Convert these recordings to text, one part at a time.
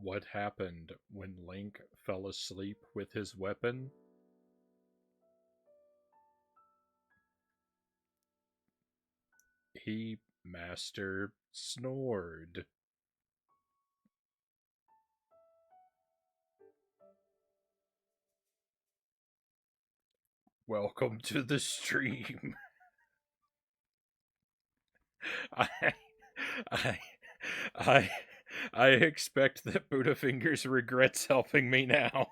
what happened when Link fell asleep with his weapon? He master snored. Welcome to the stream. I, I, I, I expect that Budafingers regrets helping me now.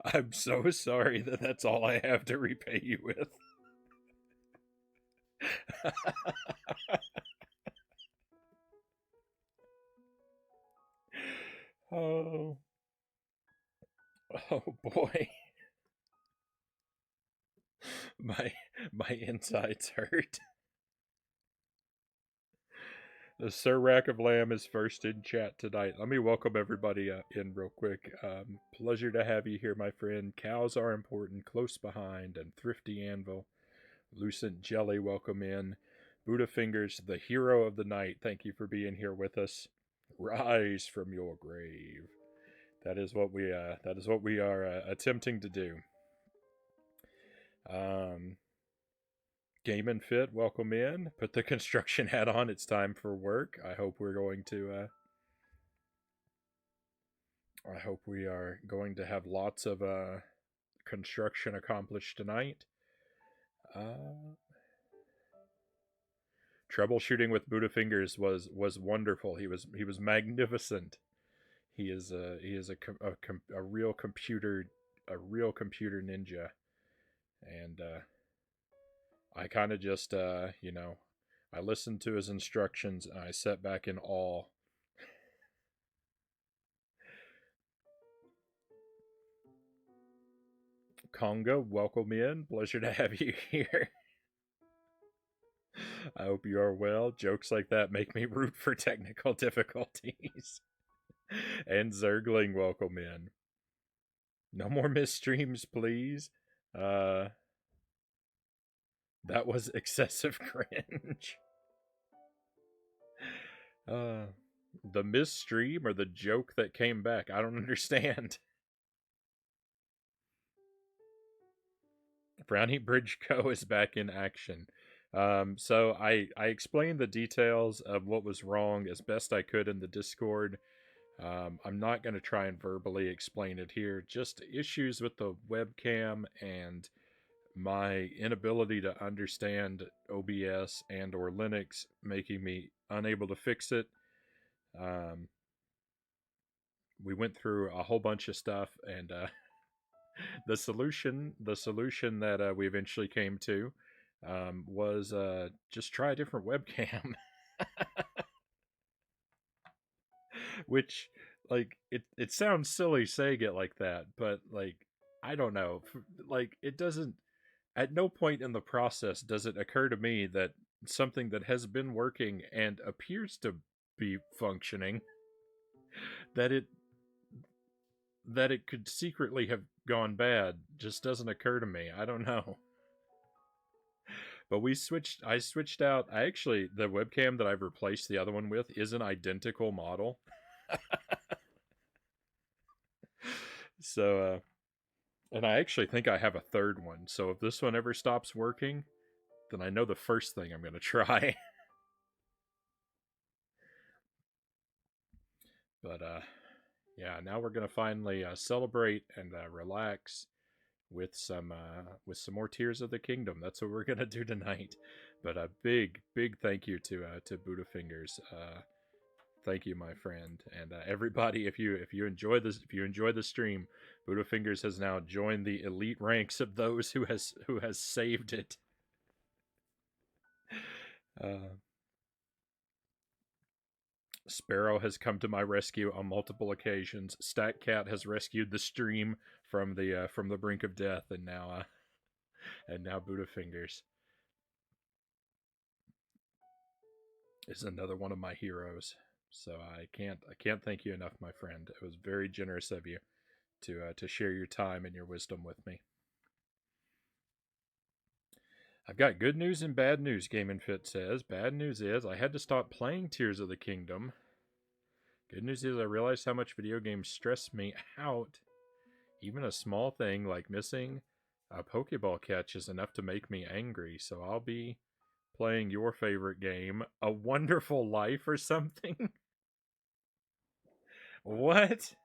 I'm so sorry that that's all I have to repay you with. Oh, oh boy, my my insides hurt. The Sir Rack of Lamb is first in chat tonight. Let me welcome everybody in real quick. Pleasure to have you here, my friend. Cows are important, close behind, and Thrifty Anvil. Lucent Jelly, welcome in. Buddha Fingers, the hero of the night. Thank you for being here with us. Rise from your grave. That is what we are attempting to do. Um, Game and Fit, welcome in. Put the construction hat on. It's time for work. I hope we are going to have lots of construction accomplished tonight. Uh, Troubleshooting with Buddha Fingers was wonderful. He was magnificent. He is a real computer ninja, and I kind of just I listened to his instructions and I sat back in awe. Conga, welcome in. Pleasure to have you here. I hope you are well. Jokes like that make me root for technical difficulties. And Zergling, welcome in. No more missed streams, please. Uh, that was excessive cringe. Uh, the missed stream or the joke that came back? I don't understand. Brownie Bridge Co. is back in action. So I explained the details of what was wrong as best I could in the Discord. I'm not going to try and verbally explain it here. Just issues with the webcam and my inability to understand OBS and or Linux, making me unable to fix it. Um, we went through a whole bunch of stuff, and the solution that we eventually came to was just try a different webcam. Which, like, it sounds silly saying it like that, but like, I don't know, like, it doesn't, at no point in the process does it occur to me that something that has been working and appears to be functioning, that it could secretly have gone bad, just doesn't occur to me. I don't know. But I switched out, I actually, the webcam that I've replaced the other one with is an identical model. So and I actually think I have a third one. So if this one ever stops working, then I know the first thing I'm going to try. But yeah, now we're going to finally celebrate and relax with some more Tears of the Kingdom. That's what we're going to do tonight. But a big thank you to Buddha Fingers. Thank you, my friend, and everybody. If you enjoy the stream, Buddha Fingers has now joined the elite ranks of those who has saved it. Uh, Sparrow has come to my rescue on multiple occasions. Stack Cat has rescued the stream from the brink of death, and now Buddha Fingers is another one of my heroes. So I can't thank you enough, my friend. It was very generous of you to share your time and your wisdom with me. I've got good news and bad news, Game and Fit says. Bad news is I had to stop playing Tears of the Kingdom. Good news is I realized how much video games stress me out. Even a small thing like missing a Pokeball catch is enough to make me angry, so I'll be playing your favorite game, A Wonderful Life or something. What?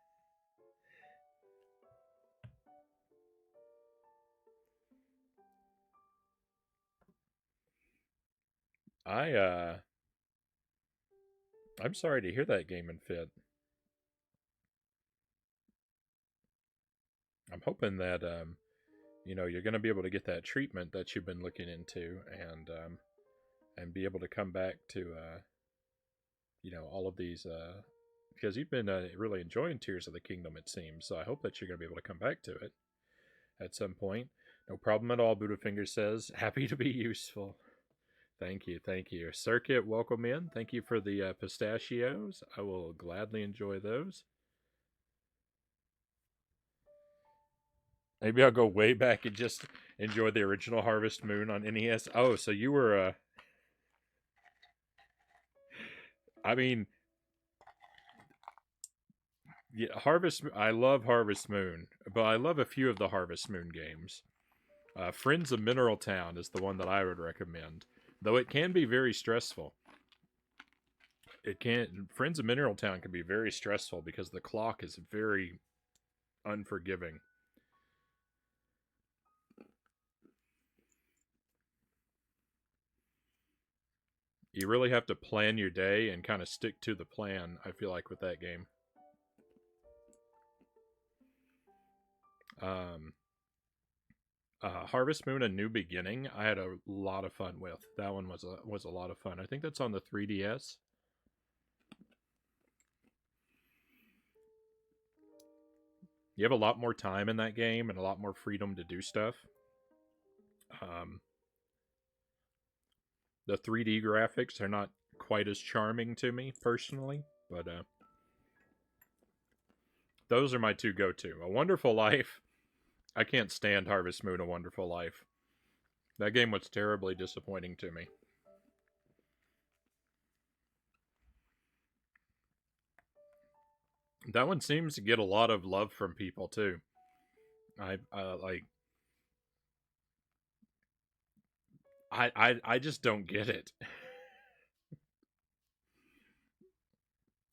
I'm sorry to hear that, Game and Fit. I'm hoping that you're going to be able to get that treatment that you've been looking into, and be able to come back to all of these because you've been really enjoying Tears of the Kingdom, it seems. So I hope that you're going to be able to come back to it at some point. No problem at all, Buddhafinger says. Happy to be useful. Thank you, thank you. Circuit, welcome in. Thank you for the pistachios. I will gladly enjoy those. Maybe I'll go way back and just enjoy the original Harvest Moon on NES. Oh, so you were I mean, yeah, I love Harvest Moon, but I love a few of the Harvest Moon games. Friends of Mineral Town is the one that I would recommend, though it can be very stressful. Friends of Mineral Town can be very stressful because the clock is very unforgiving. You really have to plan your day and kind of stick to the plan, I feel like, with that game. Harvest Moon: A New Beginning, I had a lot of fun with. That one was a lot of fun. I think that's on the 3DS. You have a lot more time in that game and a lot more freedom to do stuff. The 3D graphics are not quite as charming to me personally, but those are my two go-to. A Wonderful Life. I can't stand Harvest Moon: A Wonderful Life. That game was terribly disappointing to me. That one seems to get a lot of love from people too. I just don't get it.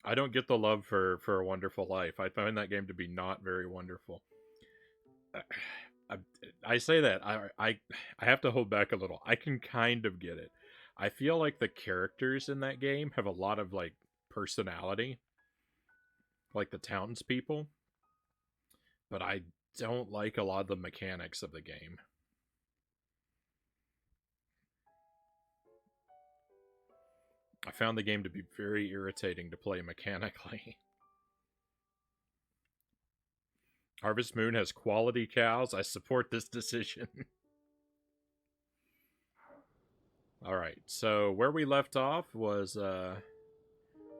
I don't get the love for A Wonderful Life. I find that game to be not very wonderful. I, I say that I have to hold back a little. I can kind of get it. I feel like the characters in that game have a lot of like personality, like the townspeople, but I don't like a lot of the mechanics of the game. I found the game to be very irritating to play mechanically. Harvest Moon has quality cows. I support this decision. Alright, so where we left off was,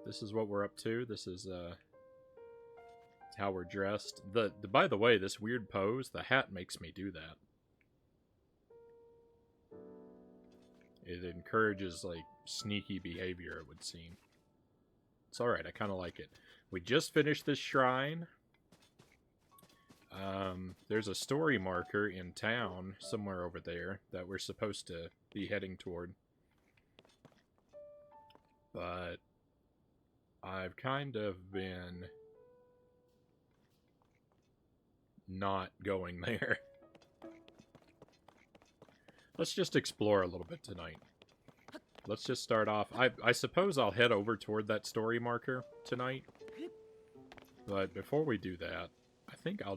this is what we're up to. This is, how we're dressed. By the way, this weird pose, the hat makes me do that. It encourages, like, sneaky behavior, it would seem. It's alright, I kind of like it. We just finished this shrine. There's a story marker in town somewhere over there that we're supposed to be heading toward. But I've kind of been not going there. Let's just explore a little bit tonight. Let's just start off. I suppose I'll head over toward that story marker tonight. But before we do that, I think I'll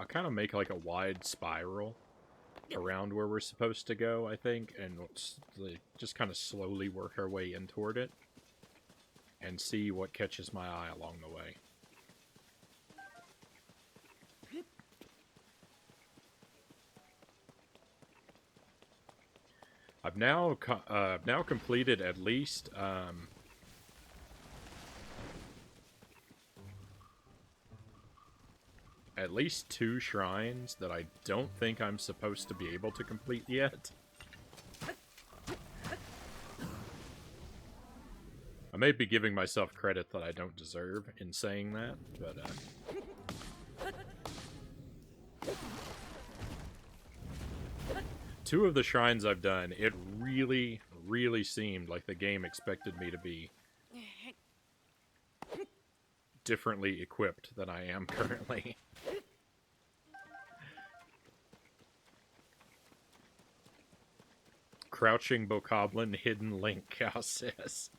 kind of make like a wide spiral around where we're supposed to go, I think, and just kind of slowly work our way in toward it and see what catches my eye along the way. I've now completed at least at least 2 shrines that I don't think I'm supposed to be able to complete yet. I may be giving myself credit that I don't deserve in saying that, but, 2 of the shrines I've done, it really, really seemed like the game expected me to be differently equipped than I am currently. Crouching Bokoblin, Hidden Link, Cow says.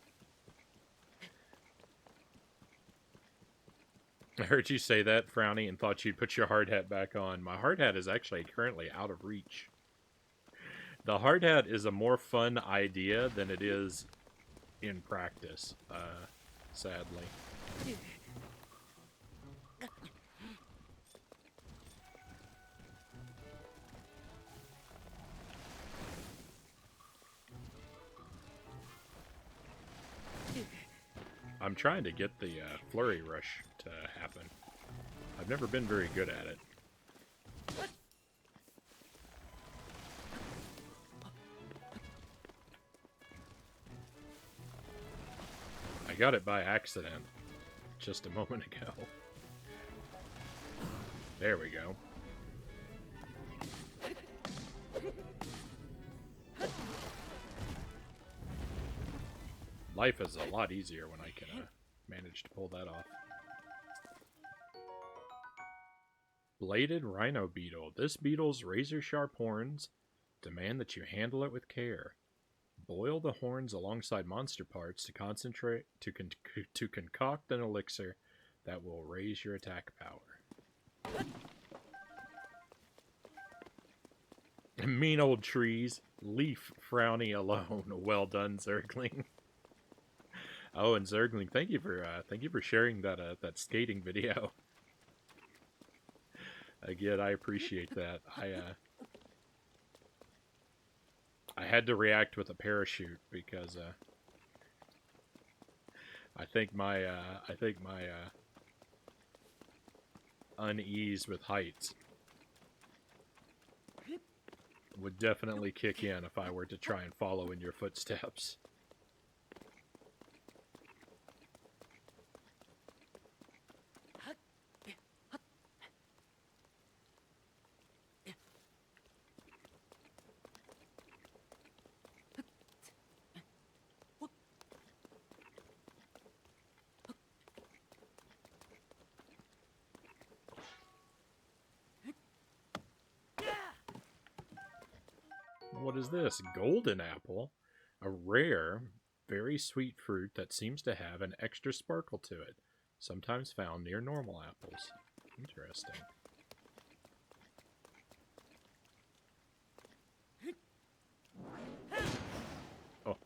I heard you say that, Frownie, and thought you'd put your hard hat back on. My hard hat is actually currently out of reach. The hard hat is a more fun idea than it is in practice, sadly. I'm trying to get the Flurry Rush to happen. I've never been very good at it. I got it by accident just a moment ago. There we go. Life is a lot easier when I can manage to pull that off. Bladed Rhino Beetle. This beetle's razor-sharp horns demand that you handle it with care. Boil the horns alongside monster parts to concentrate to concoct an elixir that will raise your attack power. Mean old trees. Leaf Frownie alone. Well done, Zergling. Oh, and Zergling, thank you for sharing that that skating video. Again, I appreciate that. I had to react with a parachute because I think my unease with heights would definitely kick in if I were to try and follow in your footsteps. What is this? Golden apple? A rare, very sweet fruit that seems to have an extra sparkle to it, sometimes found near normal apples. Interesting. Oh.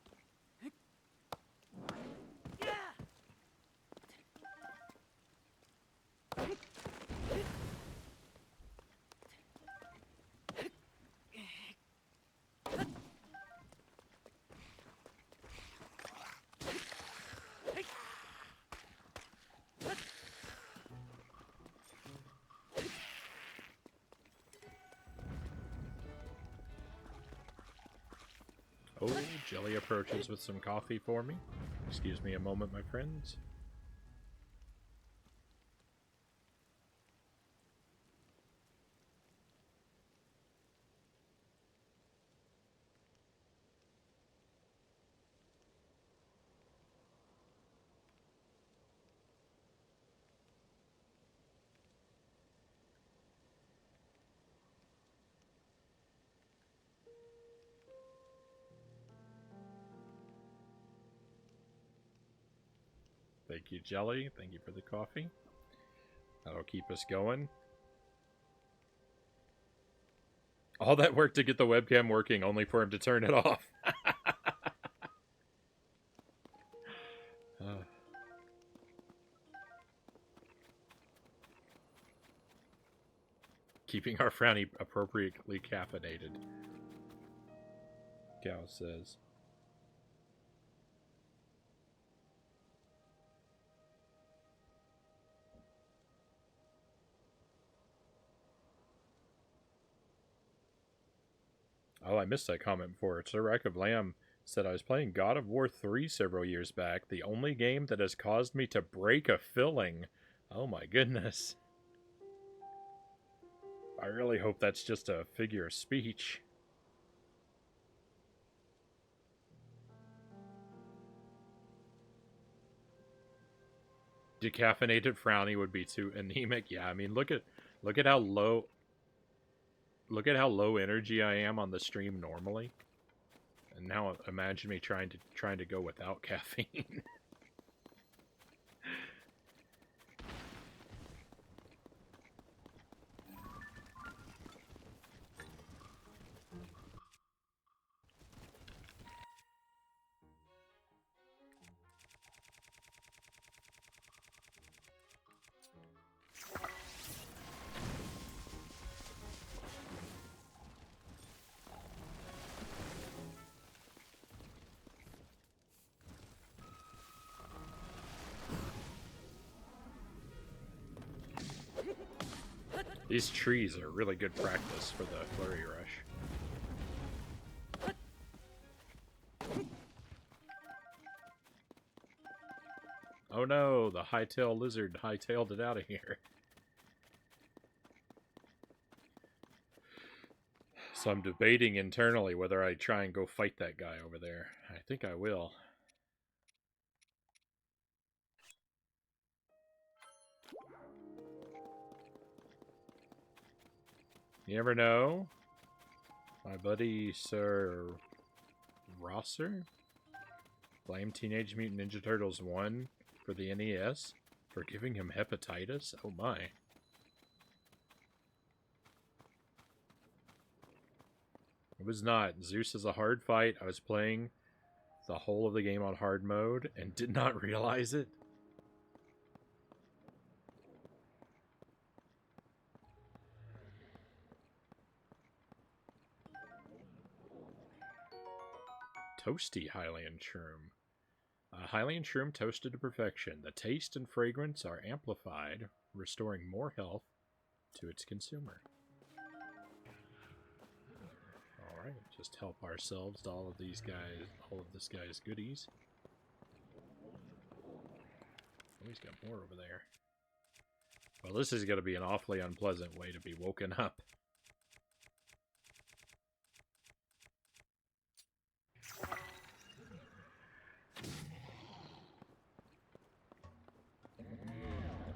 Oh, Jelly approaches with some coffee for me. Excuse me a moment, my friends. Thank you, Jelly. Thank you for the coffee. That'll keep us going. All that work to get the webcam working, only for him to turn it off. Keeping our Frownie appropriately caffeinated. Gal says. Oh, I missed that comment before. Sir Rack of Lamb said I was playing God of War 3 several years back, the only game that has caused me to break a filling. Oh my goodness. I really hope that's just a figure of speech. Decaffeinated Frownie would be too anemic. Yeah, I mean, look at how low energy I am on the stream normally. And now imagine me trying to go without caffeine. These trees are really good practice for the flurry rush. Oh no, the hightail lizard hightailed it out of here. So I'm debating internally whether I try and go fight that guy over there. I think I will. You never know. My buddy Sir Rosser blamed Teenage Mutant Ninja Turtles 1 for the NES for giving him hepatitis. Oh my. It was not. Zeus is a hard fight. I was playing the whole of the game on hard mode and did not realize it. Toasty Hylian Shroom. Hylian Shroom toasted to perfection. The taste and fragrance are amplified, restoring more health to its consumer. Alright, just help ourselves to all of these guys, all of this guy's goodies. Oh, he's got more over there. Well, this is going to be an awfully unpleasant way to be woken up.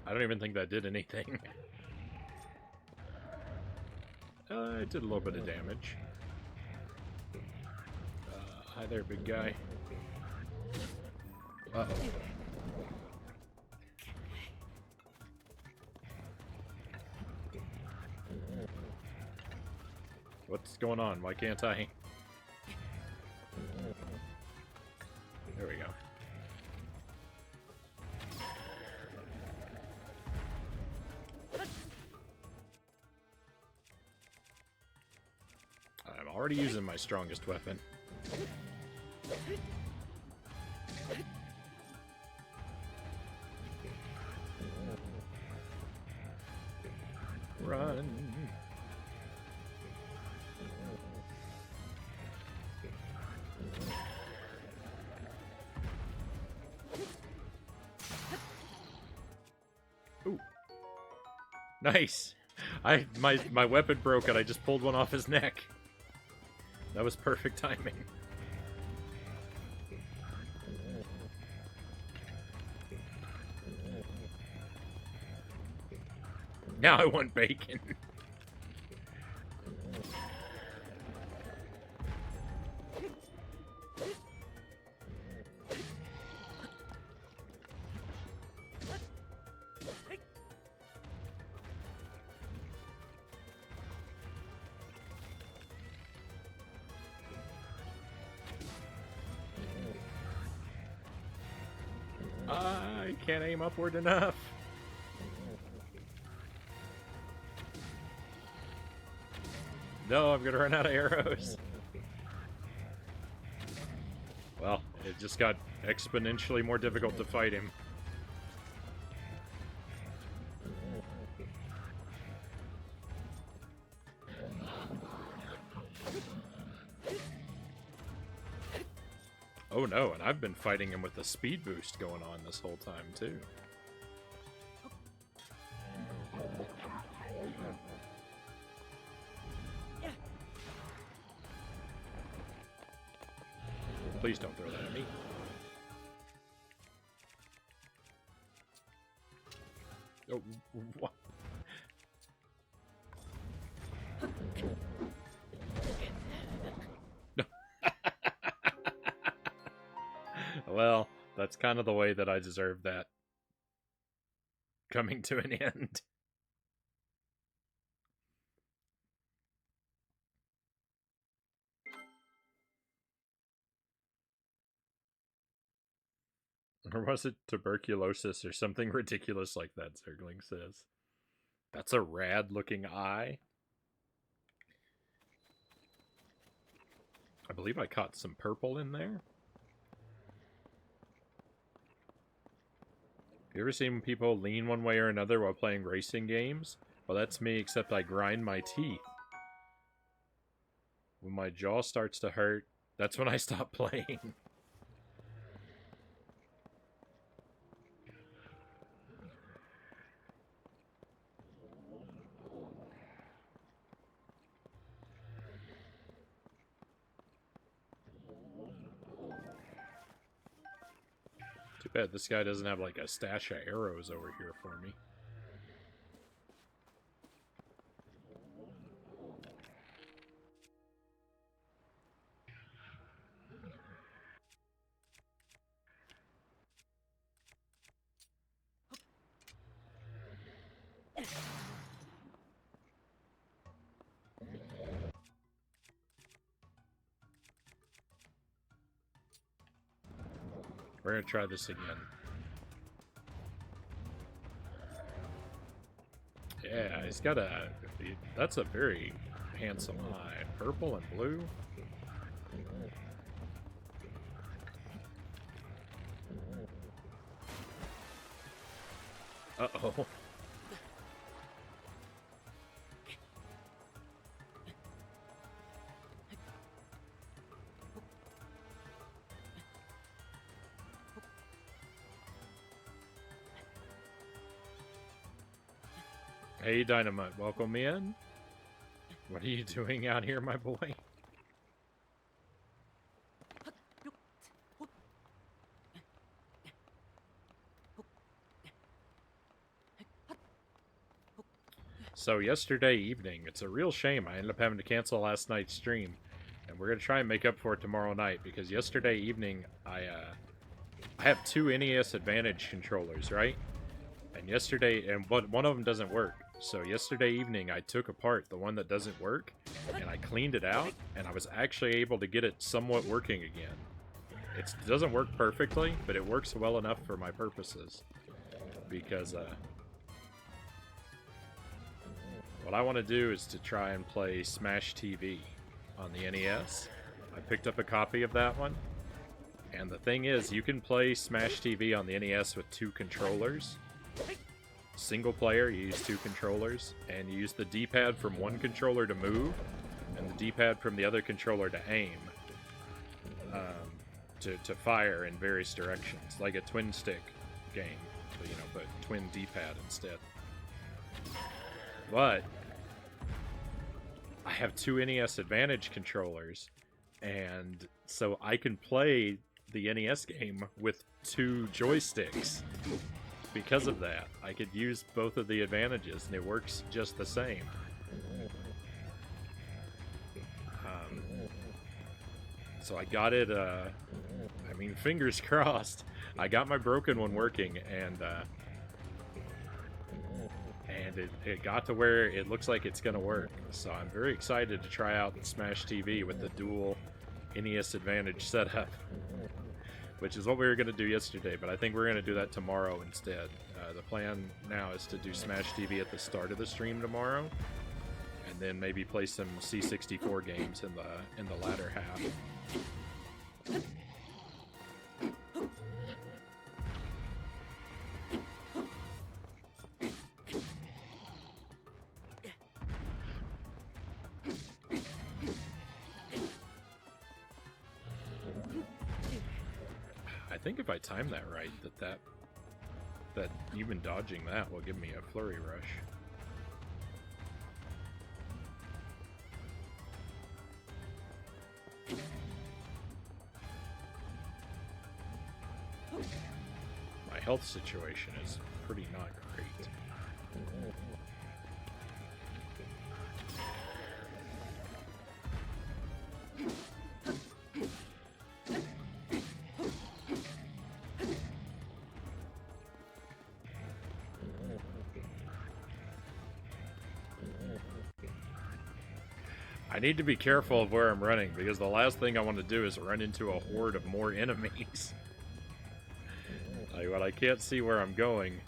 I don't even think that did anything. It did a little bit of damage. Hi there, big guy. Uh-oh. What's going on? Why can't I? There we go. I'm already using my strongest weapon. Run. Ooh. Nice. My weapon broke and I just pulled one off his neck. That was perfect timing. Now I want bacon. I can't aim upward enough. No, I'm gonna run out of arrows. Well, it just got exponentially more difficult to fight him. Oh no, and I've been fighting him with the speed boost going on this whole time, too. Please don't throw that at me. Oh, what? Well, that's kind of the way that I deserve that coming to an end. Or was it tuberculosis or something ridiculous like that, Zergling says. That's a rad looking eye. I believe I caught some purple in there. You ever seen people lean one way or another while playing racing games? Well, that's me, except I grind my teeth. When my jaw starts to hurt, that's when I stop playing. Too bad this guy doesn't have like a stash of arrows over here for me. We're gonna try this again. Yeah, he's got a... That's a very handsome eye. Purple and blue. Uh-oh. Hey, Dynamite, welcome in. What are you doing out here, my boy? So yesterday evening, it's a real shame I ended up having to cancel last night's stream. And we're going to try and make up for it tomorrow night, because yesterday evening, I have two NES Advantage controllers, right? And yesterday, but one of them doesn't work. So yesterday evening, I took apart the one that doesn't work, and I cleaned it out, and I was actually able to get it somewhat working again. It doesn't work perfectly, but it works well enough for my purposes. Because, what I want to do is to try and play Smash TV on the NES. I picked up a copy of that one. And the thing is, you can play Smash TV on the NES with two controllers. Single player, you use two controllers, and you use the D-pad from one controller to move, and the D-pad from the other controller to aim, to fire in various directions, like a twin stick game, but twin D-pad instead. But I have two NES Advantage controllers, and so I can play the NES game with two joysticks. Because of that, I could use both of the advantages, and it works just the same. So I got it, I mean, fingers crossed. I got my broken one working, and it got to where it looks like it's going to work. So I'm very excited to try out Smash TV with the dual NES Advantage setup. Which is what we were going to do yesterday, but I think we're going to do that tomorrow instead. The plan now is to do Smash TV at the start of the stream tomorrow, and then maybe play some C64 games in the latter half. think if I time that right, that even dodging that will give me a flurry rush. My health situation is pretty not great. I need to be careful of where I'm running, because the last thing I want to do is run into a horde of more enemies. Like, when I can't see where I'm going.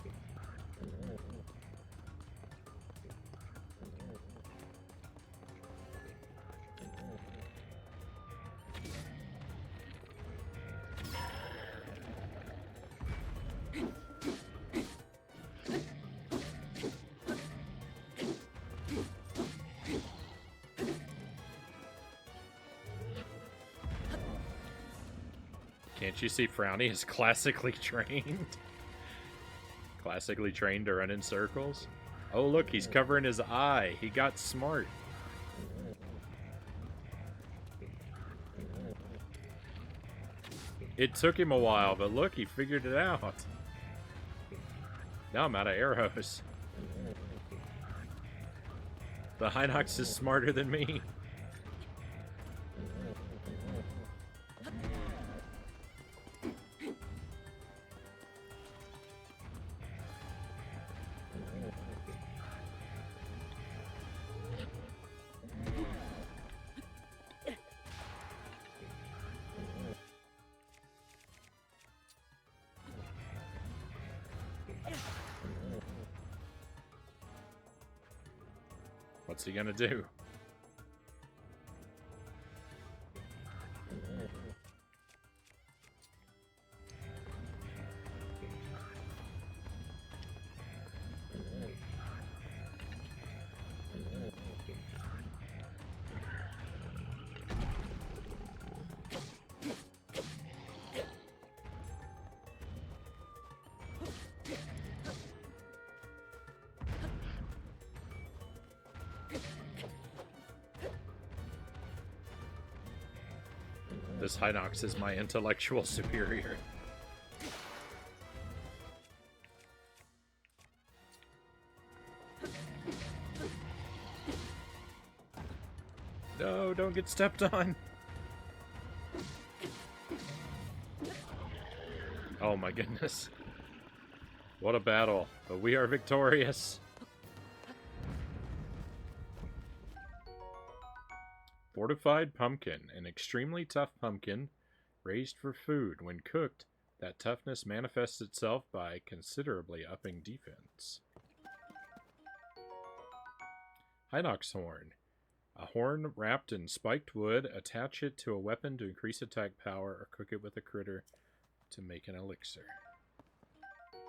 Can't you see Frownie is classically trained? Classically trained to run in circles? Oh look, he's covering his eye. He got smart. It took him a while, but look, he figured it out. Now I'm out of arrows. The Hinox is smarter than me. What's he gonna do? This Hinox is my intellectual superior. No, don't get stepped on. Oh my goodness. What a battle, but we are victorious. Fortified pumpkin, an extremely tough pumpkin raised for food. When cooked, that toughness manifests itself by considerably upping defense. Hinox horn. A horn wrapped in spiked wood. Attach it to a weapon to increase attack power, or cook it with a critter to make an elixir.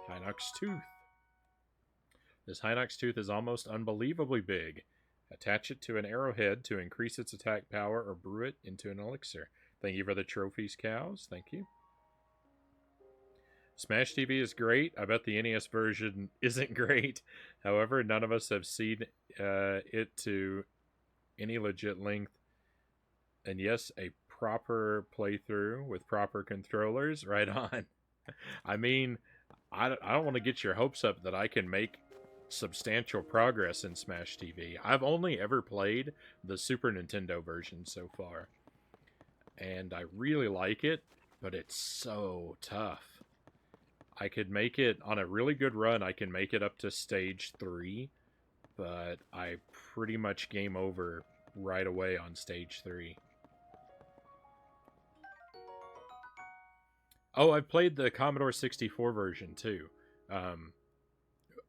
Hinox tooth. This Hinox tooth is almost unbelievably big. Attach it to an arrowhead to increase its attack power, or brew it into an elixir. Thank you for the trophies, cows. Thank you. Smash TV is great. I bet the NES version isn't great. However, none of us have seen it to any legit length. And yes, a proper playthrough with proper controllers. Right on. I mean, I don't want to get your hopes up that I can make substantial progress in Smash TV. I've only ever played the Super Nintendo version so far, and I really like it, but it's so tough. I could make it on a really good run. I can make it up to stage 3, but I pretty much game over right away on stage 3. Oh, I've played the Commodore 64 version too.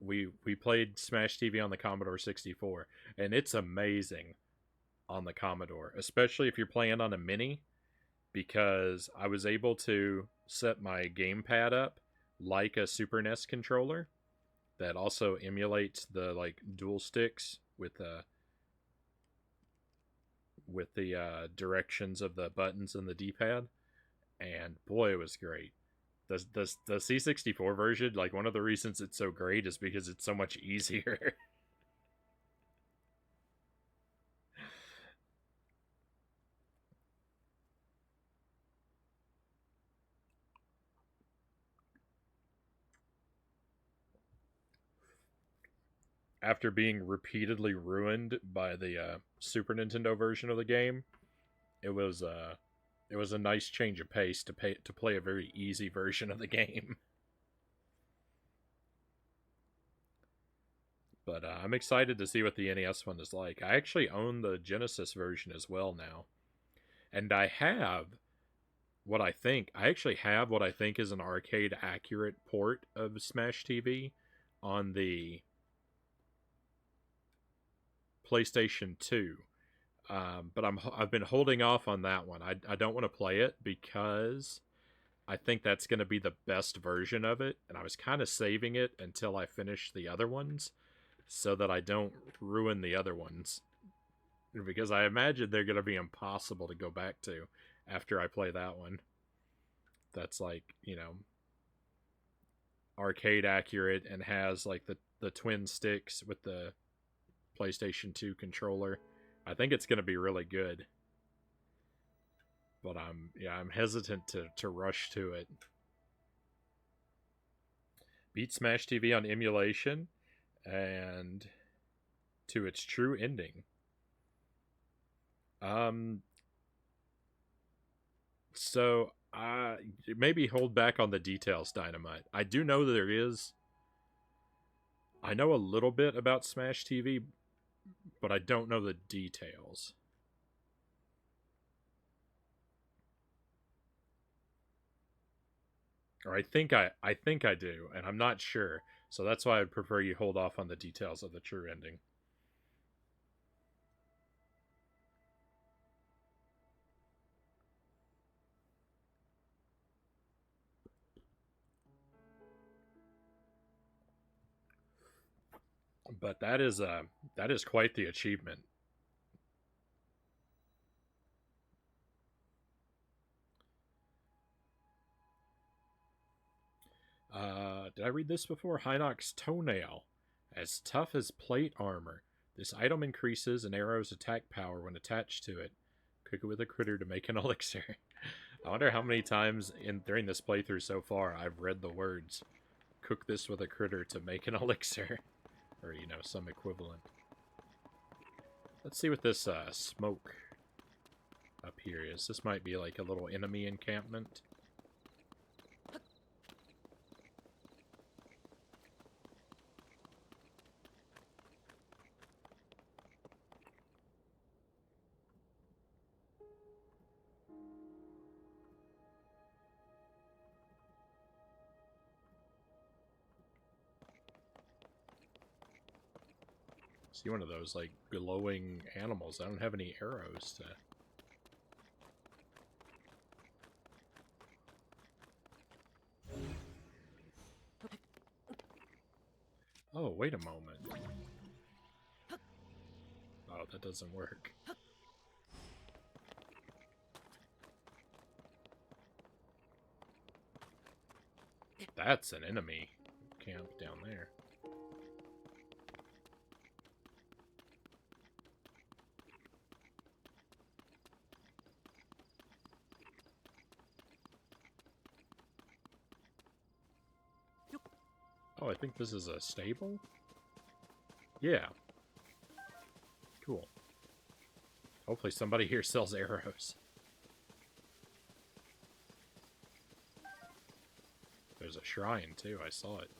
We played Smash TV on the Commodore 64, and it's amazing on the Commodore, especially if you're playing on a mini, because I was able to set my gamepad up like a Super NES controller that also emulates the like dual sticks with the directions of the buttons and the D-pad, and boy, it was great. The C64 version, like one of the reasons it's so great is because it's so much easier. After being repeatedly ruined by the Super Nintendo version of the game, it was it was a nice change of pace to play a very easy version of the game. But I'm excited to see what the NES one is like. I actually own the Genesis version as well now, and I actually have what I think is an arcade accurate port of Smash TV on the PlayStation 2. But I've been holding off on that one. I don't want to play it because I think that's going to be the best version of it, and I was kind of saving it until I finish the other ones so that I don't ruin the other ones, because I imagine they're going to be impossible to go back to after I play that one. That's like, arcade accurate and has like the twin sticks with the PlayStation 2 controller. I think it's going to be really good. But I'm hesitant to rush to it. Beat Smash TV on emulation and to its true ending. So maybe hold back on the details, Dynamite. I do know that I know a little bit about Smash TV, but I don't know the details. Or I think I do, and I'm not sure. So that's why I'd prefer you hold off on the details of the true ending. But that is quite the achievement. Did I read this before? Hinox toenail, as tough as plate armor. This item increases an arrow's attack power when attached to it. Cook it with a critter to make an elixir. I wonder how many times during this playthrough so far I've read the words "cook this with a critter to make an elixir," or some equivalent. Let's see what this smoke up here is. This might be like a little enemy encampment. See one of those like glowing animals. I don't have any arrows to. Oh, wait a moment. Oh, that doesn't work. That's an enemy camp down there. Oh, I think this is a stable? Yeah. Cool. Hopefully somebody here sells arrows. There's a shrine, too. I saw it.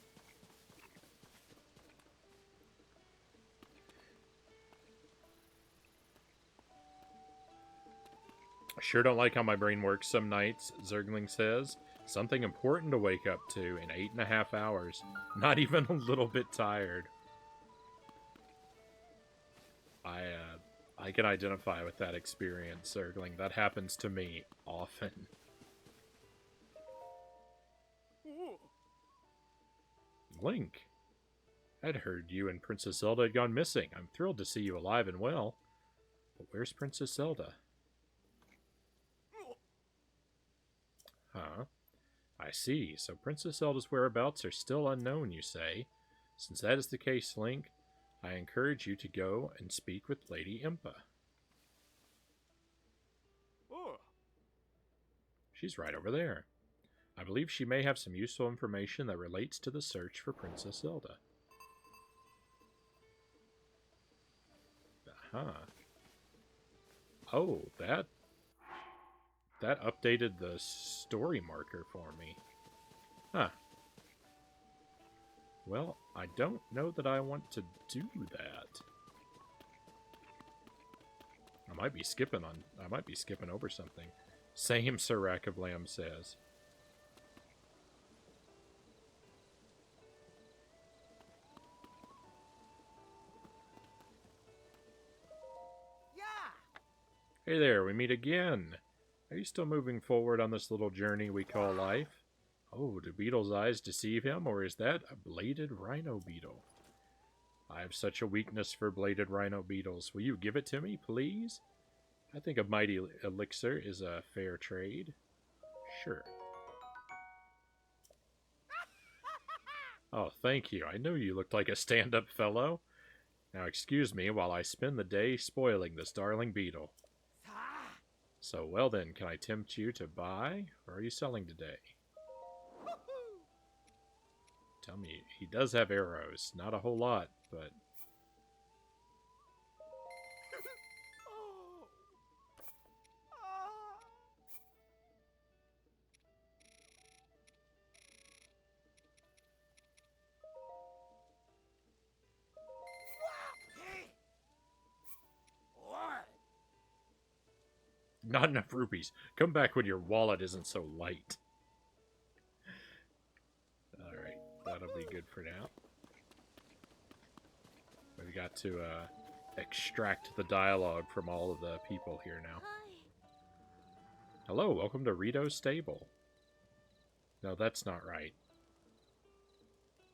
I sure don't like how my brain works some nights, Zergling says. Something important to wake up to in 8.5 hours. Not even a little bit tired. I can identify with that experience, Zergling. That happens to me often. Link, I'd heard you and Princess Zelda had gone missing. I'm thrilled to see you alive and well. But where's Princess Zelda? Huh? I see. So Princess Zelda's whereabouts are still unknown, you say? Since that is the case, Link, I encourage you to go and speak with Lady Impa. Oh. She's right over there. I believe she may have some useful information that relates to the search for Princess Zelda. Huh. Oh, that updated the story marker for me. Huh. Well, I don't know that I want to do that. I might be skipping over something. Same Sir Rack of Lamb says. Hey there, we meet again. Are you still moving forward on this little journey we call life? Oh, do Beetle's eyes deceive him, or is that a bladed rhino beetle? I have such a weakness for bladed rhino beetles. Will you give it to me, please? I think a mighty elixir is a fair trade. Sure. Oh, thank you. I knew you looked like a stand-up fellow. Now excuse me while I spend the day spoiling this darling beetle. So, well then, can I tempt you to buy, or are you selling today? Tell me, he does have arrows. Not a whole lot, but... Not enough rupees. Come back when your wallet isn't so light. Alright, that'll be good for now. We've got to extract the dialogue from all of the people here now. Hello, welcome to Rito's stable. No, that's not right.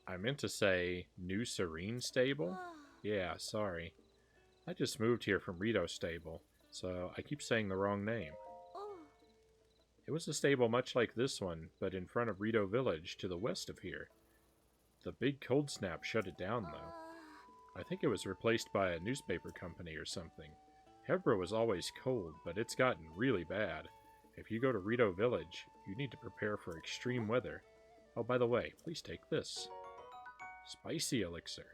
I meant to say New Serene stable? Yeah, sorry. I just moved here from Rito's stable, so I keep saying the wrong name. It was a stable much like this one, but in front of Rito Village to the west of here. The big cold snap shut it down, though. I think it was replaced by a newspaper company or something. Hebra was always cold, but it's gotten really bad. If you go to Rito Village, you need to prepare for extreme weather. Oh, by the way, please take this. Spicy Elixir.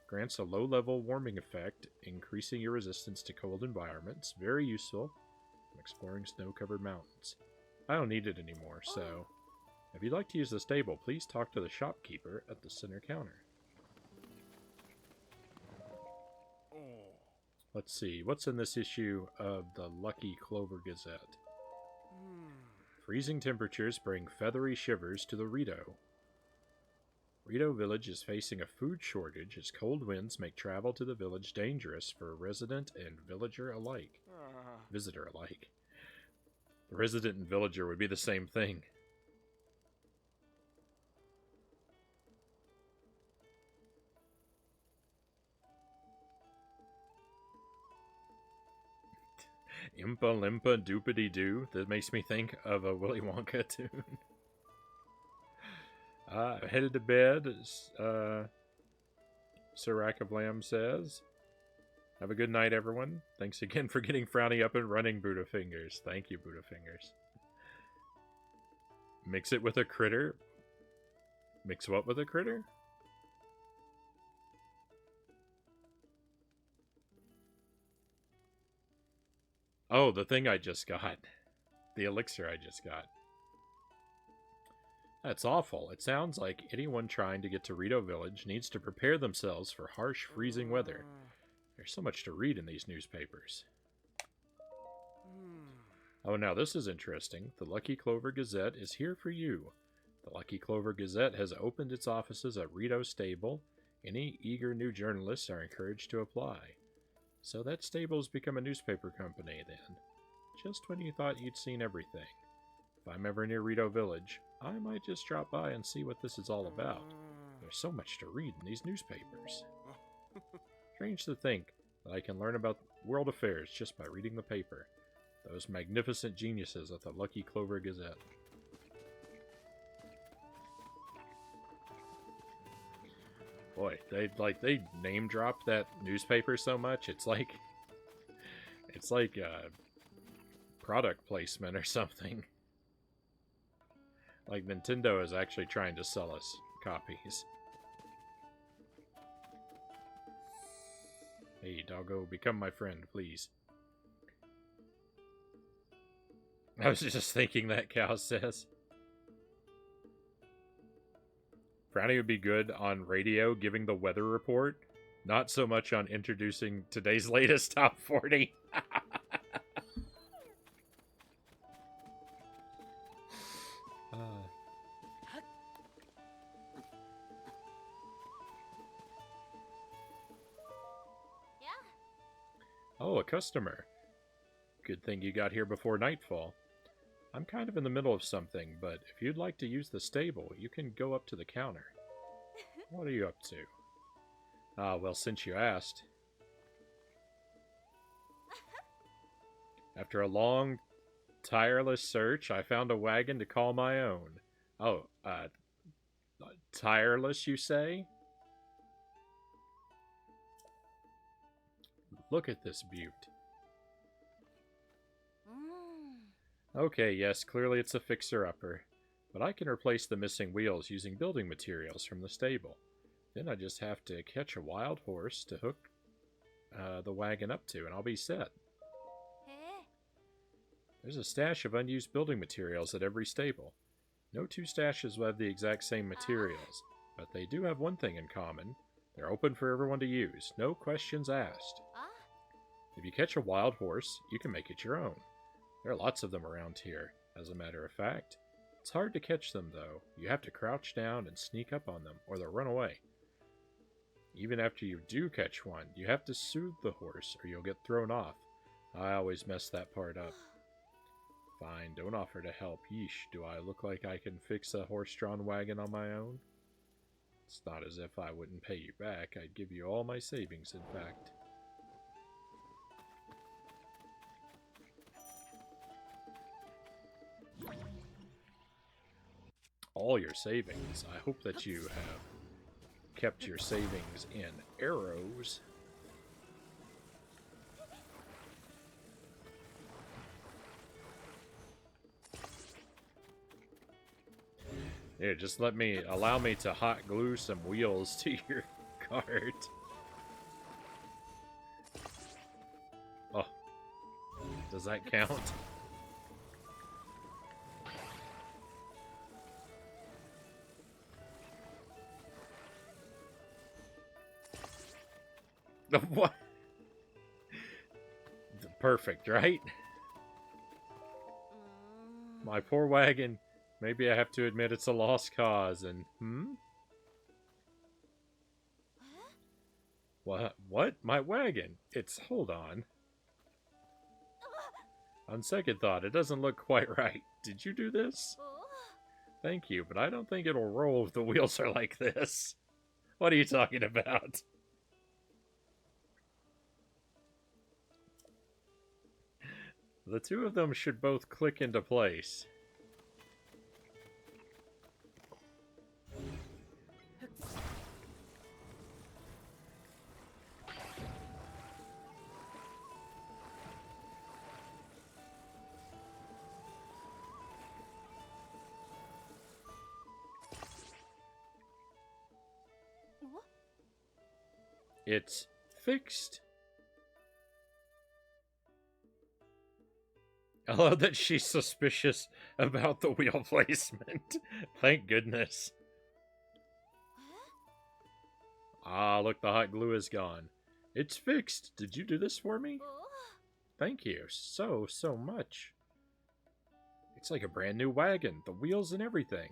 Grants a low-level warming effect, increasing your resistance to cold environments. Very useful when exploring snow-covered mountains. I don't need it anymore, so... If you'd like to use the stable, please talk to the shopkeeper at the center counter. Let's see, what's in this issue of the Lucky Clover Gazette? Freezing temperatures bring feathery shivers to the Rito. Rito Village is facing a food shortage as cold winds make travel to the village dangerous for resident and villager alike. Visitor alike. The resident and villager would be the same thing. Impa Limpa Doopity Doo. That makes me think of a Willy Wonka tune. Headed to bed, Sir Rack of Lamb says. Have a good night, everyone. Thanks again for getting Frownie up and running, Buddha Fingers. Thank you, Buddha Fingers. Mix it with a critter. Mix what with a critter? Oh, the thing I just got. The elixir I just got. That's awful. It sounds like anyone trying to get to Rito Village needs to prepare themselves for harsh, freezing weather. There's so much to read in these newspapers. Oh, now this is interesting. The Lucky Clover Gazette is here for you. The Lucky Clover Gazette has opened its offices at Rito Stable. Any eager new journalists are encouraged to apply. So that stable's become a newspaper company, then. Just when you thought you'd seen everything. If I'm ever near Rito Village, I might just drop by and see what this is all about. There's so much to read in these newspapers. Strange to think that I can learn about world affairs just by reading the paper. Those magnificent geniuses at the Lucky Clover Gazette. Boy, they name dropped that newspaper so much. It's like product placement or something. Like Nintendo is actually trying to sell us copies. Hey, doggo, become my friend, please. I was just thinking that, Cow says. Frownie would be good on radio giving the weather report, not so much on introducing today's latest top 40. Oh, a customer. Good thing you got here before nightfall. I'm kind of in the middle of something, but if you'd like to use the stable, you can go up to the counter. What are you up to? Ah, well, since you asked. After a long, tireless search, I found a wagon to call my own. Oh, tireless, you say? Look at this beaut. Okay, yes, clearly it's a fixer-upper. But I can replace the missing wheels using building materials from the stable. Then I just have to catch a wild horse to hook the wagon up to, and I'll be set. There's a stash of unused building materials at every stable. No two stashes will have the exact same materials, but they do have one thing in common. They're open for everyone to use, no questions asked. If you catch a wild horse, you can make it your own. There are lots of them around here, as a matter of fact. It's hard to catch them, though. You have to crouch down and sneak up on them, or they'll run away. Even after you do catch one, you have to soothe the horse, or you'll get thrown off. I always mess that part up. Fine, don't offer to help. Yeesh, do I look like I can fix a horse-drawn wagon on my own? It's not as if I wouldn't pay you back. I'd give you all my savings, in fact. All your savings. I hope that you have kept your savings in arrows. Here, just allow me to hot glue some wheels to your cart. Oh, does that count? What? Perfect, right? My poor wagon. Maybe I have to admit it's a lost cause, and... What? What? My wagon? Hold on. On second thought, it doesn't look quite right. Did you do this? Thank you, but I don't think it'll roll if the wheels are like this. What are you talking about? The two of them should both click into place. It's fixed. I love that she's suspicious about the wheel placement. Thank goodness. Ah, look, the hot glue is gone. It's fixed. Did you do this for me? Thank you so much. It's like a brand new wagon, the wheels and everything.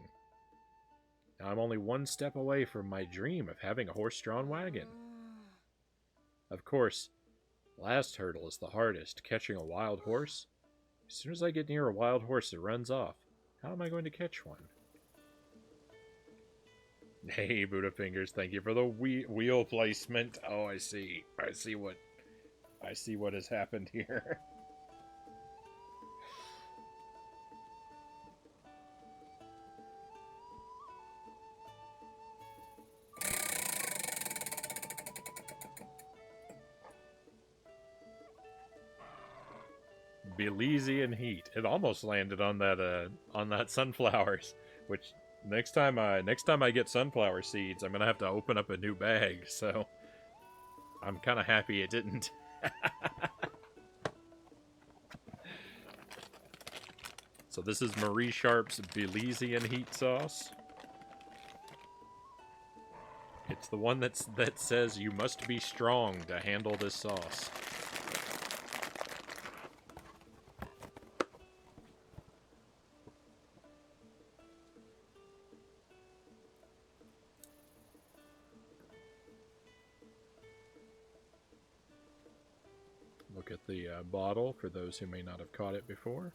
Now I'm only one step away from my dream of having a horse-drawn wagon. Of course, last hurdle is the hardest, catching a wild horse. As soon as I get near a wild horse, it runs off. How am I going to catch one? Hey, Buddha Fingers, thank you for the wheel placement. Oh, I see. I see what has happened here. Belizean heat. It almost landed on that sunflowers. Which next time I get sunflower seeds, I'm gonna have to open up a new bag. So I'm kind of happy it didn't. So this is Marie Sharp's Belizean heat sauce. It's the one that says you must be strong to handle this sauce. Look at the bottle for those who may not have caught it before.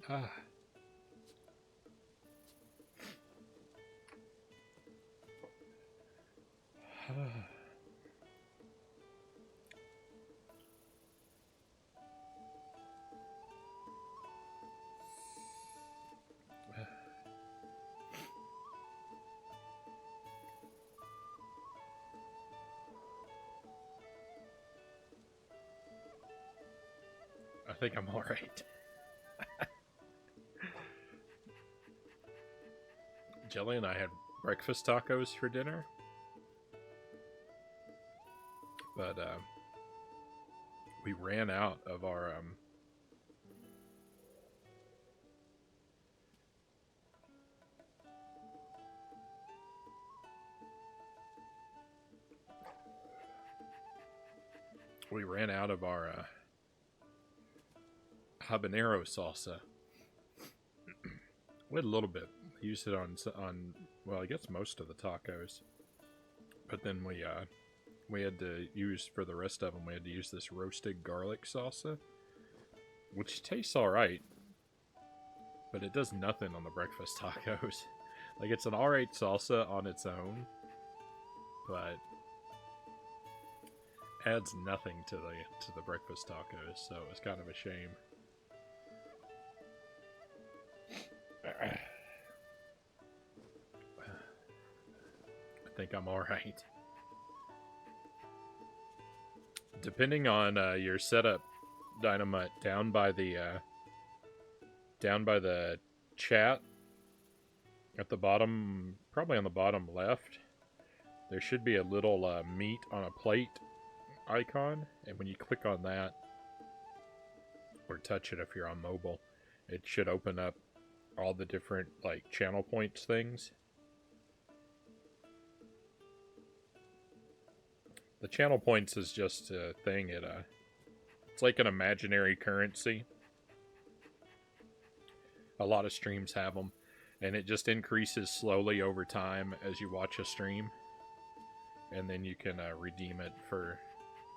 Ah. I think I'm all right. Jelly and I had breakfast tacos for dinner, but we ran out of our habanero salsa. We had a little bit. Used it on well, I guess most of the tacos, but then we had to use, for the rest of them, we had to use this roasted garlic salsa, which tastes all right, but it does nothing on the breakfast tacos. Like, it's an all right salsa on its own, but adds nothing to the breakfast tacos. So it was kind of a shame. I think I'm all right. Depending on your setup, Dynamite, down by the chat at the bottom, probably on the bottom left, there should be a little meat on a plate icon, and when you click on that, or touch it if you're on mobile, it should open up all the different like channel points things. The channel points is just a thing. It's like an imaginary currency. A lot of streams have them, and it just increases slowly over time as you watch a stream, and then you can redeem it for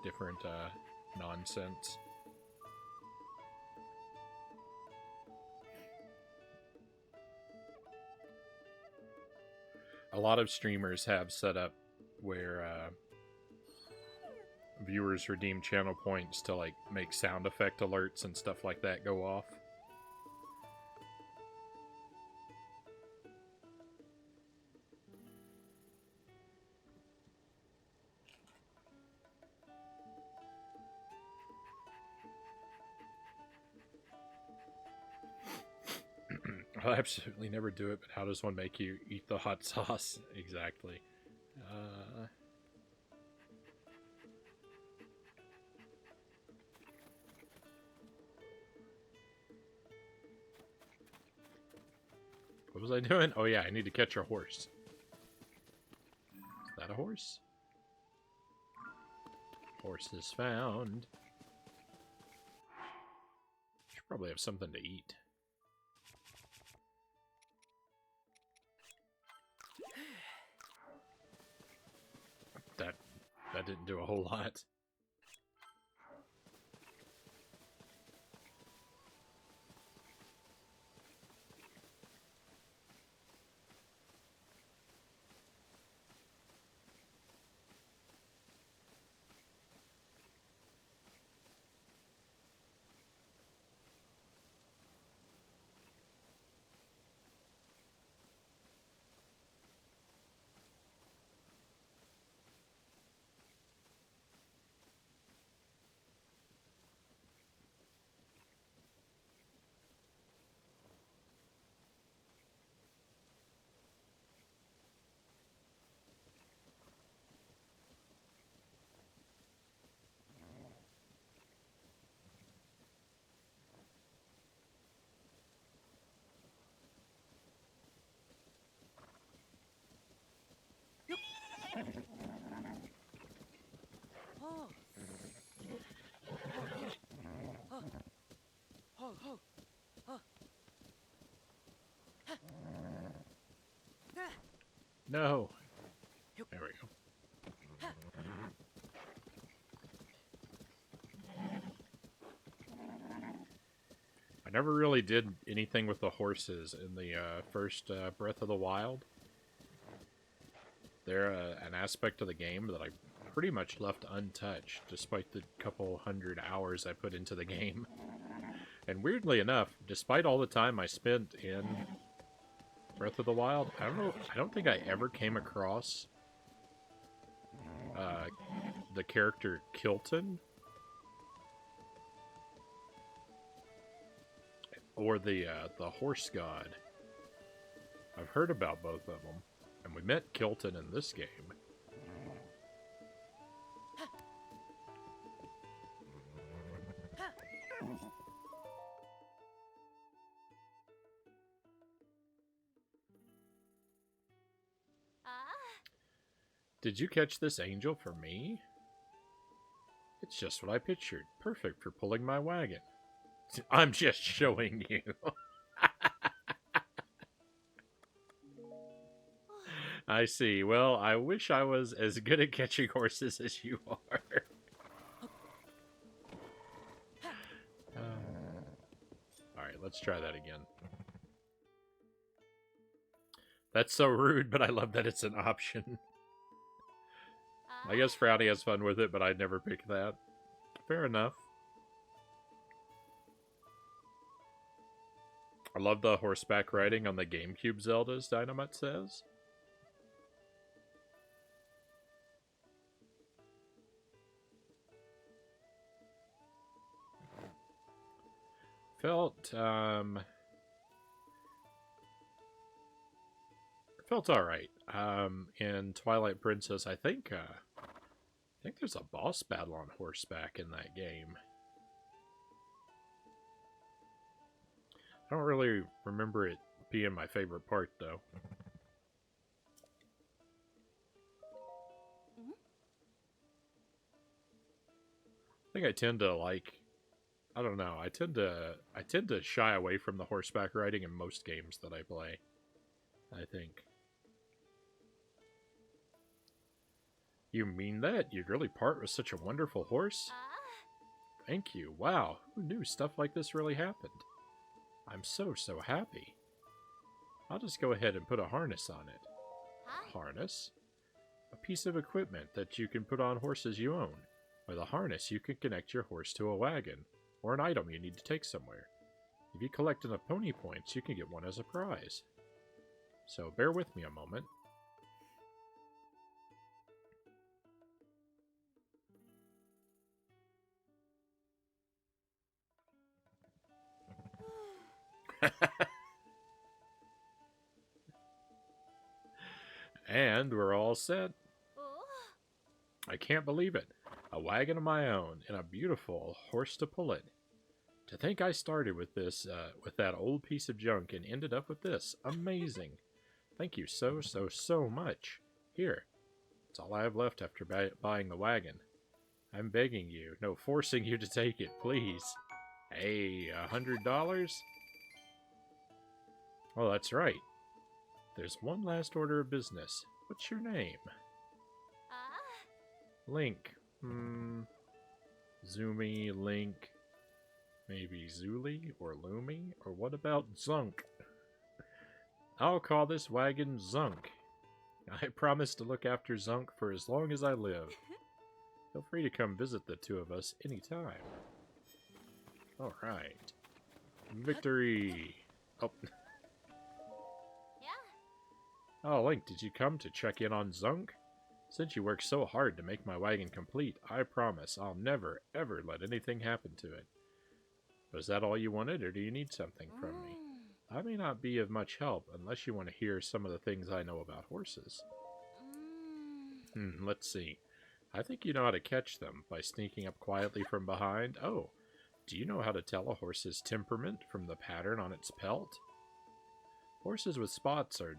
different nonsense. A lot of streamers have set up where viewers redeem channel points to like make sound effect alerts and stuff like that go off. I'll absolutely never do it, but how does one make you eat the hot sauce? Exactly. What was I doing? Oh yeah, I need to catch a horse. Is that a horse? Horses found. Should probably have something to eat. That didn't do a whole lot. No. There we go. I never really did anything with the horses in the first Breath of the Wild. They're an aspect of the game that I pretty much left untouched, despite the couple hundred hours I put into the game. And weirdly enough, despite all the time I spent in Breath of the Wild, I don't think I ever came across the character Kilton or the horse god. I've heard about both of them, and we met Kilton in this game. Did you catch this angel for me? It's just what I pictured. Perfect for pulling my wagon. I'm just showing you. I see. Well, I wish I was as good at catching horses as you are. Alright, let's try that again. That's so rude, but I love that it's an option. I guess Frownie has fun with it, but I'd never pick that. Fair enough. I love the horseback riding on the GameCube Zeldas, Dynamite says. Felt alright. In Twilight Princess, I think there's a boss battle on horseback in that game. I don't really remember it being my favorite part, though. I think I tend to like... I don't know. I tend to shy away from the horseback riding in most games that I play, I think. You mean that? You'd really part with such a wonderful horse? Thank you. Wow, who knew stuff like this really happened? I'm so happy. I'll just go ahead and put a harness on it. A harness? A piece of equipment that you can put on horses you own. With a harness, you can connect your horse to a wagon, or an item you need to take somewhere. If you collect enough pony points, you can get one as a prize. So bear with me a moment. And we're all set. I can't believe it. A wagon of my own, and a beautiful horse to pull it. To think I started with this, with that old piece of junk and ended up with this. Amazing. Thank you so much. Here. It's all I have left after buying the wagon. I'm begging you. No, forcing you to take it, please. Hey, $100? Oh, that's right. There's one last order of business. What's your name? Link. Zoomy, Link, maybe Zuli or Lumi? Or what about Zunk? I'll call this wagon Zunk. I promise to look after Zunk for as long as I live. Feel free to come visit the two of us anytime. Alright. Victory! Oh. Oh, Link, did you come to check in on Zunk? Since you worked so hard to make my wagon complete, I promise I'll never, ever let anything happen to it. Was that all you wanted, or do you need something from me? I may not be of much help unless you want to hear some of the things I know about horses. Let's see. I think you know how to catch them by sneaking up quietly from behind. Oh, do you know how to tell a horse's temperament from the pattern on its pelt? Horses with spots are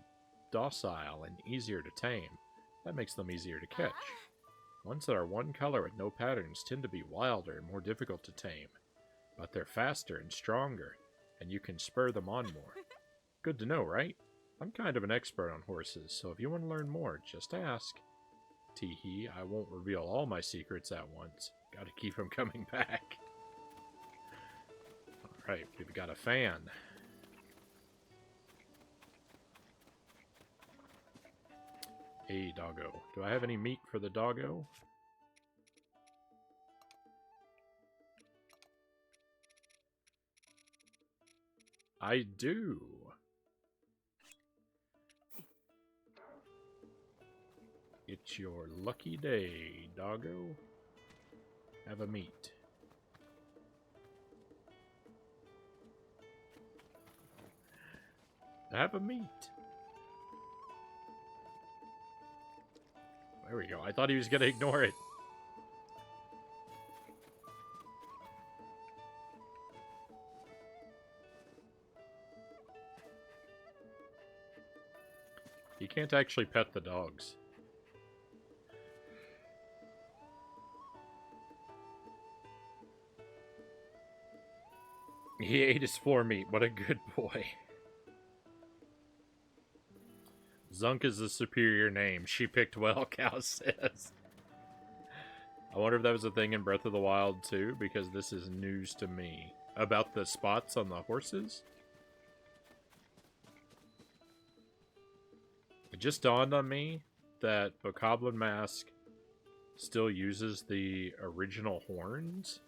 docile and easier to tame. That makes them easier to catch. Ones that are one color with no patterns tend to be wilder and more difficult to tame. But they're faster and stronger, and you can spur them on more. Good to know, right? I'm kind of an expert on horses, so if you want to learn more, just ask. Teehee, I won't reveal all my secrets at once. Gotta keep them coming back. Alright, we've got a fan. Hey, doggo. Do I have any meat for the doggo? I do. It's your lucky day, doggo. Have a meat. Have a meat. There we go. I thought he was going to ignore it. You can't actually pet the dogs. He ate his floor meat. What a good boy. Zunk is the superior name. She picked well, Cow says. I wonder if that was a thing in Breath of the Wild too, because this is news to me. About the spots on the horses? It just dawned on me that Bokoblin Mask still uses the original horns.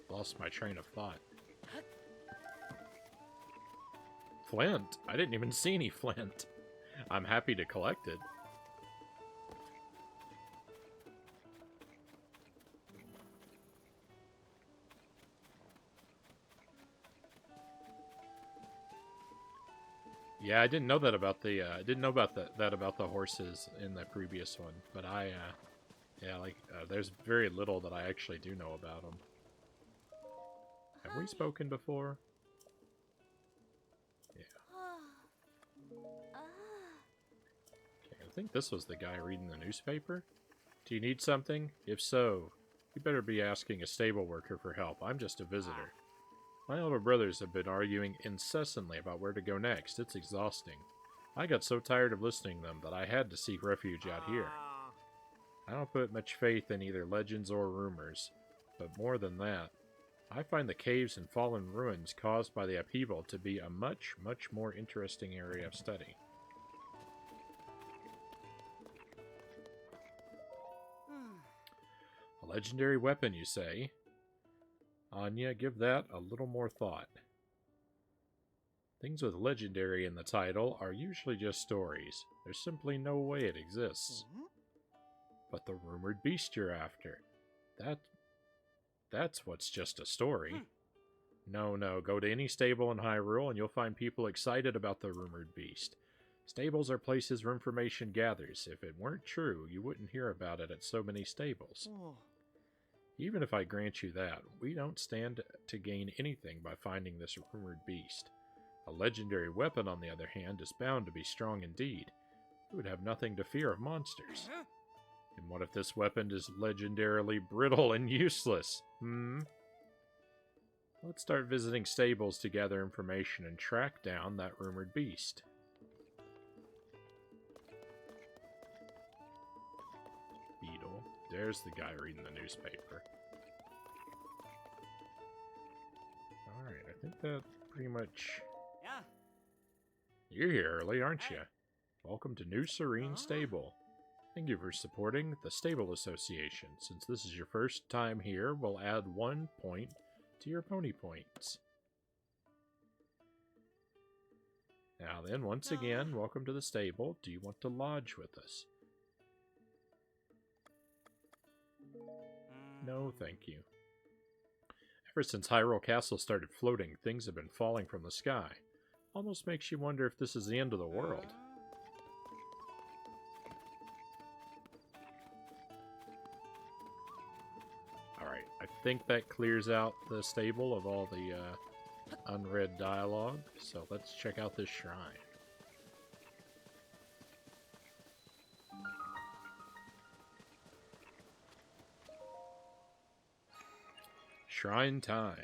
Lost my train of thought. Flint? I didn't even see any flint. I'm happy to collect it. Yeah, I didn't know that about the I didn't know about that about the horses in the previous one, but yeah, like there's very little that I actually do know about them. Have we spoken before? Yeah. Okay, I think this was the guy reading the newspaper. Do you need something? If so, you better be asking a stable worker for help. I'm just a visitor. My older brothers have been arguing incessantly about where to go next. It's exhausting. I got so tired of listening to them that I had to seek refuge out here. I don't put much faith in either legends or rumors, but more than that, I find the caves and fallen ruins caused by the upheaval to be a much, much more interesting area of study. A legendary weapon, you say? Anya, give that a little more thought. Things with legendary in the title are usually just stories. There's simply no way it exists. But the rumored beast you're after, that's what's just a story. No. Go to any stable in Hyrule and you'll find people excited about the rumored beast. Stables are places where information gathers. If it weren't true, you wouldn't hear about it at so many stables. Oh. Even if I grant you that, we don't stand to gain anything by finding this rumored beast. A legendary weapon, on the other hand, is bound to be strong indeed. You would have nothing to fear of monsters. And what if this weapon is legendarily brittle and useless? Let's start visiting stables to gather information and track down that rumored beast. Beetle. There's the guy reading the newspaper. Alright, I think that pretty much... Yeah. You're here early, aren't you? Welcome to New Serene Stable. Thank you for supporting the Stable Association. Since this is your first time here, we'll add 1 point to your pony points. Now then, once again, welcome to the stable. Do you want to lodge with us? No, thank you. Ever since Hyrule Castle started floating, things have been falling from the sky. Almost makes you wonder if this is the end of the world. Alright, I think that clears out the stable of all the unread dialogue, so let's check out this shrine. Shrine time.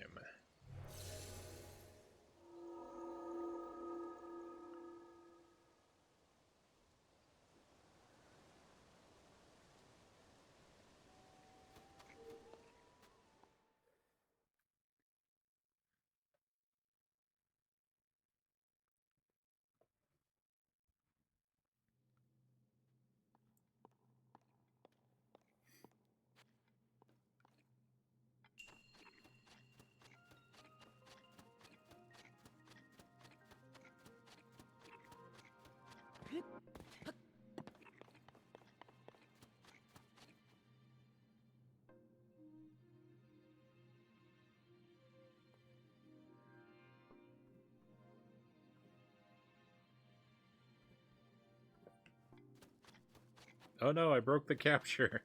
Oh no, I broke the capture.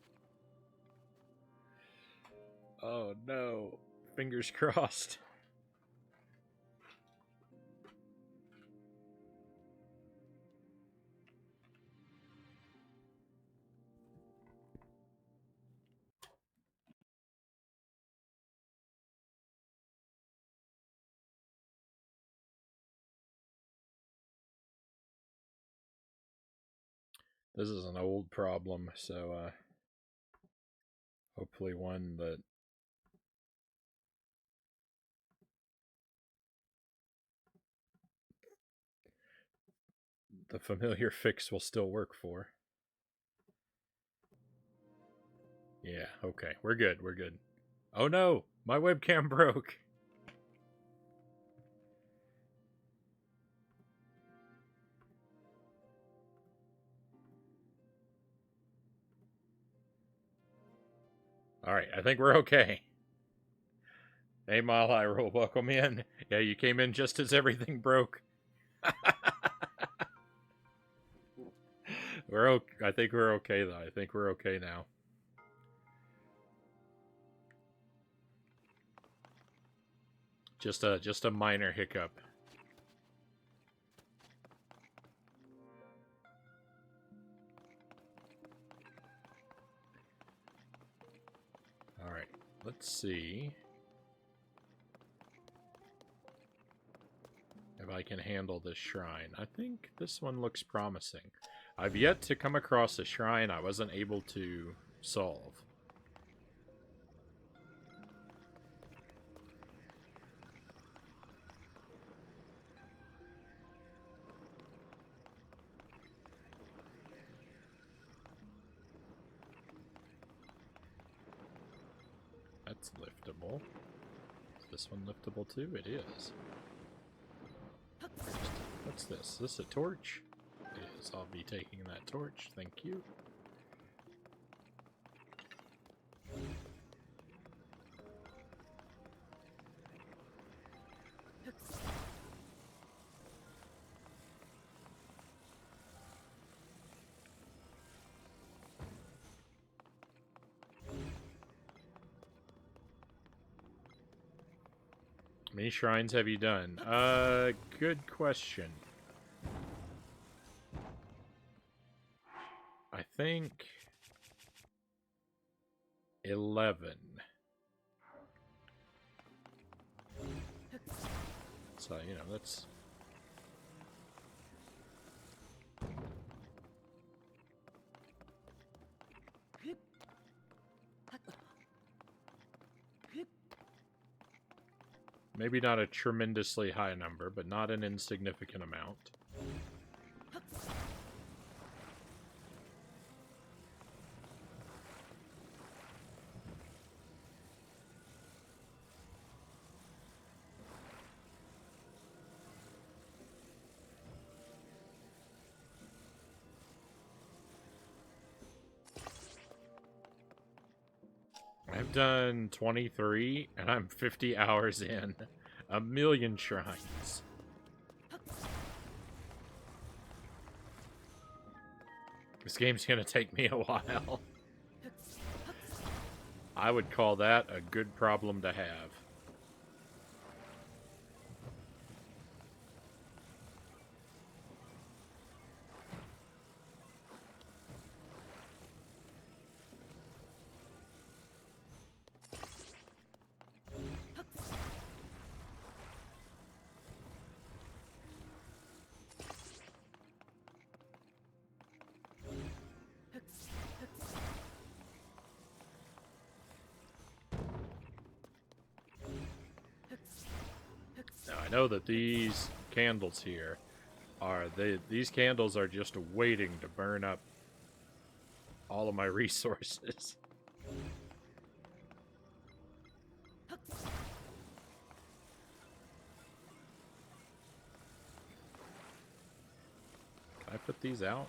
Oh no. Fingers crossed. This is an old problem, so hopefully one that the familiar fix will still work for. Yeah, okay. We're good. Oh no! My webcam broke! Alright, I think we're okay. Hey, Mile High Roll, welcome in. Yeah, you came in just as everything broke. We're okay. I think we're okay, though. I think we're okay now. Just a minor hiccup. Alright, let's see if I can handle this shrine. I think this one looks promising. I've yet to come across a shrine I wasn't able to solve. That's liftable. Is this one liftable too? It is. What's this? Is this a torch? It is. I'll be taking that torch. Thank you. many shrines have you done? Good question. I think 11. So, you know, that's... maybe not a tremendously high number, but not an insignificant amount. I've done 23, and I'm 50 hours in. 1,000,000 shrines. This game's gonna take me a while. I would call that a good problem to have. Now, I know that these candles here are... these candles are just waiting to burn up all of my resources. Can I put these out?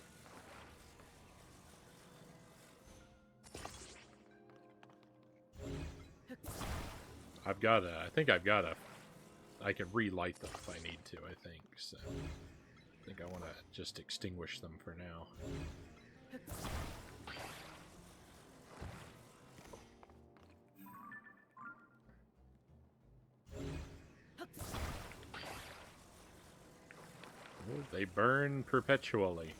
I've got a... I think I've got a... I can relight them if I need to, I think, so... I think I want to just extinguish them for now. Oh, they burn perpetually.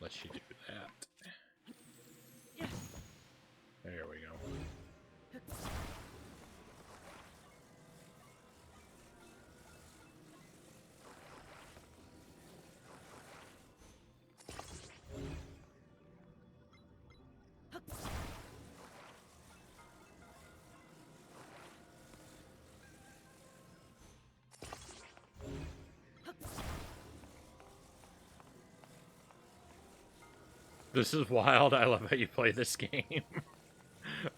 Let you do that. There we go. This is wild. I love how you play this game.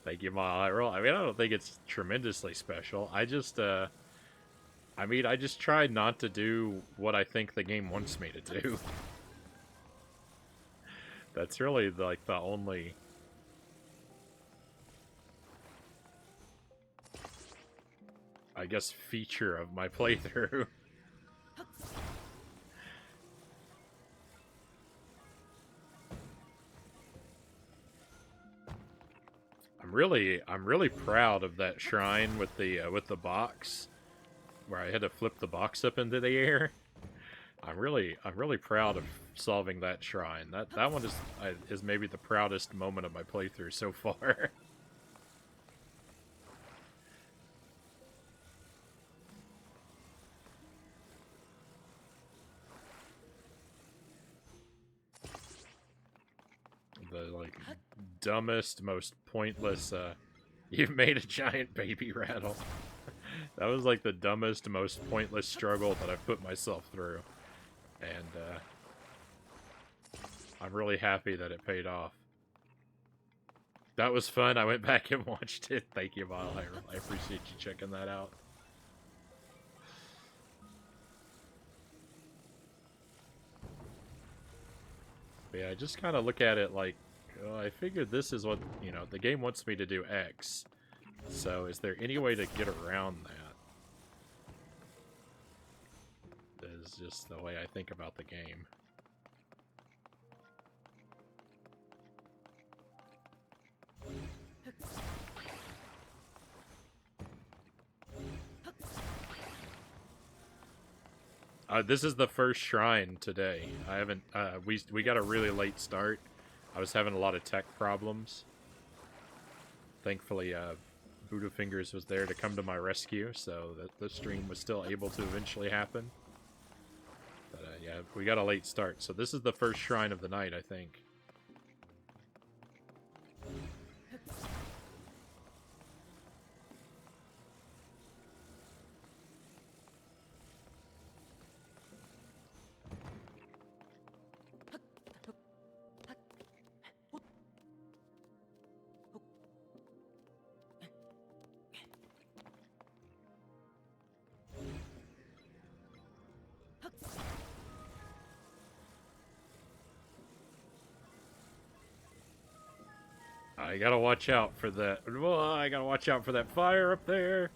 Thank you, Mile. I mean, I don't think it's tremendously special. I just, I mean, I just try not to do what I think the game wants me to do. That's really, like, the only... I guess, feature of my playthrough. I'm really proud of that shrine with the box, where I had to flip the box up into the air. I'm really proud of solving that shrine. That one is maybe the proudest moment of my playthrough so far. The like dumbest, most pointless. You've made a giant baby rattle. That was like the dumbest, most pointless struggle that I've put myself through. And I'm really happy that it paid off. That was fun. I went back and watched it. Thank you, Vile. I appreciate you checking that out. But yeah, I just kind of look at it like, oh, I figured this is what, you know, the game wants me to do X. So is there any way to get around that? is just the way I think about the game. This is the first shrine today. I haven't, we got a really late start. I was having a lot of tech problems. Thankfully, Buddha Fingers was there to come to my rescue, so that the stream was still able to eventually happen. But yeah, we got a late start, so this is the first shrine of the night, I think. I gotta watch out for that. Well, I gotta watch out for that fire up there.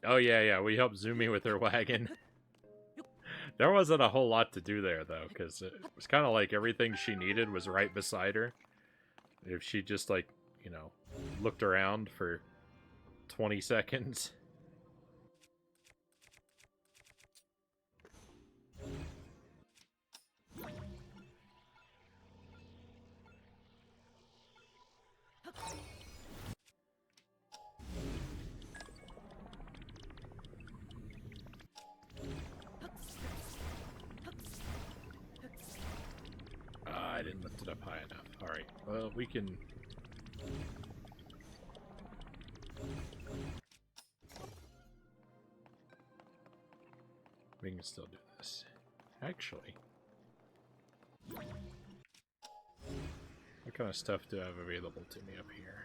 Oh, yeah, we helped Zumi with her wagon. There wasn't a whole lot to do there, though, because it was kind of like everything she needed was right beside her. If she just, like, you know, looked around for 20 seconds. I didn't lift it up high enough. Alright, well, we can... We can still do this. Actually... What kind of stuff do I have available to me up here?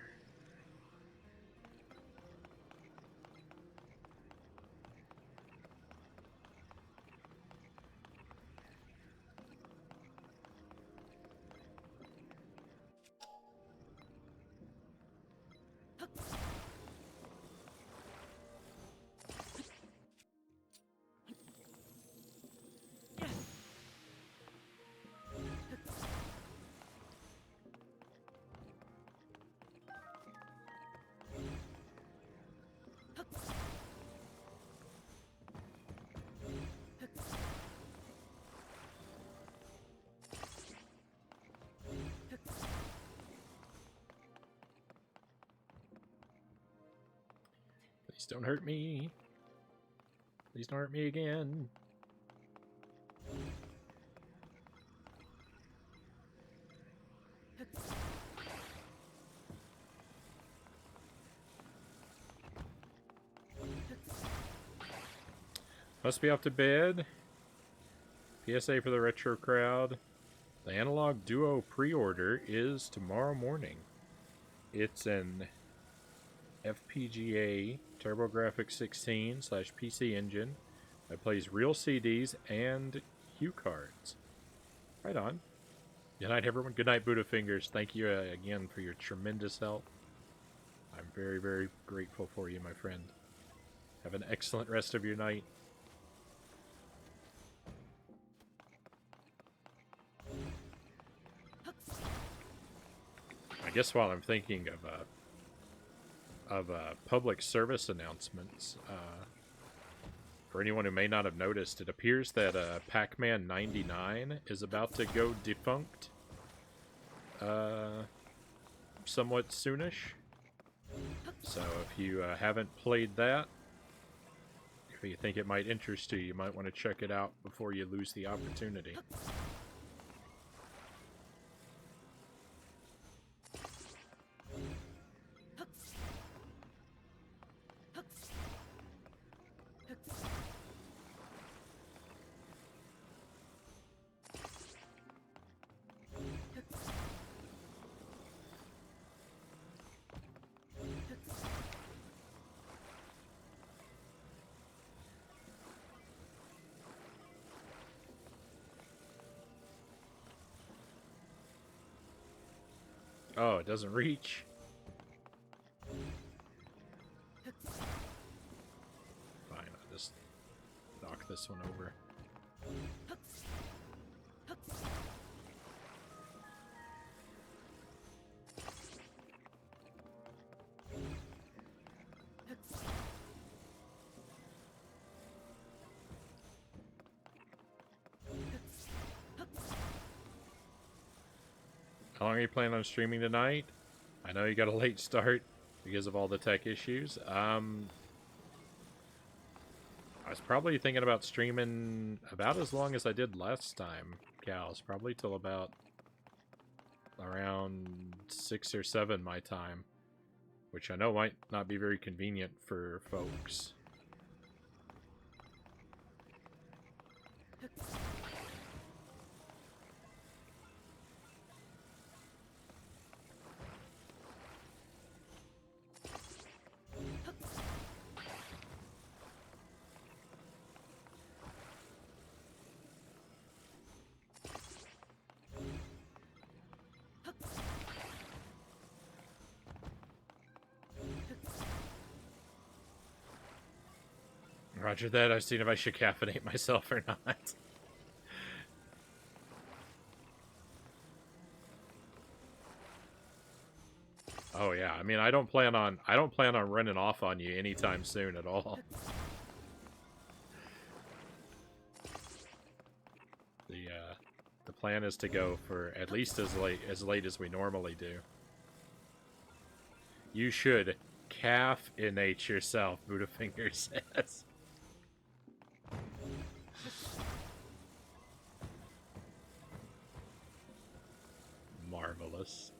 Please don't hurt me. Please don't hurt me again. Must be off to bed. PSA for the retro crowd. The Analog Duo pre-order is tomorrow morning. It's an FPGA TurboGrafx 16/PC engine that plays real CDs and cue cards. Right on. Good night, everyone. Good night, Buddha Fingers. Thank you again for your tremendous help. I'm very, very grateful for you, my friend. Have an excellent rest of your night. I guess while I'm thinking of public service announcements, for anyone who may not have noticed, it appears that Pac-Man 99 is about to go defunct somewhat soonish. So if you haven't played that, if you think it might interest you, you might want to check it out before you lose the opportunity. Oh, it doesn't reach. Fine, I'll just knock this one over. How long are you planning on streaming tonight? I know you got a late start because of all the tech issues. I was probably thinking about streaming about as long as I did last time, Gals. Probably till about around 6 or 7 my time. Which I know might not be very convenient for folks. Roger that. I've seen if I should caffeinate myself or not. Oh yeah, I mean I don't plan on running off on you anytime soon at all. The plan is to go for at least as late as we normally do. You should caffeinate yourself, Buddhafinger says. Marvelous.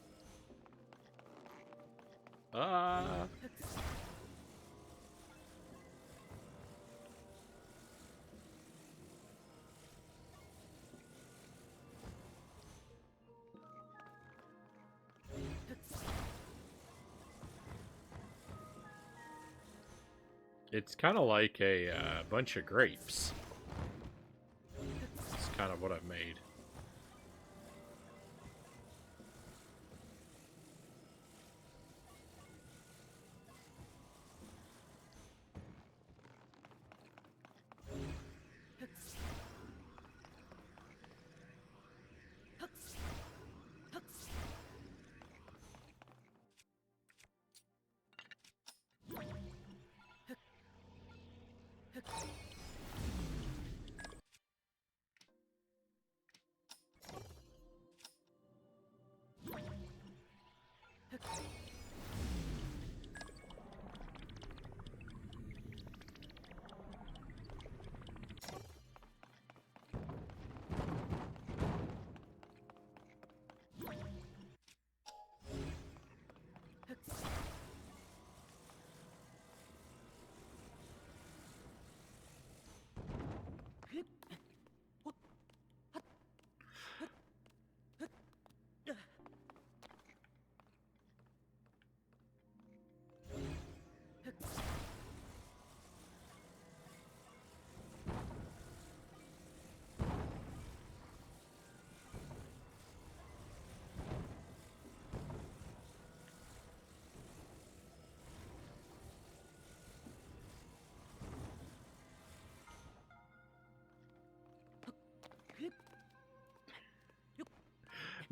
It's kind of like a bunch of grapes. It's kind of what I've made.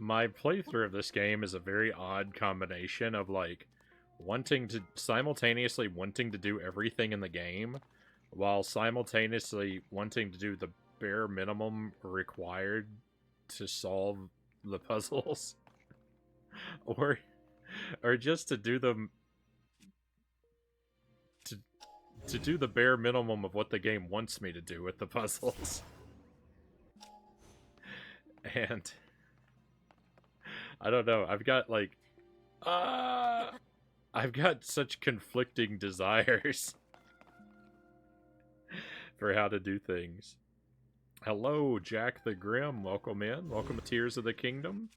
My playthrough of this game is a very odd combination of, like, simultaneously wanting to do everything in the game, while simultaneously wanting to do the bare minimum required to solve the puzzles. or just to do them... to do the bare minimum of what the game wants me to do with the puzzles. And... I don't know, I've got, like... I've got such conflicting desires for how to do things. Hello, Jack the Grim. Welcome in. Welcome to Tears of the Kingdom.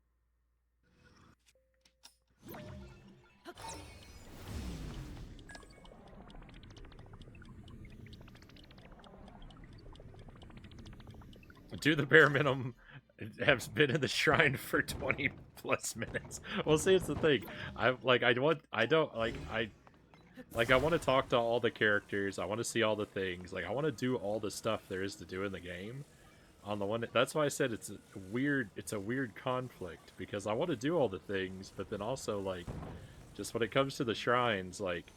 Do the bare minimum. have been in the shrine for 20 plus minutes. Well, see, it's the thing. I want to talk to all the characters. I want to see all the things. Like, I want to do all the stuff there is to do in the game. On the one, that's why I said it's a weird conflict, because I want to do all the things, but then also, like, just when it comes to the shrines, like,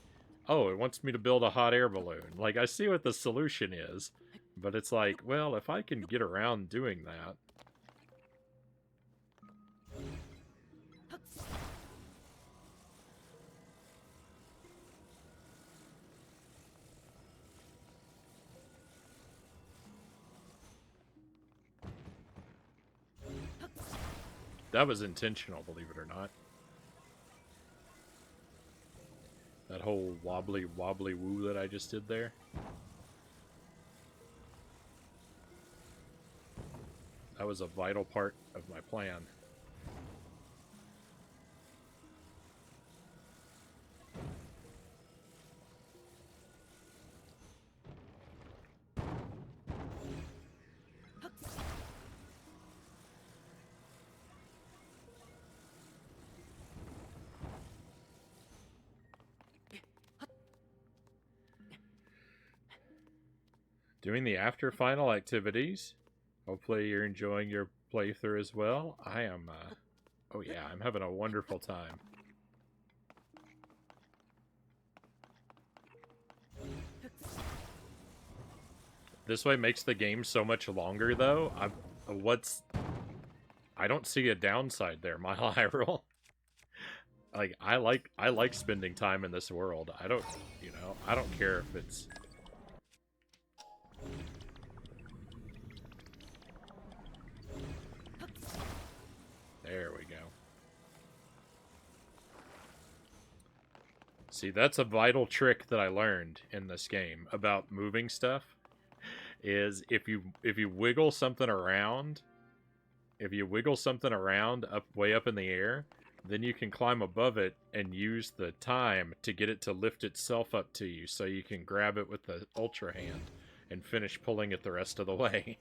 oh, it wants me to build a hot air balloon. Like, I see what the solution is, but it's like, well, if I can get around doing that. That was intentional, believe it or not. That whole wobbly woo that I just did there. That was a vital part of my plan. Doing the after final activities. Hopefully you're enjoying your playthrough as well. I am, oh yeah, I'm having a wonderful time. This way makes the game so much longer, though. I don't see a downside there, Mile High Roll. Like, I like spending time in this world. I don't care if it's... There we go. See, that's a vital trick that I learned in this game about moving stuff. Is if you wiggle something around, way up in the air, then you can climb above it and use the time to get it to lift itself up to you, so you can grab it with the Ultra Hand and finish pulling it the rest of the way.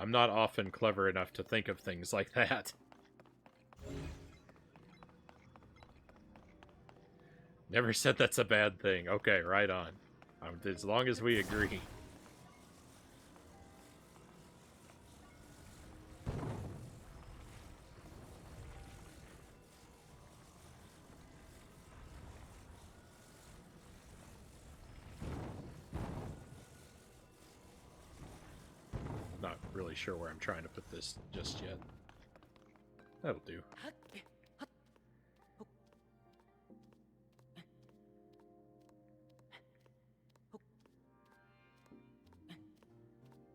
I'm not often clever enough to think of things like that. Never said that's a bad thing. Okay, right on. As long as we agree. Not really sure where I'm trying to put this just yet. That'll do.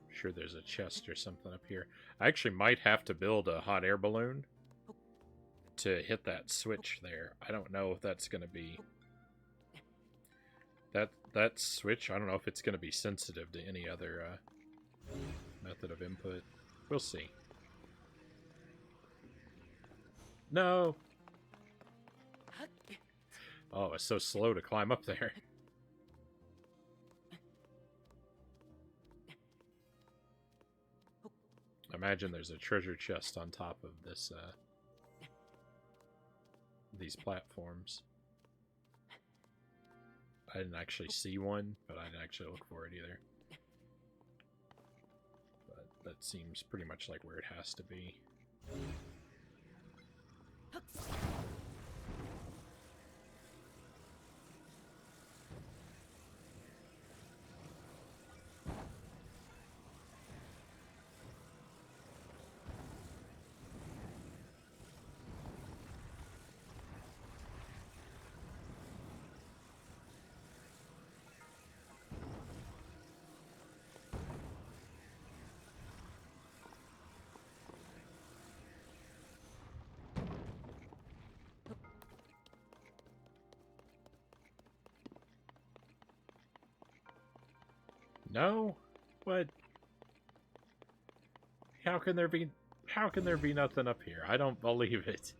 Sure there's a chest or something up here. I actually might have to build a hot air balloon to hit that switch there. I don't know if that's going to be... That switch, I don't know if it's going to be sensitive to any other method of input. We'll see. No! Oh, it's so slow to climb up there. I imagine there's a treasure chest on top of this, these platforms. I didn't actually see one, but I didn't actually look for it either. But that seems pretty much like where it has to be. No? What? How can there be nothing up here? I don't believe it.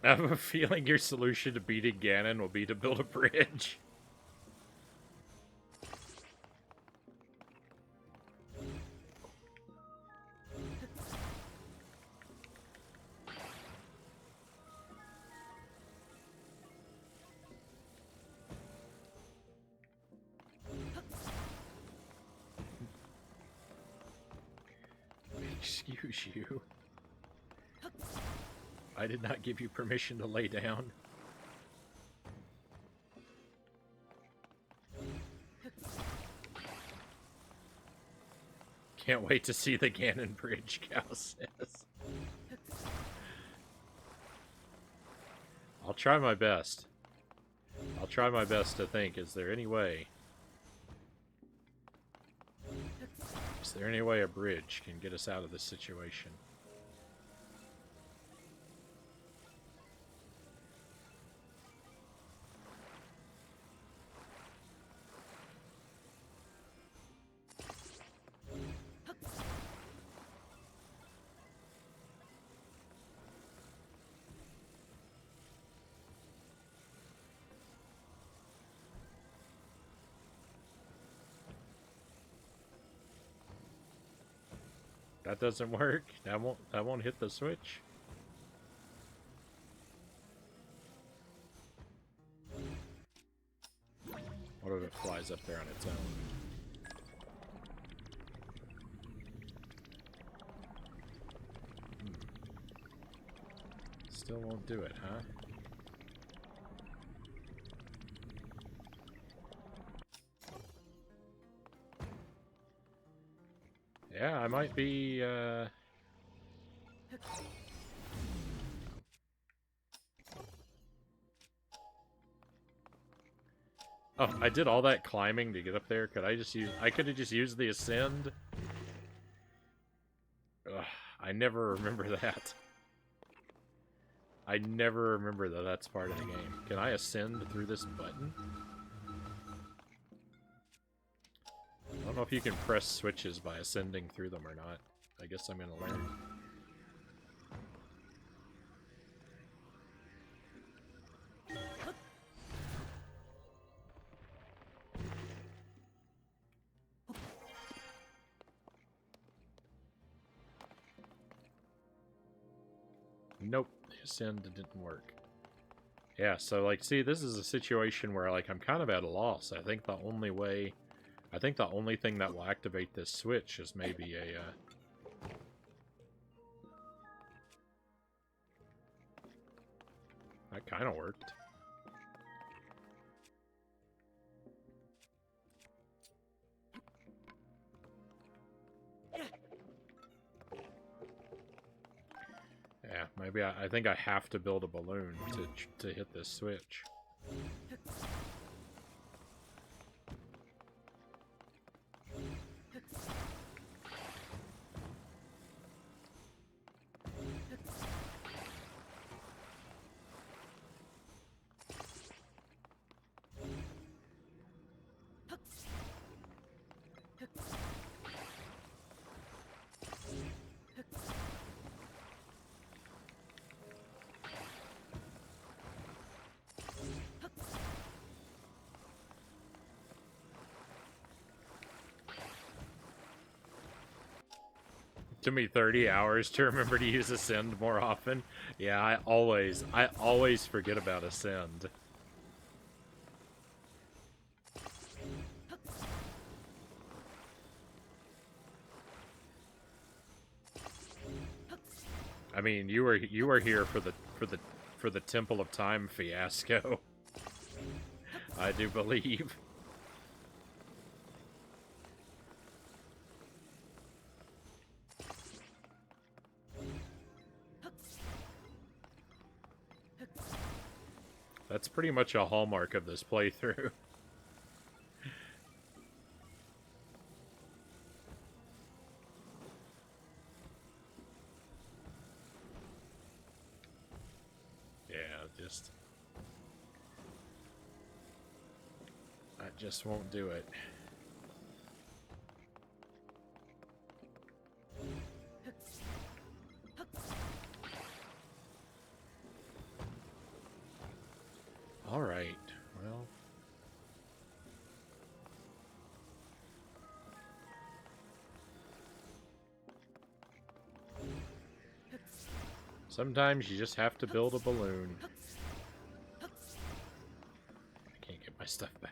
I have a feeling your solution to beating Ganon will be to build a bridge. Excuse you. I did not give you permission to lay down. Can't wait to see the Ganon Bridge, Cal says. I'll try my best. I'll try my best to think, is there any way? Is there any way a bridge can get us out of this situation? That doesn't work. That won't hit the switch. What if it flies up there on its own? Still won't do it, huh? Yeah, I might be, Oh, I did all that climbing to get up there. Could I just use... I could have just used the ascend. Ugh, I never remember that. I never remember that that's part of the game. Can I ascend through this button? I don't know if you can press switches by ascending through them or not. I guess I'm gonna learn. Nope, ascend didn't work. Yeah, so like, see, this is a situation where like I'm kind of at a loss. I think the only way... I think the only thing that will activate this switch is maybe a, That kind of worked. Yeah, maybe I think I have to build a balloon to hit this switch. Took me 30 hours to remember to use Ascend more often. Yeah, I always forget about Ascend. I mean, you were here for the Temple of Time fiasco. I do believe. That's pretty much a hallmark of this playthrough. Yeah, I just won't do it. Alright, well... Sometimes you just have to build a balloon. I can't get my stuff back.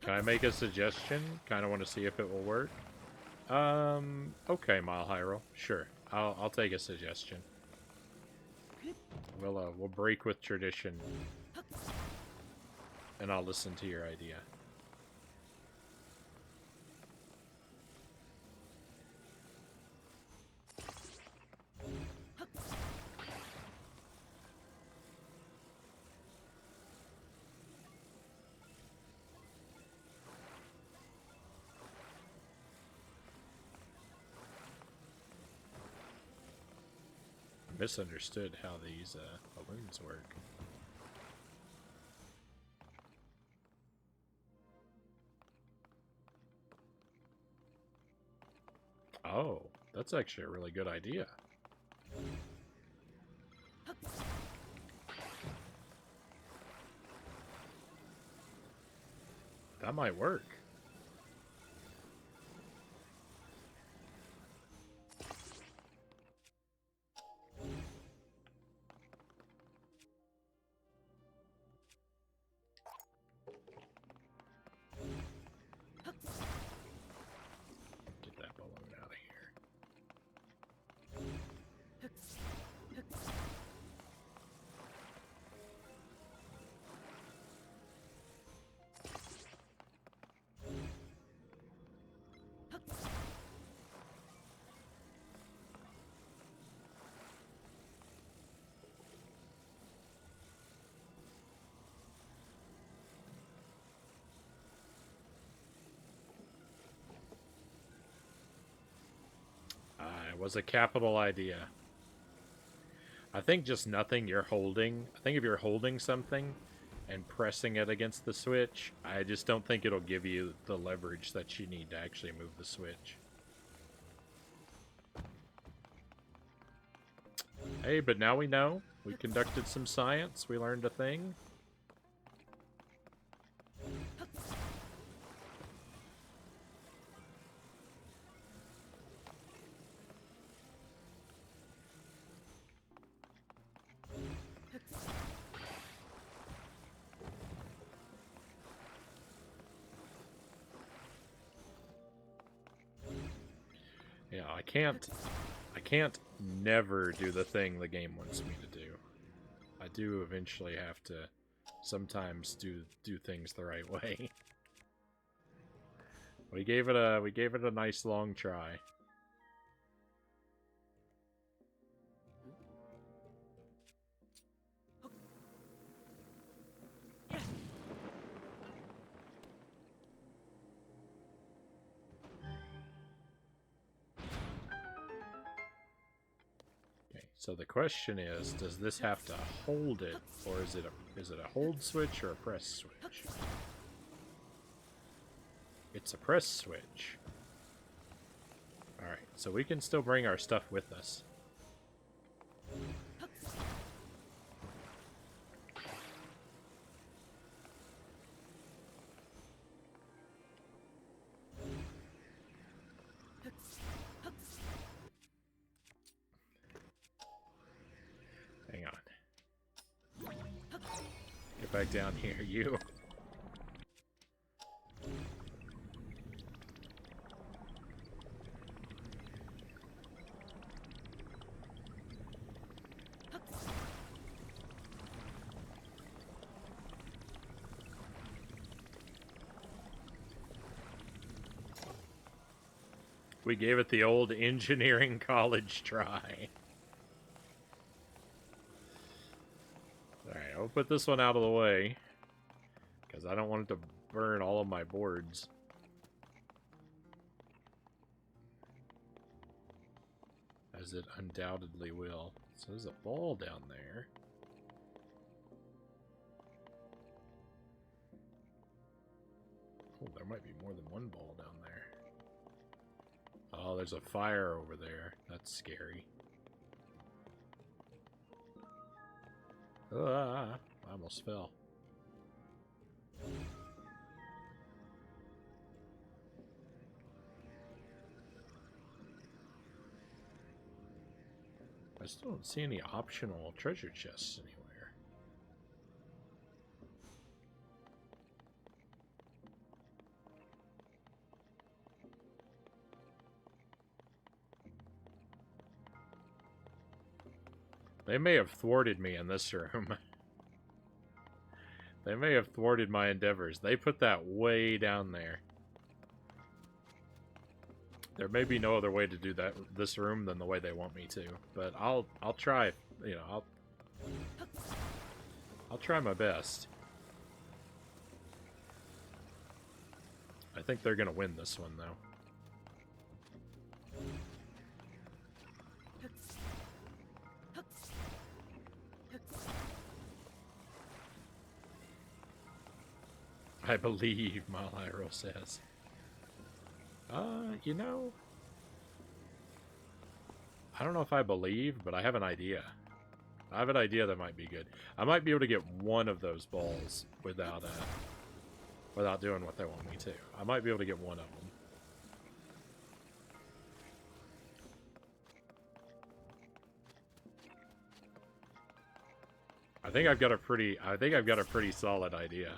Can I make a suggestion? Kind of want to see if it will work. Okay, Mile Hyrule. Sure, I'll take a suggestion. We'll break with tradition, and I'll listen to your idea. Misunderstood how these balloons work. Oh, that's actually a really good idea. That might work. Get that balloon out of here. It was a capital idea. I think just nothing you're holding. I think if you're holding something and pressing it against the switch, I just don't think it'll give you the leverage that you need to actually move the switch. Hey, but now we know. We conducted some science. We learned a thing. Yeah, I can't never do the thing the game wants me to do. I do eventually have to sometimes do things the right way. We gave it a nice long try. So the question is, does this have to hold it, or is it a hold switch or a press switch? It's a press switch. Alright, so we can still bring our stuff with us. Hang on. Get back down here, you. We gave it the old engineering college try. Alright, I'll put this one out of the way, because I don't want it to burn all of my boards. As it undoubtedly will. So there's a ball down there. Oh, there might be more than one ball down there. Oh, there's a fire over there. That's scary. Ah, I almost fell. I still don't see any optional treasure chests anywhere. They may have thwarted me in this room. They may have thwarted my endeavors. They put that way down there. There may be no other way to do this room than the way they want me to, but I'll try. You know, I'll try my best. I think they're gonna win this one though. I believe, Malhyro says. You know, I don't know if I believe, but I have an idea. I have an idea that might be good. I might be able to get one of those balls without doing what they want me to. I might be able to get one of them. I think I've got a pretty solid idea.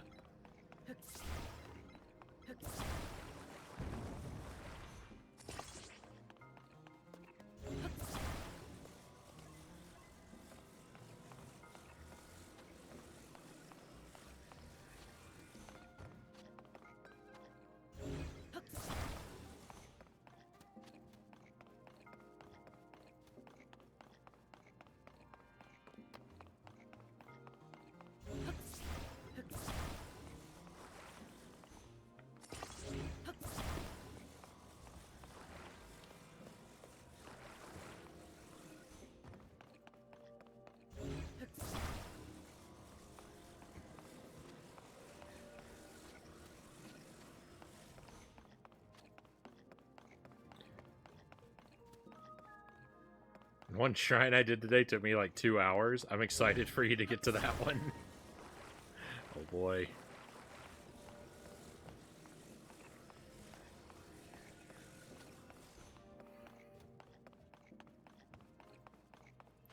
One shrine I did today took me like 2 hours. I'm excited for you to get to that one. Oh boy.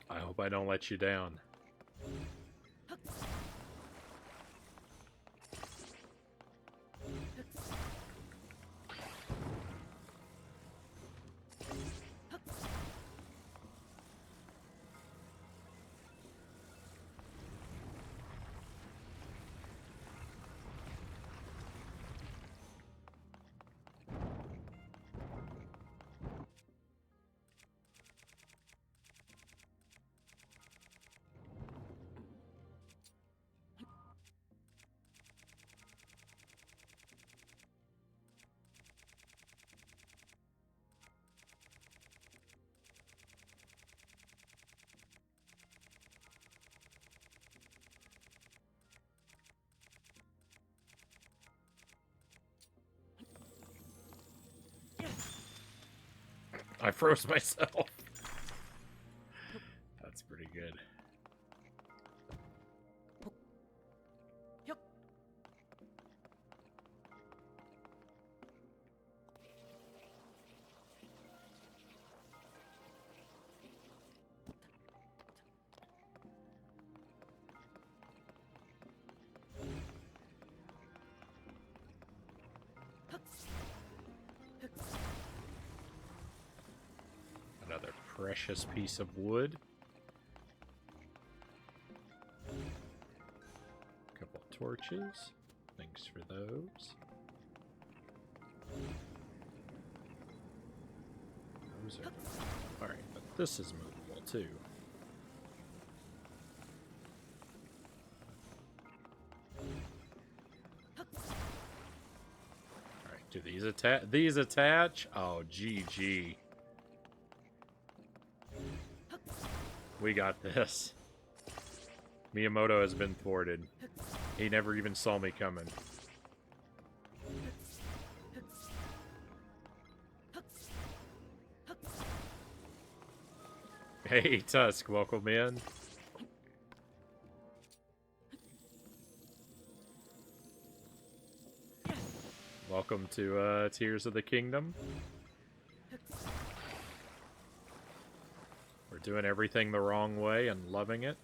I hope I don't let you down. I froze myself. That's pretty good. Another precious piece of wood. A couple of torches. Thanks for those. Those are... Alright, but this is movable too. Do these attach? These attach? Oh, GG. We got this. Miyamoto has been thwarted. He never even saw me coming. Hey, Tusk, welcome in. Welcome to Tears of the Kingdom. We're doing everything the wrong way and loving it.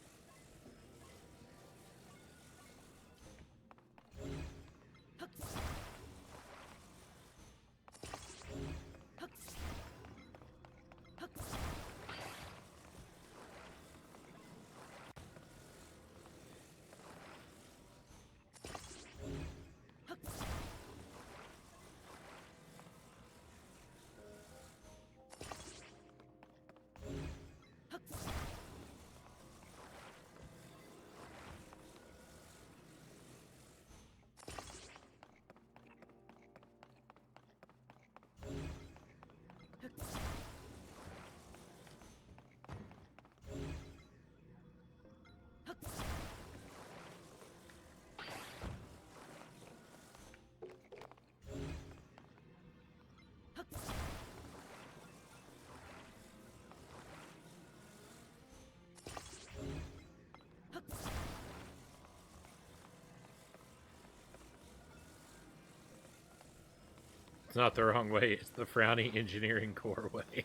It's not the wrong way, it's the Frownie Engineering Core way.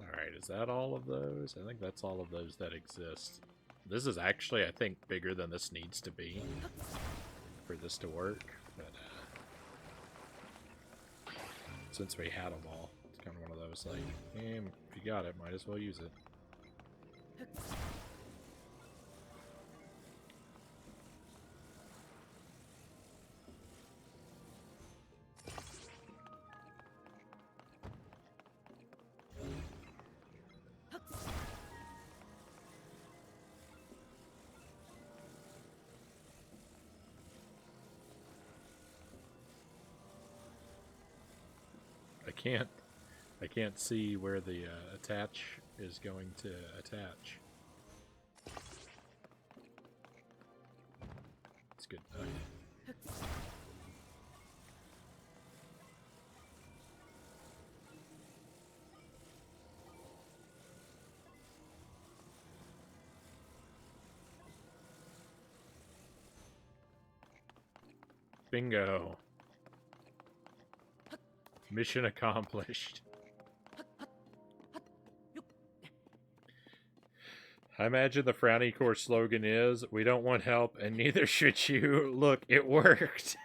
Alright, is that all of those? I think that's all of those that exist. This is actually, I think, bigger than this needs to be for this to work. But since we had them all, it's kind of one of those, like, if you got it, might as well use it. I can't see where the attach is going to attach. It's good enough. Bingo. Mission accomplished. I imagine the Frownie Core slogan is, "We don't want help and neither should you." Look, it worked.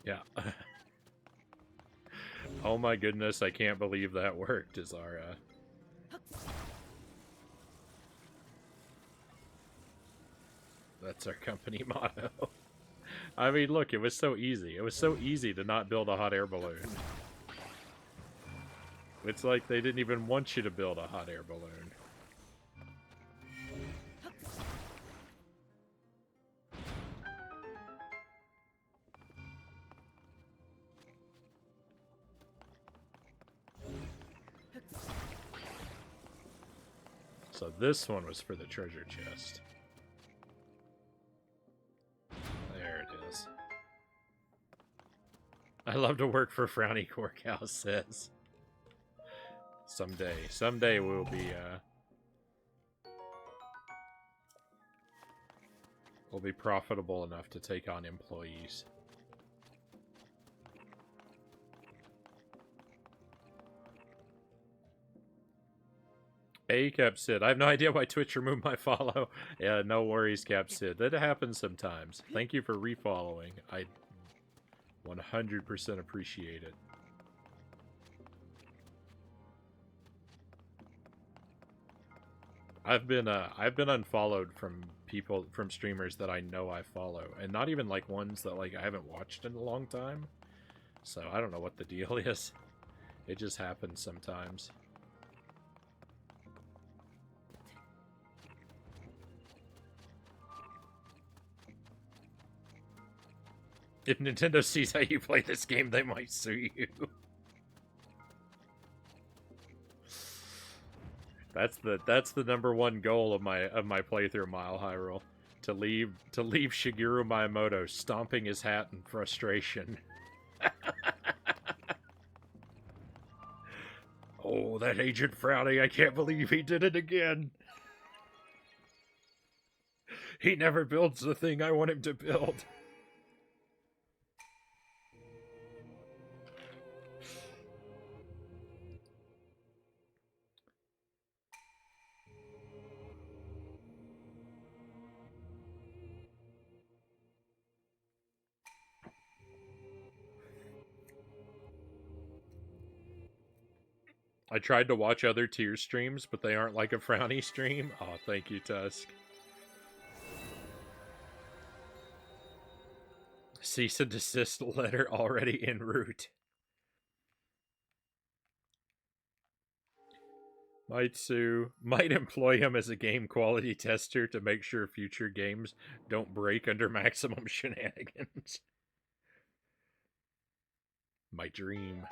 Yeah. Oh my goodness, I can't believe that worked, is our, that's our company motto. I mean, look, it was so easy. It was so easy to not build a hot air balloon. It's like they didn't even want you to build a hot air balloon. So this one was for the treasure chest. There it is. I love to work for Frownie Core, Cal says. Someday we'll be profitable enough to take on employees. Hey, Capsid. I have no idea why Twitch removed my follow. Yeah, no worries, Capsid. That happens sometimes. Thank you for refollowing. I 100% appreciate it. I've been unfollowed from people from streamers that I know I follow, and not even like ones that like I haven't watched in a long time. So I don't know what the deal is. It just happens sometimes. If Nintendo sees how you play this game, they might sue you. That's the number one goal of my playthrough Mile Hyrule. To leave Shigeru Miyamoto stomping his hat in frustration. Oh, that Agent Frownie, I can't believe he did it again. He never builds the thing I want him to build. I tried to watch other tier streams, but they aren't like a Frownie stream. Oh, thank you, Tusk. Cease and desist letter already en route. Might employ him as a game quality tester to make sure future games don't break under maximum shenanigans. My dream.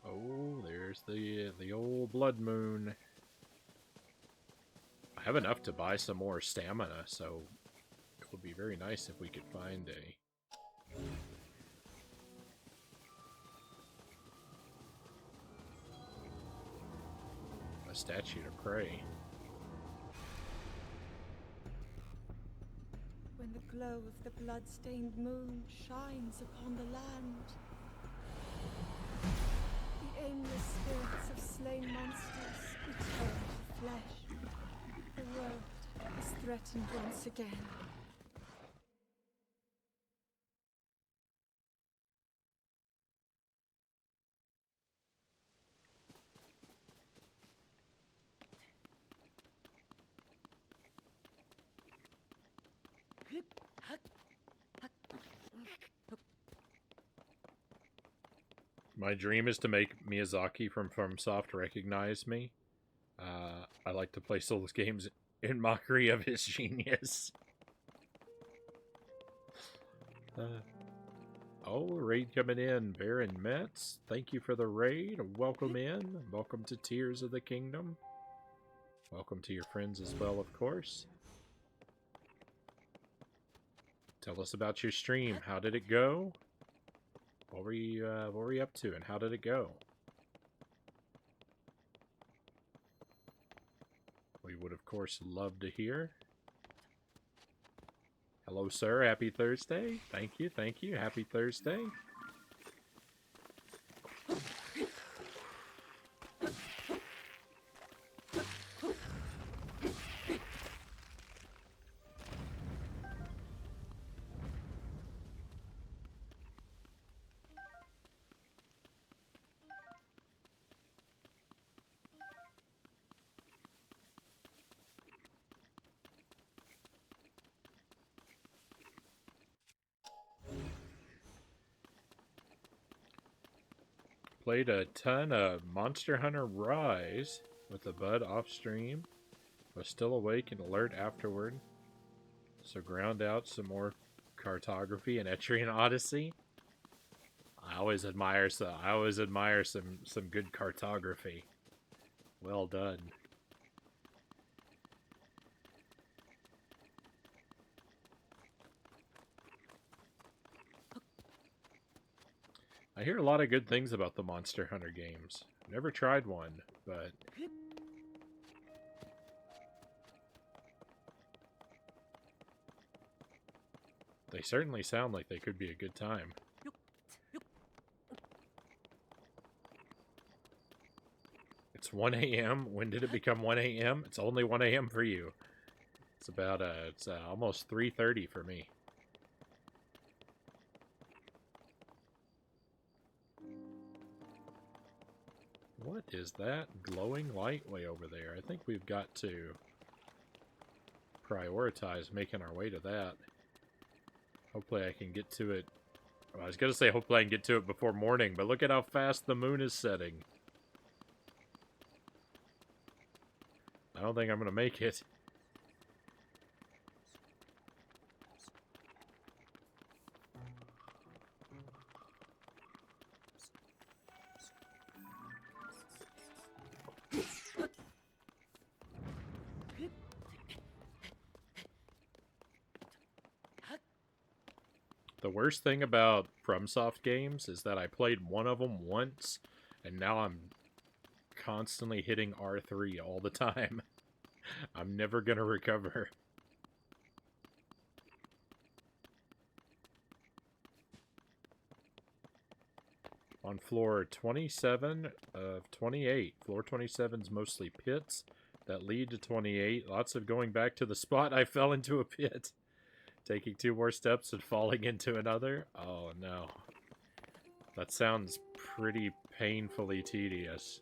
Oh, there's the old blood moon. I have enough to buy some more stamina, so it would be very nice if we could find a statue to pray. When the glow of the blood-stained moon shines upon the land, the aimless spirits of slain monsters return to flesh. The world is threatened once again. My dream is to make Miyazaki from FromSoft recognize me. I like to play Souls games in mockery of his genius. Oh, raid coming in. Baron Metz, thank you for the raid. Welcome in. Welcome to Tears of the Kingdom. Welcome to your friends as well, of course. Tell us about your stream. How did it go? What were you up to, and how did it go? We would, of course, love to hear. Hello, sir. Happy Thursday. Thank you. Thank you. Happy Thursday. Played a ton of Monster Hunter Rise with the bud off stream. Was still awake and alert afterward. So ground out some more cartography and Etrian Odyssey. I always admire some good cartography. Well done. I hear a lot of good things about the Monster Hunter games. Never tried one, but they certainly sound like they could be a good time. It's 1 a.m. When did it become 1 a.m.? It's only 1 a.m. for you. It's about it's almost 3:30 for me. What is that glowing light way over there? I think we've got to prioritize making our way to that. Hopefully I can get to it. Well, I was going to say hopefully I can get to it before morning, but look at how fast the moon is setting. I don't think I'm going to make it. The worst thing about FromSoft games is that I played one of them once, and now I'm constantly hitting R3 all the time. I'm never gonna recover. On floor 27 of 28. Floor 27's mostly pits that lead to 28. Lots of going back to the spot I fell into a pit. Taking 2 more steps and falling into another? Oh no. That sounds pretty painfully tedious.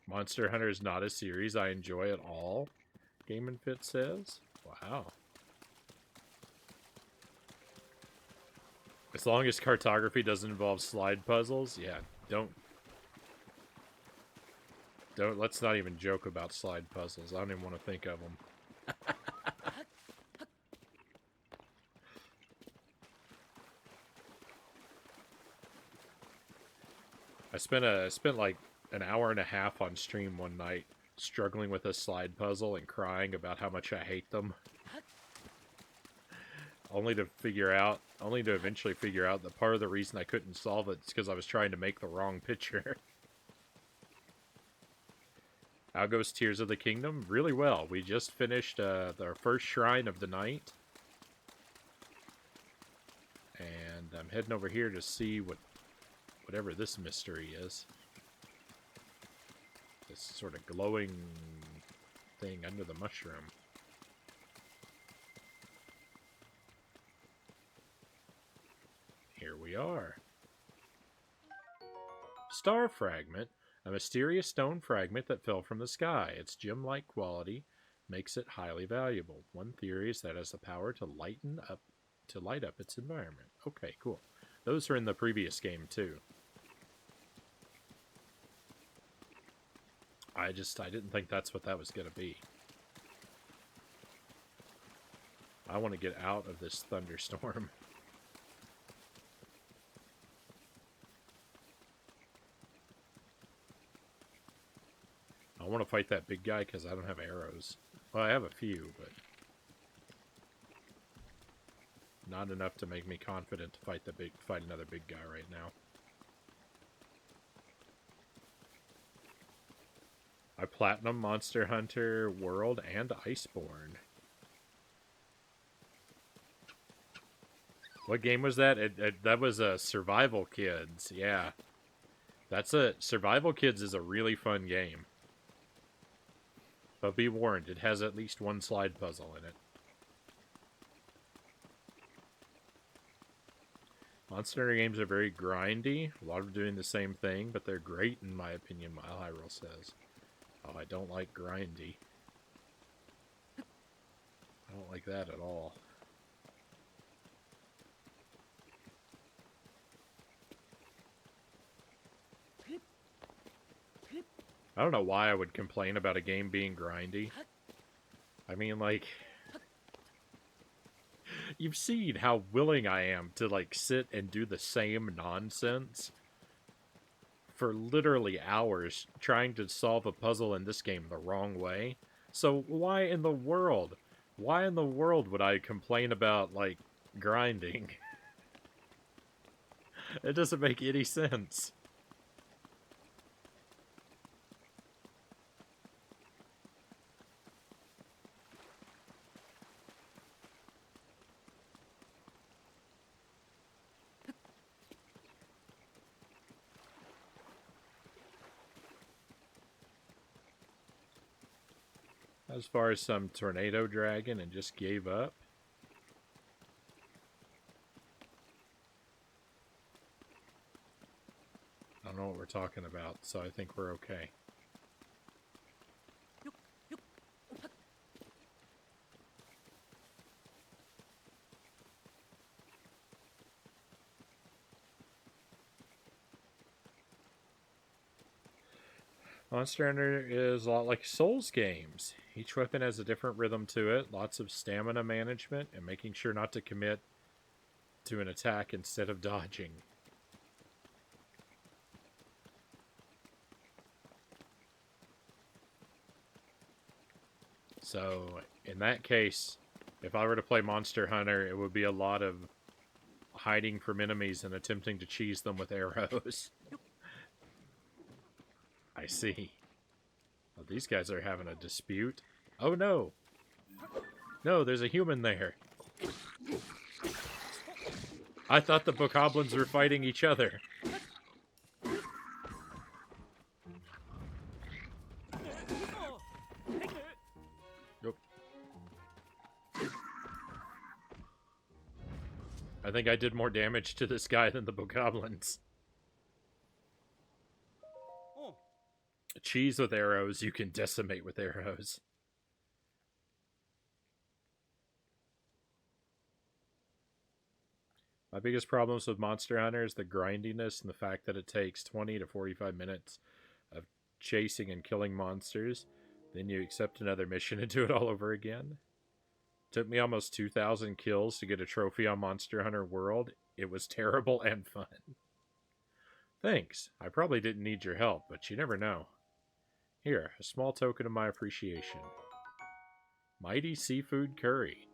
Monster Hunter is not a series I enjoy at all, Game & Fit says. Wow. As long as cartography doesn't involve slide puzzles, yeah, don't, let's not even joke about slide puzzles. I don't even want to think of them. I spent like an hour and a half on stream one night struggling with a slide puzzle and crying about how much I hate them. Only to eventually figure out that part of the reason I couldn't solve it is because I was trying to make the wrong picture. How goes Tears of the Kingdom? Really well. We just finished our first shrine of the night. And I'm heading over here to see whatever this mystery is. This sort of glowing thing under the mushroom. Here we are. Star Fragment. A mysterious stone fragment that fell from the sky. Its gem-like quality makes it highly valuable. One theory is that it has the power to light up its environment. Okay, cool. Those are in the previous game too. I didn't think that's what that was going to be. I want to get out of this thunderstorm. I want to fight that big guy because I don't have arrows. Well, I have a few, but not enough to make me confident to fight another big guy right now. I platinum Monster Hunter World and Iceborne. What game was that? That was Survival Kids. Yeah, Survival Kids is a really fun game. But be warned, it has at least one slide puzzle in it. Monster Hunter games are very grindy. A lot of doing the same thing, but they're great in my opinion, Mile Hyrule says. Oh, I don't like grindy. I don't like that at all. I don't know why I would complain about a game being grindy. I mean, like, you've seen how willing I am to, like, sit and do the same nonsense for literally hours trying to solve a puzzle in this game the wrong way. So why in the world Why in the world would I complain about, like, grinding? It doesn't make any sense. As far as some tornado dragon and just gave up. I don't know what we're talking about, so I think we're okay. Monster Hunter is a lot like Souls games. Each weapon has a different rhythm to it, lots of stamina management, and making sure not to commit to an attack instead of dodging. So, in that case, if I were to play Monster Hunter, it would be a lot of hiding from enemies and attempting to cheese them with arrows. I see. Oh, these guys are having a dispute. Oh no! No, there's a human there. I thought the bokoblins were fighting each other. Nope. I think I did more damage to this guy than the bokoblins. Cheese with arrows, you can decimate with arrows. My biggest problems with Monster Hunter is the grindiness and the fact that it takes 20 to 45 minutes of chasing and killing monsters. Then you accept another mission and do it all over again. It took me almost 2,000 kills to get a trophy on Monster Hunter World. It was terrible and fun. Thanks. I probably didn't need your help, but you never know. Here, a small token of my appreciation. Mighty Seafood Curry.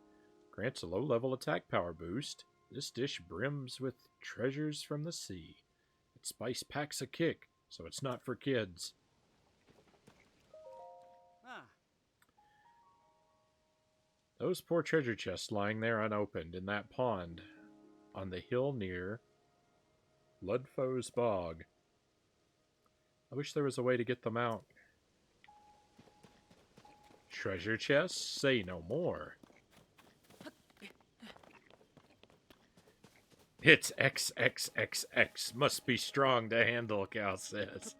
Grants a low-level attack power boost. This dish brims with treasures from the sea. Its spice packs a kick, so it's not for kids. Those poor treasure chests lying there unopened in that pond on the hill near Ludfow's Bog. I wish there was a way to get them out. Treasure chests? Say no more. It's XXXX. Must be strong to handle, Cal says.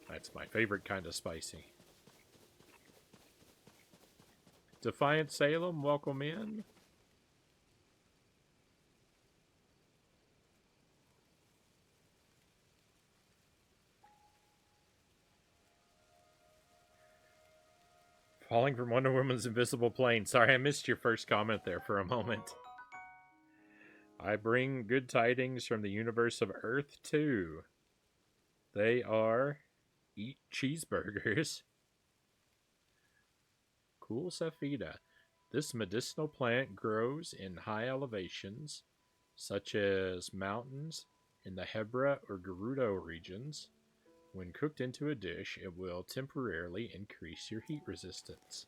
That's my favorite kind of spicy. Defiant Salem, welcome in. Falling from Wonder Woman's invisible plane. Sorry, I missed your first comment there for a moment. I bring good tidings from the universe of Earth, too. They are eat cheeseburgers. Cool Safida. This medicinal plant grows in high elevations, such as mountains in the Hebra or Gerudo regions. When cooked into a dish, it will temporarily increase your heat resistance.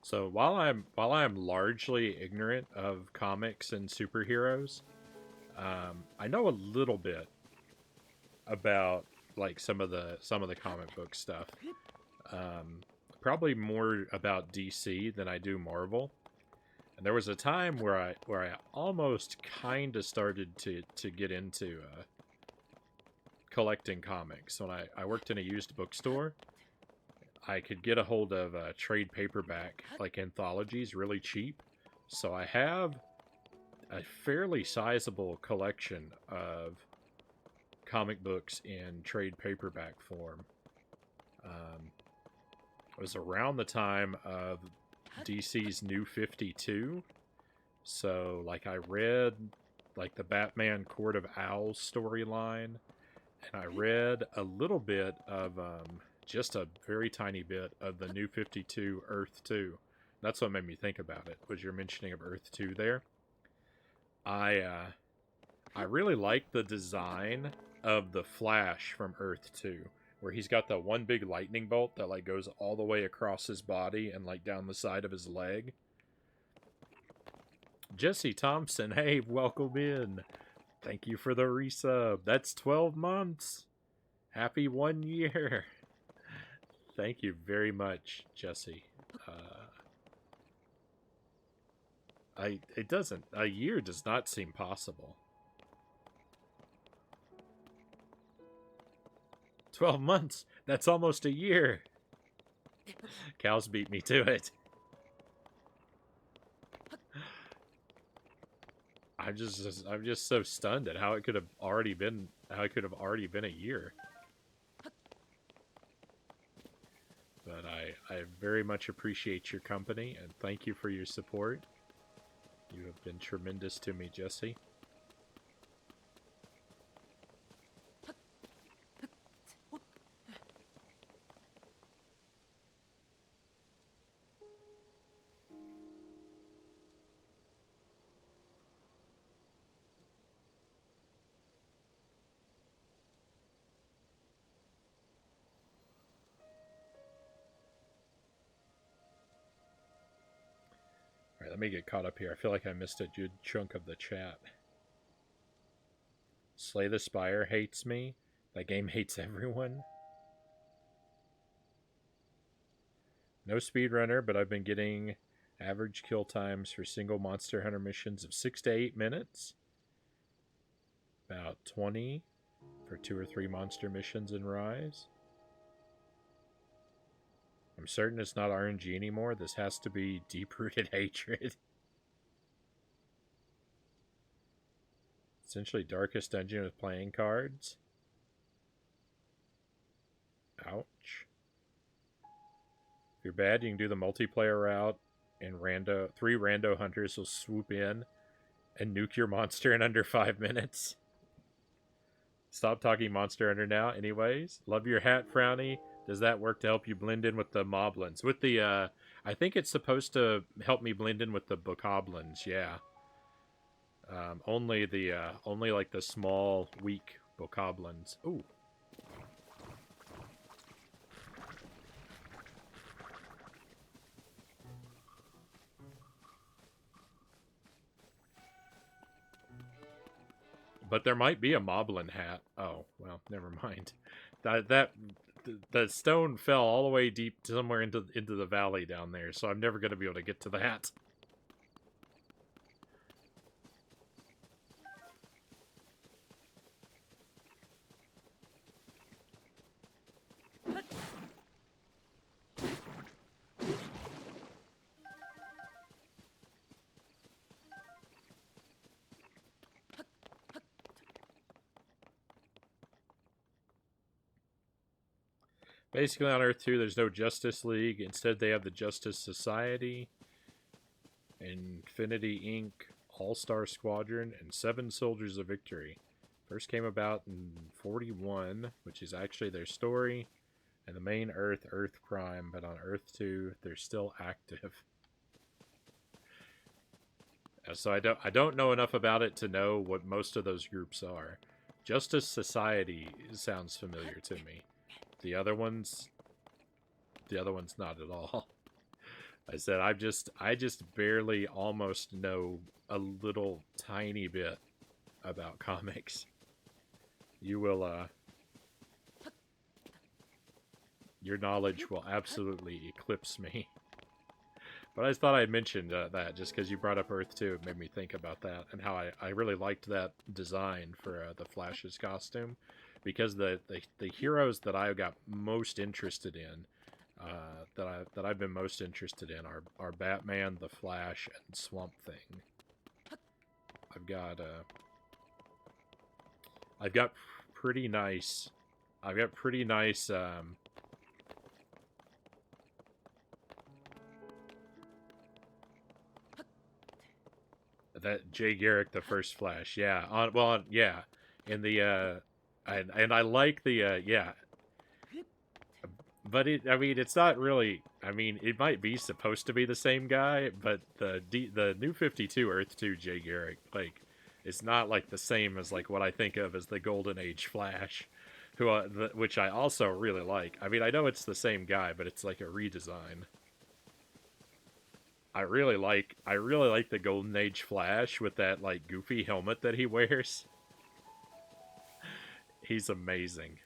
So while I'm largely ignorant of comics and superheroes, I know a little bit about like some of the comic book stuff. Probably more about DC than I do Marvel. And there was a time where I almost kind of started to get into collecting comics. When I worked in a used bookstore, I could get a hold of trade paperback like anthologies really cheap. So I have a fairly sizable collection of comic books in trade paperback form. It was around the time of DC's New 52, So, like, I read, like, the Batman Court of Owls storyline, and I read a little bit of, just a very tiny bit of the New 52 Earth 2. That's what made me think about it, was your mentioning of Earth 2 there. I really like the design of the Flash from Earth 2, where he's got the one big lightning bolt that like goes all the way across his body and like down the side of his leg. Jesse Thompson, hey, welcome in. Thank you for the resub. That's 12 months. Happy 1 year. Thank you very much, Jesse. It doesn't, a year does not seem possible. 12 months, that's almost a year. Cows beat me to it. I'm just so stunned at how it could have already been a year. But I very much appreciate your company and thank you for your support. You have been tremendous to me, Jesse. Alright, let me get caught up here. I feel like I missed a good chunk of the chat. Slay the Spire hates me. That game hates everyone. No speedrunner, but I've been getting average kill times for single Monster Hunter missions of 6 to 8 minutes. About 20 for 2 or 3 monster missions in Rise. I'm certain it's not RNG anymore. This has to be deep-rooted hatred. Essentially Darkest Dungeon with playing cards. Ouch. If you're bad, you can do the multiplayer route, and 3 rando hunters will swoop in and nuke your monster in under 5 minutes. Stop talking Monster Hunter now. Anyways, love your hat, Frownie. Does that work to help you blend in with the moblins? With the, I think it's supposed to help me blend in with the bokoblins, yeah. Only like the small, weak bokoblins. Ooh. But there might be a moblin hat. Oh, well, never mind. The stone fell all the way deep somewhere into the valley down there, so I'm never going to be able to get to the hat. Basically, on Earth 2, there's no Justice League. Instead, they have the Justice Society, Infinity Inc., All-Star Squadron, and 7 Soldiers of Victory. First came about in 41, which is actually their story, and the main Earth, Earth Prime, but on Earth 2, they're still active. So I don't know enough about it to know what most of those groups are. Justice Society sounds familiar to me. The other ones not at all. I said I just barely almost know a little tiny bit about comics. You will your knowledge will absolutely eclipse me. But I just thought I'd mention that just because you brought up Earth 2, it made me think about that and how I really liked that design for the Flash's costume. Because the heroes that I got most interested in, that I've been most interested in are Batman, the Flash, and Swamp Thing. I've got pretty nice. That Jay Garrick, the first Flash. Yeah. Yeah. In the and I like the yeah, but I mean, it's not really. I mean, it might be supposed to be the same guy, but the New 52 Earth 2 Jay Garrick, like, it's not like the same as like what I think of as the Golden Age Flash, which I also really like. I mean, I know it's the same guy, but it's like a redesign. I really like the Golden Age Flash with that like goofy helmet that he wears. He's amazing.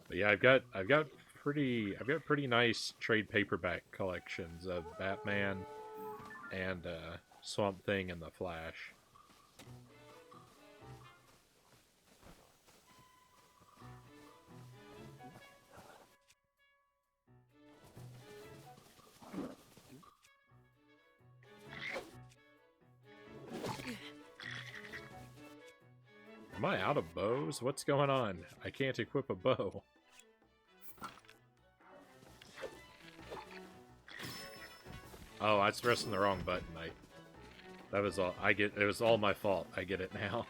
But yeah, I've got pretty nice trade paperback collections of Batman and Swamp Thing and the Flash. Am I out of bows? What's going on? I can't equip a bow. Oh, I was pressing the wrong button. That was all. It was all my fault. I get it now.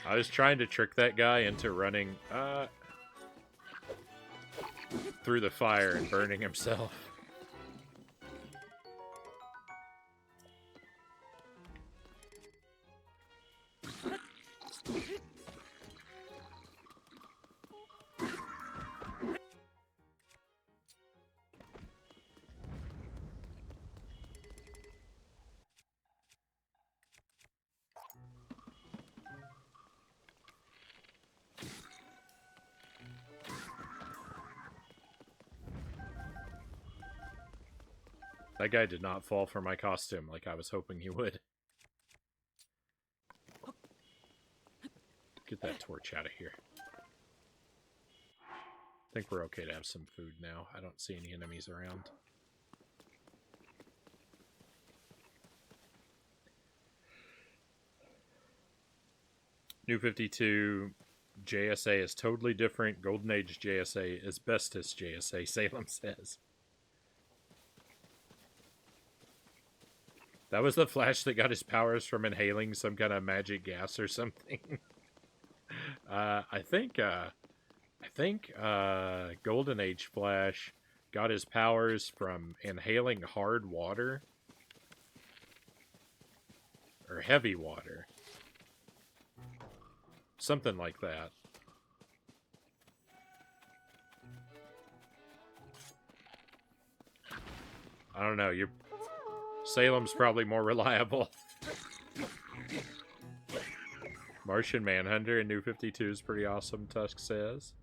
I was trying to trick that guy into running through the fire and burning himself. That guy did not fall for my costume like I was hoping he would. Get that torch out of here. I think we're okay to have some food now. I don't see any enemies around. New 52 JSA is totally different. Golden Age JSA is bestest JSA, Salem says. That was the Flash that got his powers from inhaling some kind of magic gas or something. I think Golden Age Flash got his powers from inhaling hard water or heavy water. Something like that. I don't know. Salem's probably more reliable. Martian Manhunter in New 52 is pretty awesome, Tusk says.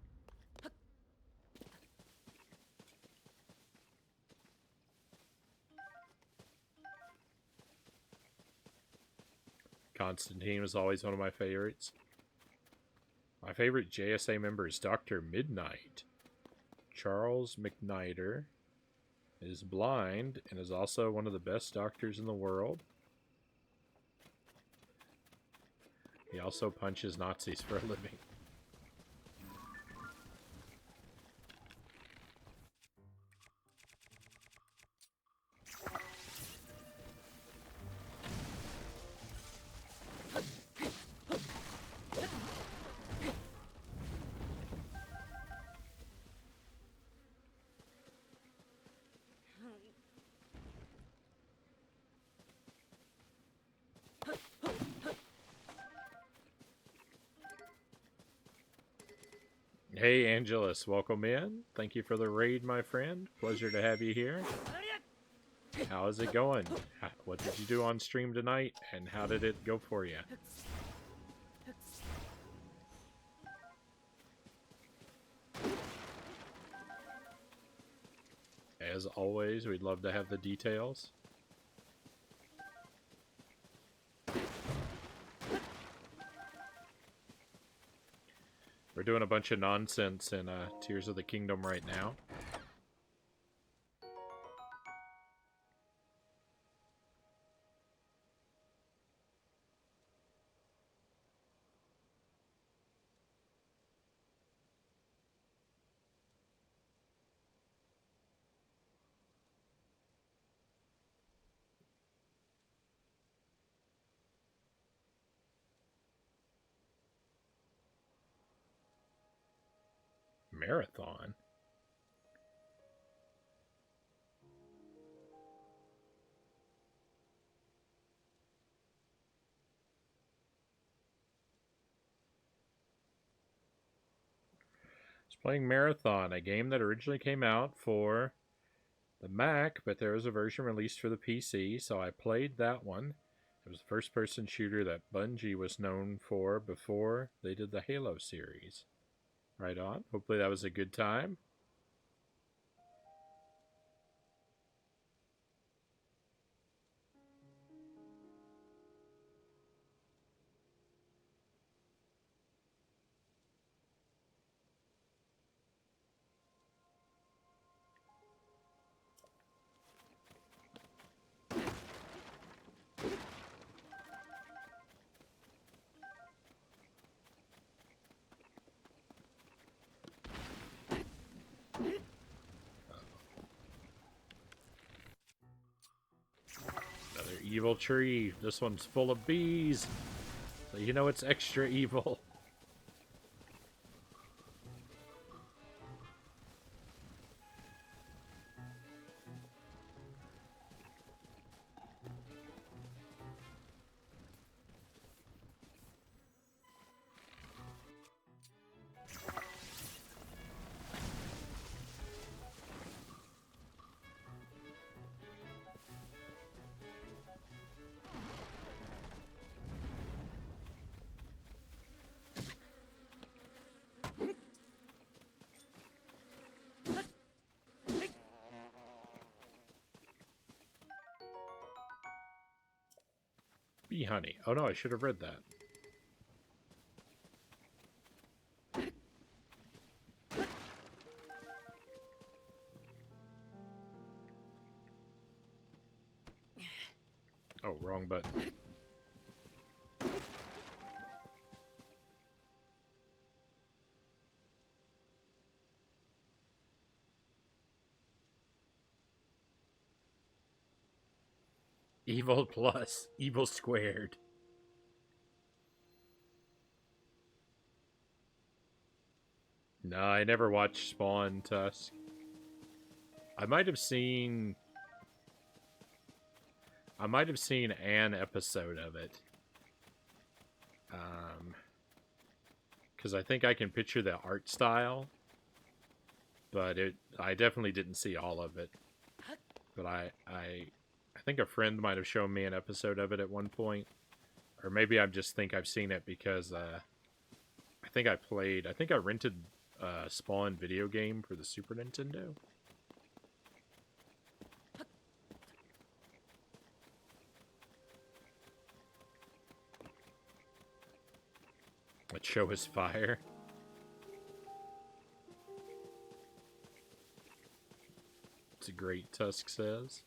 Constantine was always one of my favorites. My favorite JSA member is Dr. Midnight. Charles McNider is blind and is also one of the best doctors in the world. He also punches Nazis for a living. Hey, Angelus, welcome in. Thank you for the raid, my friend. Pleasure to have you here. How is it going? What did you do on stream tonight, and how did it go for you? As always, we'd love to have the details. We're doing a bunch of nonsense in Tears of the Kingdom right now. Marathon? It's playing Marathon, a game that originally came out for the Mac, but there was a version released for the PC, so I played that one. It was the first person shooter that Bungie was known for before they did the Halo series. Right on. Hopefully that was a good time. Another evil tree. This one's full of bees. So you know it's extra evil. Bee honey. Oh no, I should have read that. Oh, wrong button. Evil plus, evil squared. No, I never watched Spawn Tusk. I might have seen an episode of it. Because I think I can picture the art style, but I definitely didn't see all of it. But I think a friend might have shown me an episode of it at one point, or maybe I just think I've seen it because I think I rented a Spawn video game for the Super Nintendo. That show is fire. It's a great, Tusk says.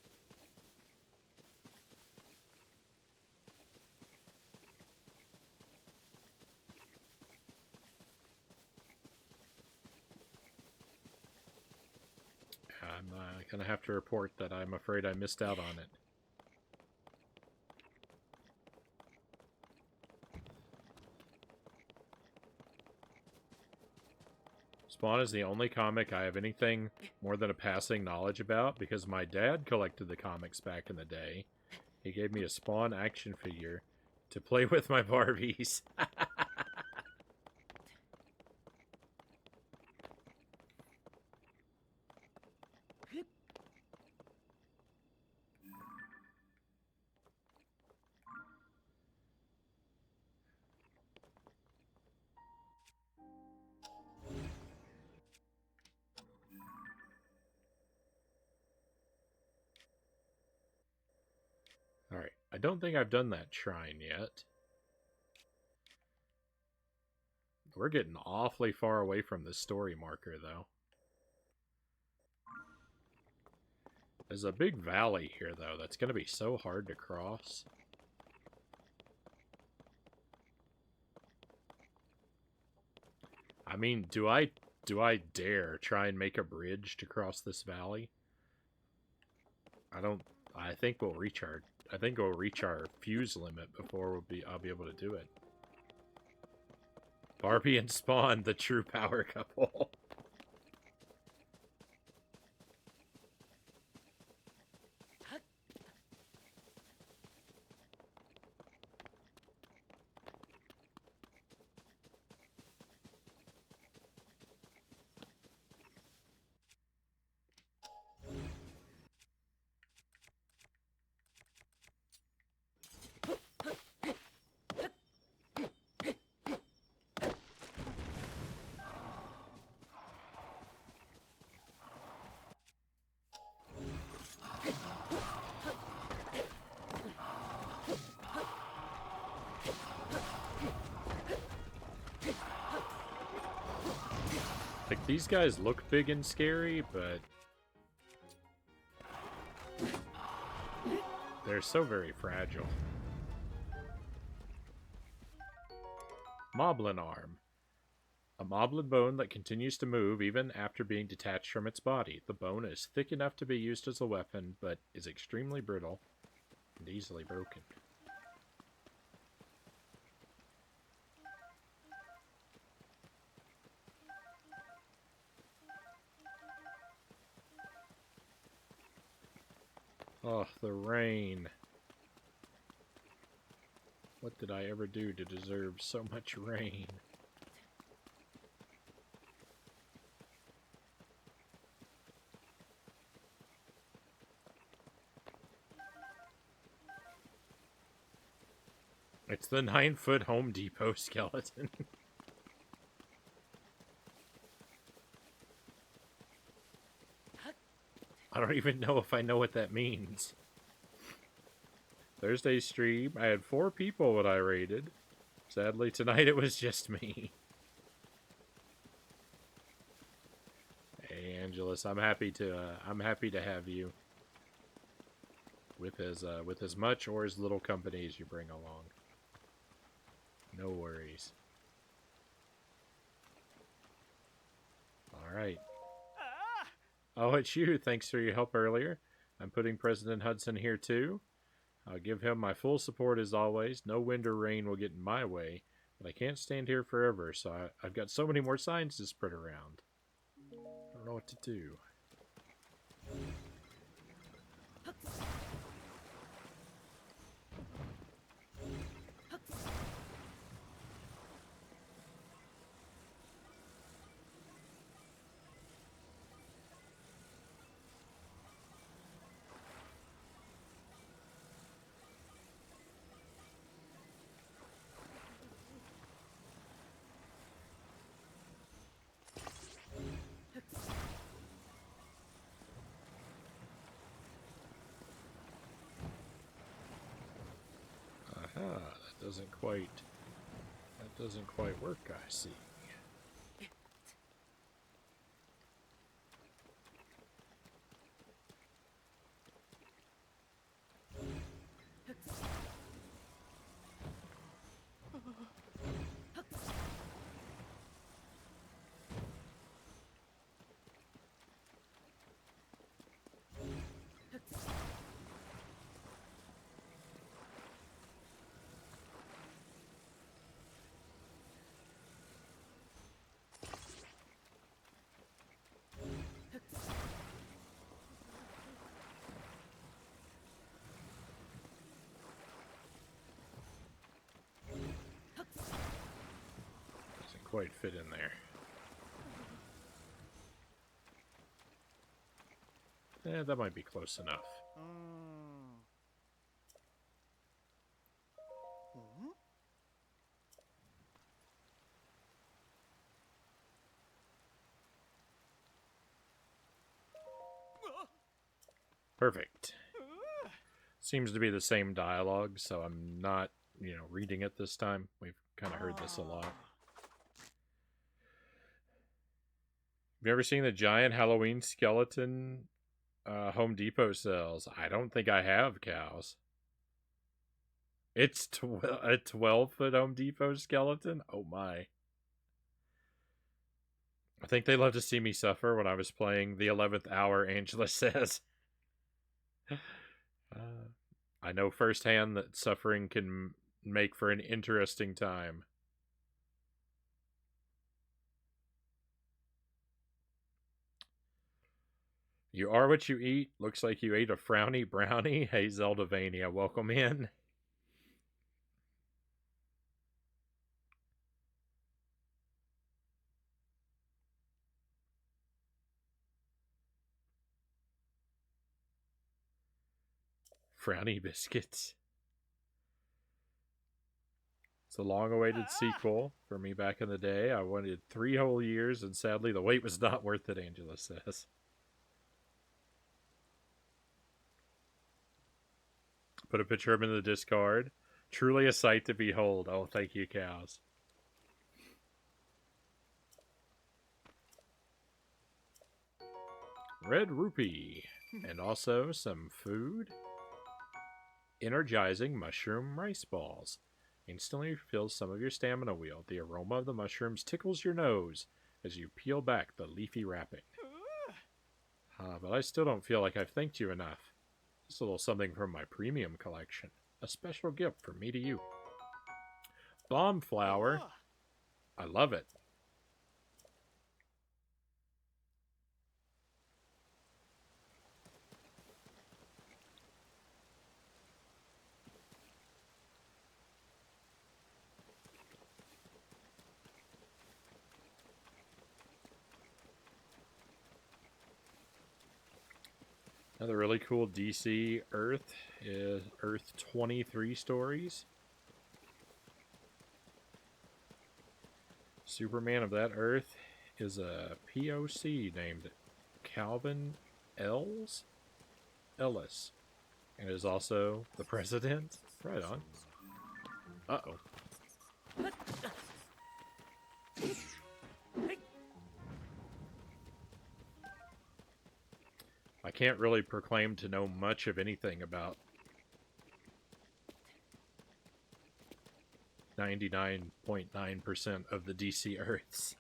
I'm going to have to report that I'm afraid I missed out on it. Spawn is the only comic I have anything more than a passing knowledge about because my dad collected the comics back in the day. He gave me a Spawn action figure to play with my Barbies. I don't think I've done that shrine yet. We're getting awfully far away from the story marker, though. There's a big valley here, though. That's going to be so hard to cross. I mean, do I dare try and make a bridge to cross this valley? I think we'll reach our fuse limit before I'll be able to do it. Barbie and Spawn, the true power couple. Like, these guys look big and scary, but they're so very fragile. Moblin Arm. A moblin bone that continues to move even after being detached from its body. The bone is thick enough to be used as a weapon, but is extremely brittle and easily broken. Oh, the rain. What did I ever do to deserve so much rain? It's the 9-foot Home Depot skeleton. I don't even know if I know what that means. Thursday's stream, I had 4 people that I rated. Sadly, tonight it was just me. Hey, Angelus, I'm happy to have you. With as much or as little company as you bring along. No worries. Alright. Oh, it's you. Thanks for your help earlier. I'm putting President Hudson here too. I'll give him my full support as always. No wind or rain will get in my way, but I can't stand here forever, so I've got so many more signs to spread around. I don't know what to do. Aha, that doesn't quite work, I see. Doesn't quite fit in there. Eh, that might be close enough. Perfect. Seems to be the same dialogue, so I'm not, reading it this time. We've kind of heard this a lot. Have you ever seen the giant Halloween skeleton Home Depot sells? I don't think I have, cows. It's a 12-foot Home Depot skeleton? Oh my. I think they love to see me suffer when I was playing the 11th hour, Angela says. I know firsthand that suffering can make for an interesting time. You are what you eat. Looks like you ate a Frownie brownie. Hey, Zeldavania, welcome in. Frownie biscuits. It's a long-awaited sequel for me back in the day. I wanted 3 whole years, and sadly the wait was not worth it, Angela says. Put a picture of him in the discard. Truly a sight to behold. Oh, thank you, cows. Red rupee. And also some food. Energizing mushroom rice balls. Instantly refills some of your stamina wheel. The aroma of the mushrooms tickles your nose as you peel back the leafy wrapping. But I still don't feel like I've thanked you enough. Just a little something from my premium collection. A special gift from me to you. Bomb flower. I love it. Another really cool DC Earth is Earth 23 stories. Superman of that Earth is a POC named Calvin Ellis, and is also the president. Right on. Uh-oh. I can't really proclaim to know much of anything about 99.9% of the DC Earths.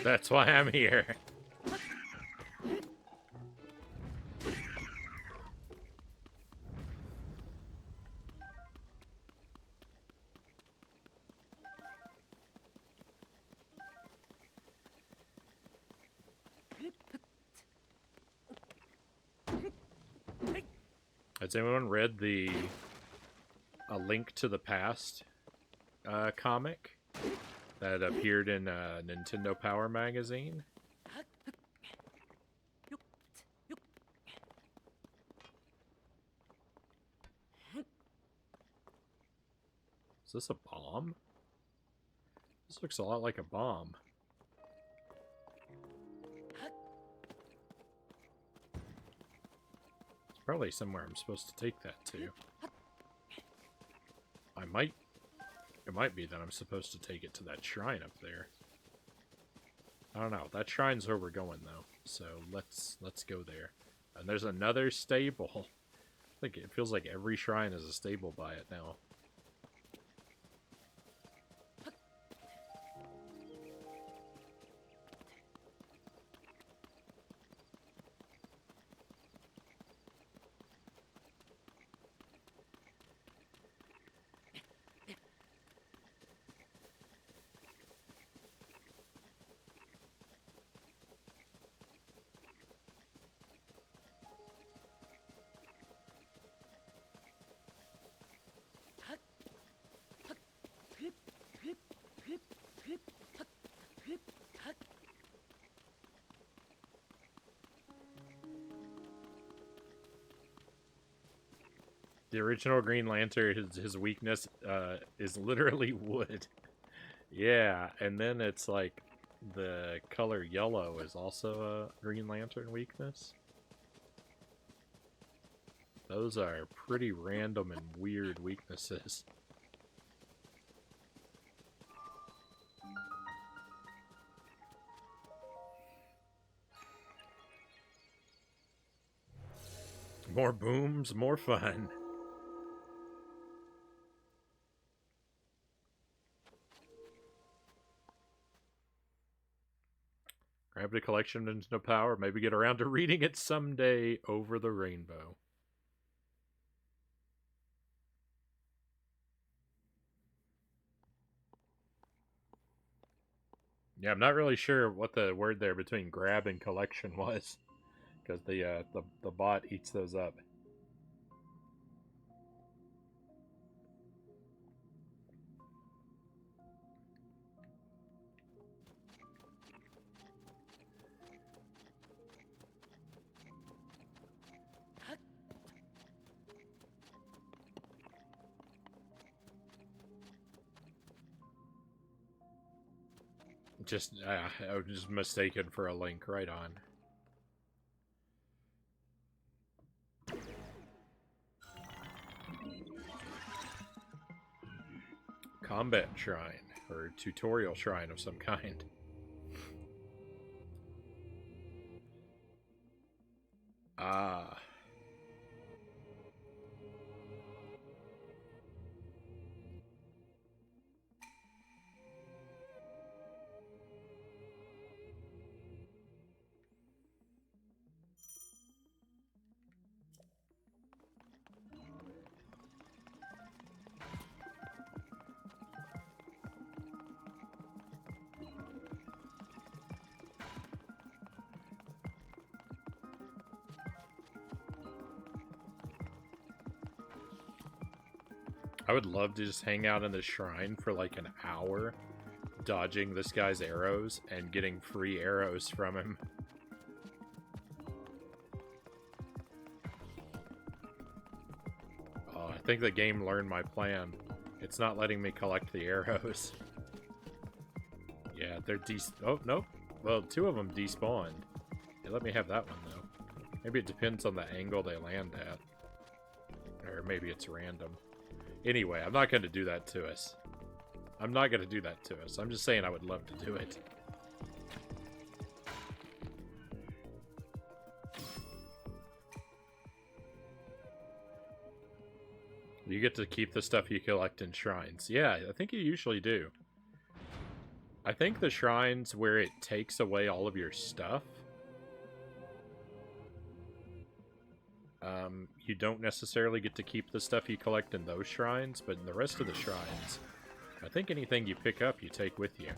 That's why I'm here. Has anyone read the A Link to the Past comic that appeared in Nintendo Power magazine? Is this a bomb? This looks a lot like a bomb. It's probably somewhere I'm supposed to take that to. It might be that I'm supposed to take it to that shrine up there. I don't know. That shrine's where we're going though. So let's go there. And there's another stable. I think it feels like every shrine is a stable by it now. The original Green Lantern, his weakness is literally wood. Yeah, and then it's like the color yellow is also a Green Lantern weakness. Those are pretty random and weird weaknesses. More booms, more fun. Grab the collection into no power. Maybe get around to reading it someday over the rainbow. Yeah, I'm not really sure what the word there between grab and collection was, because the bot eats those up. I was just mistaken for a link. Right on. Combat shrine, or tutorial shrine of some kind. Ah. I would love to just hang out in the shrine for like an hour, dodging this guy's arrows and getting free arrows from him. Oh, I think the game learned my plan. It's not letting me collect the arrows. Yeah, they're oh, nope. Well, 2 of them despawned. Yeah, let me have that one, though. Maybe it depends on the angle they land at. Or maybe it's random. Anyway, I'm not going to do that to us. I'm not going to do that to us. I'm just saying I would love to do it. You get to keep the stuff you collect in shrines. Yeah, I think you usually do. I think the shrines where it takes away all of your stuff, you don't necessarily get to keep the stuff you collect in those shrines, but in the rest of the shrines, I think anything you pick up, you take with you.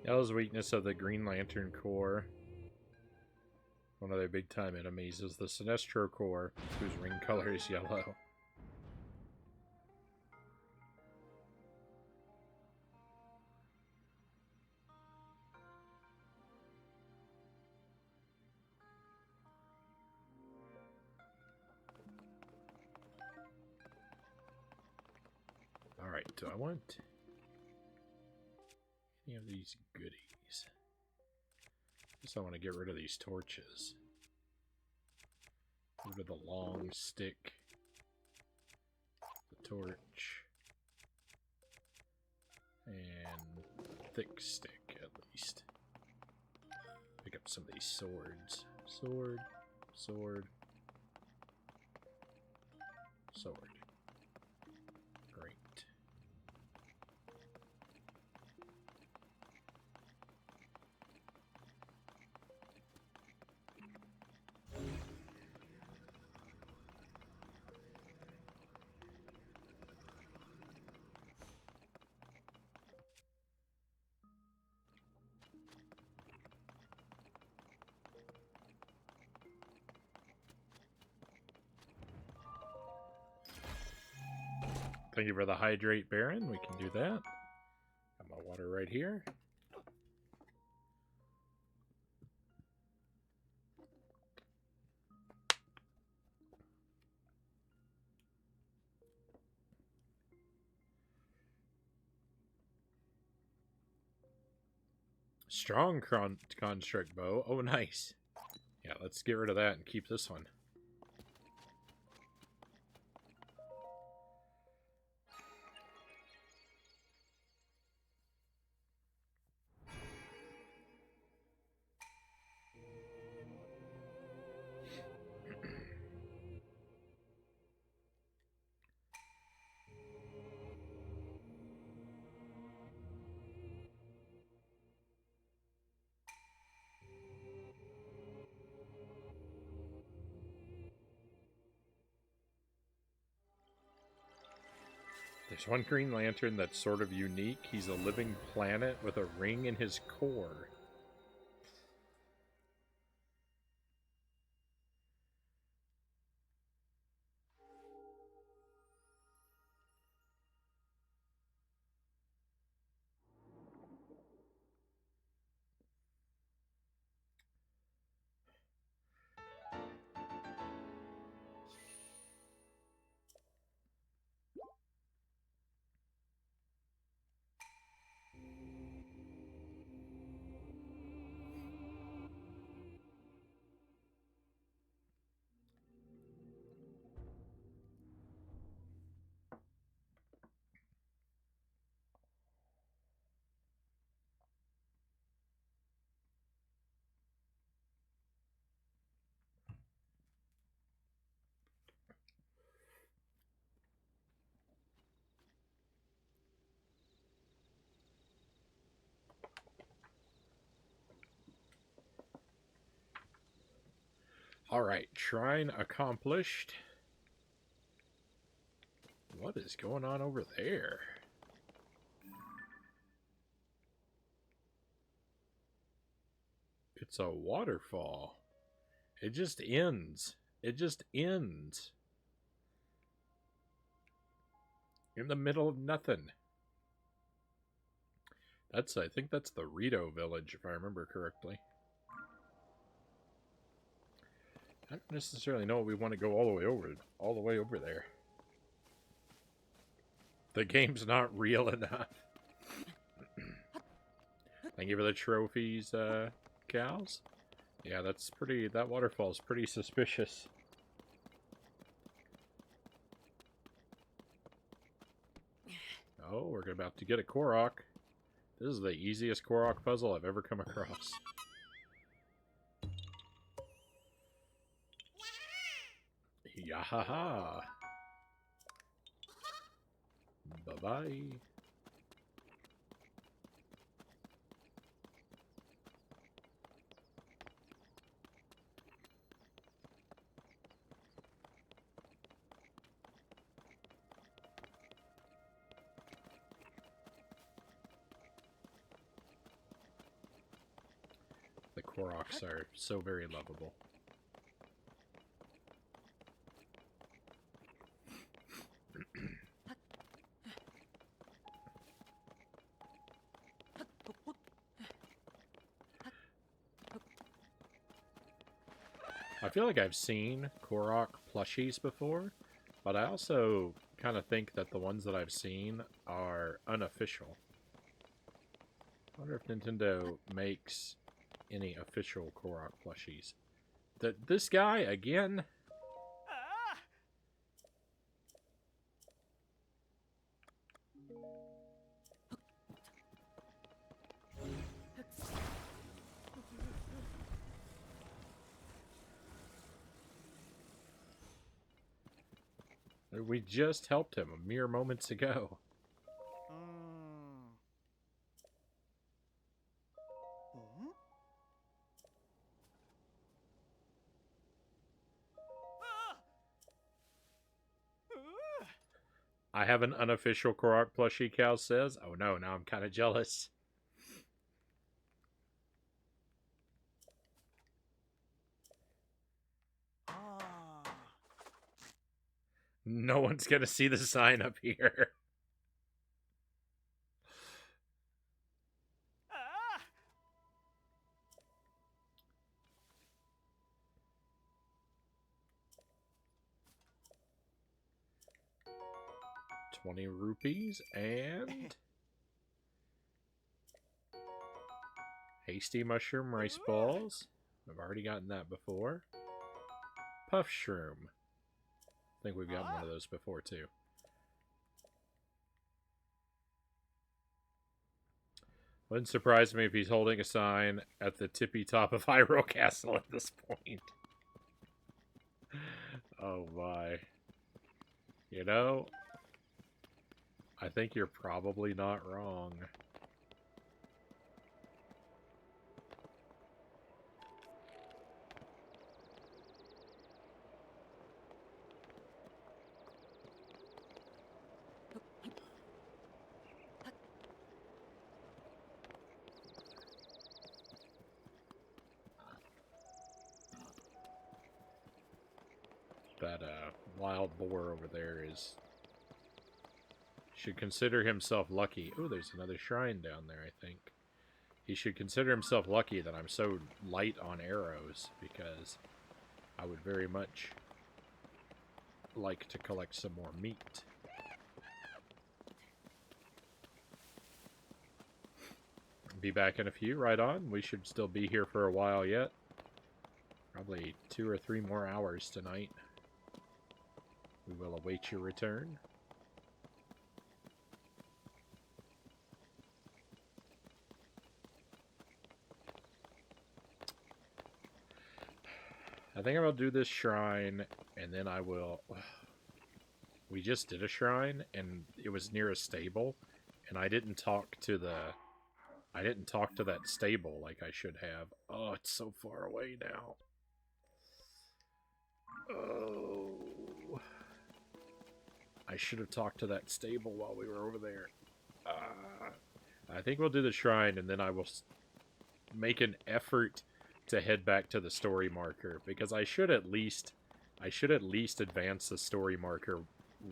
Yellow's weakness of the Green Lantern Corps. One of their big time enemies is the Sinestro Corps, whose ring color is yellow. Alright, do I want any of these goodies? Guess I want to get rid of these torches. Get rid of the long stick. The torch. And thick stick, at least. Pick up some of these swords. Sword. Sword. Sword. Great. Thank you for the hydrate, Baron. We can do that. Got my water right here. Strong construct bow. Oh, nice. Yeah, let's get rid of that and keep this one. There's one Green Lantern that's sort of unique. He's a living planet with a ring in his core. Alright, shrine accomplished. What is going on over there? It's a waterfall. It just ends. It just ends. In the middle of nothing. I think that's the Rito village, if I remember correctly. I don't necessarily know we want to go all the way over there. The game's not real enough. Thank you for the trophies, cows. Yeah, that waterfall's pretty suspicious. Oh, we're about to get a Korok. This is the easiest Korok puzzle I've ever come across. Yahaha! Bye-bye. The Koroks are so very lovable. I feel like I've seen Korok plushies before, but I also kind of think that the ones that I've seen are unofficial. I wonder if Nintendo makes any official Korok plushies. This guy, again? We just helped him a mere moments ago. I have an unofficial Korok plushie, Cal says. Oh no, now I'm kind of jealous. No one's gonna see the sign up here. Ah! 20 rupees and hasty mushroom rice balls. I've already gotten that before. Puff shroom. I think we've gotten one of those before too. Wouldn't surprise me if he's holding a sign at the tippy top of Hyrule Castle at this point. Oh my. You know, I think you're probably not wrong. That wild boar over there should consider himself lucky. Oh, there's another shrine down there, I think. He should consider himself lucky that I'm so light on arrows, because I would very much like to collect some more meat. Be back in a few, right on. We should still be here for a while yet. Probably 2 or 3 more hours tonight. We will await your return. I think I'll do this shrine, and then I will... We just did a shrine, and it was near a stable, and I didn't talk to that stable like I should have. Oh, it's so far away now. Oh. I should have talked to that stable while we were over there. I think we'll do the shrine, and then I will make an effort to head back to the story marker, because I should at least advance the story marker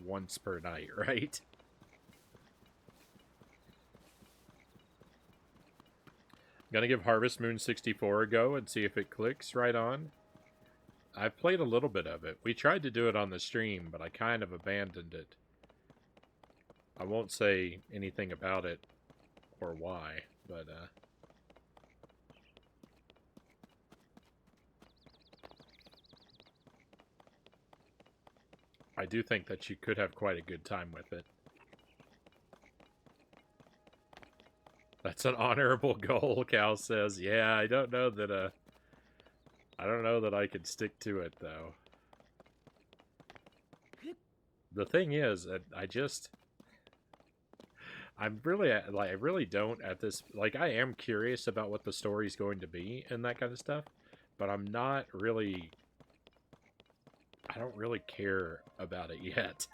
once per night, right? I'm gonna give Harvest Moon 64 a go and see if it clicks. Right on. I've played a little bit of it. We tried to do it on the stream, but I kind of abandoned it. I won't say anything about it or why, but I do think that you could have quite a good time with it. That's an honorable goal, Cal says. Yeah, I don't know that I could stick to it though. The thing is, I really don't at this, like, I am curious about what the story's going to be and that kind of stuff, but I don't really care about it yet.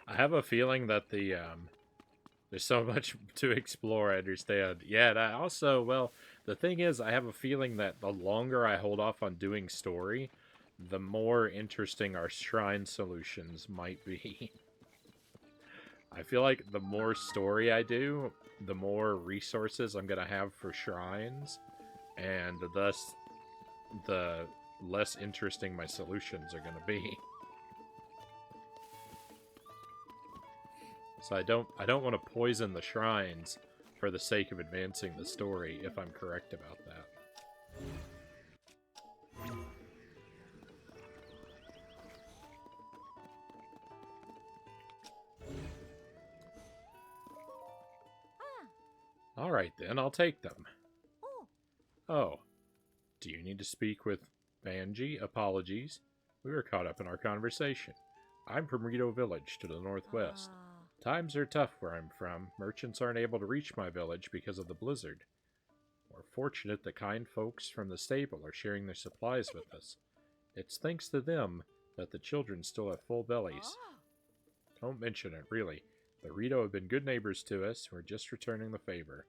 I have a feeling that there's so much to explore, I understand. Yeah, and I also, well, the thing is, I have a feeling that the longer I hold off on doing story, the more interesting our shrine solutions might be. I feel like the more story I do, the more resources I'm going to have for shrines, and thus the less interesting my solutions are going to be. So I don't want to poison the shrines for the sake of advancing the story, if I'm correct about that. Alright then, I'll take them. Oh, do you need to speak with Banji? Apologies. We were caught up in our conversation. I'm from Rito Village to the northwest. Times are tough where I'm from. Merchants aren't able to reach my village because of the blizzard. We're fortunate the kind folks from the stable are sharing their supplies with us. It's thanks to them that the children still have full bellies. Don't mention it, really. The Rito have been good neighbors to us. We're just returning the favor.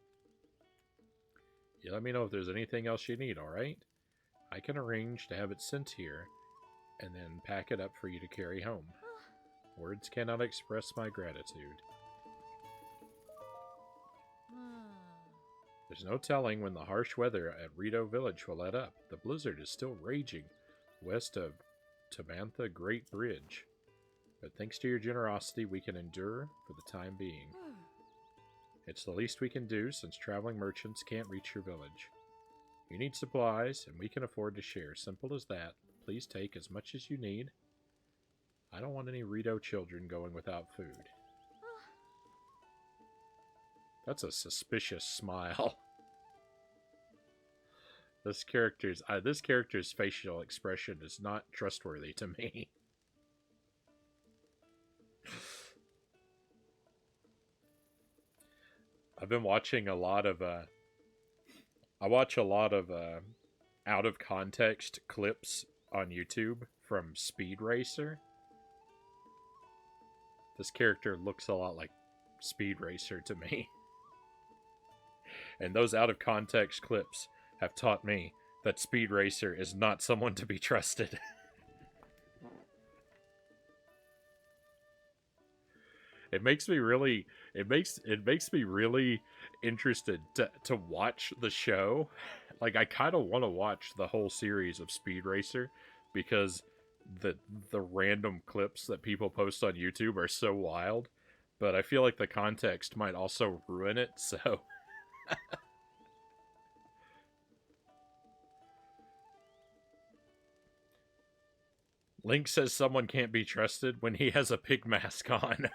You let me know if there's anything else you need, alright? I can arrange to have it sent here, and then pack it up for you to carry home. Words cannot express my gratitude. There's no telling when the harsh weather at Rito Village will let up. The blizzard is still raging west of Tabantha Great Bridge. But thanks to your generosity, we can endure for the time being. It's the least we can do since traveling merchants can't reach your village. You need supplies, and we can afford to share. Simple as that. Please take as much as you need. I don't want any Rito children going without food. That's a suspicious smile. This character's facial expression is not trustworthy to me. I've been watching a lot of I watch a lot of out of context clips on YouTube from Speed Racer. This character looks a lot like Speed Racer to me. And those out of context clips have taught me that Speed Racer is not someone to be trusted. It makes me really interested to watch the show. Like, I kind of want to watch the whole series of Speed Racer because the random clips that people post on YouTube are so wild, but I feel like the context might also ruin it, so Link says someone can't be trusted when he has a pig mask on.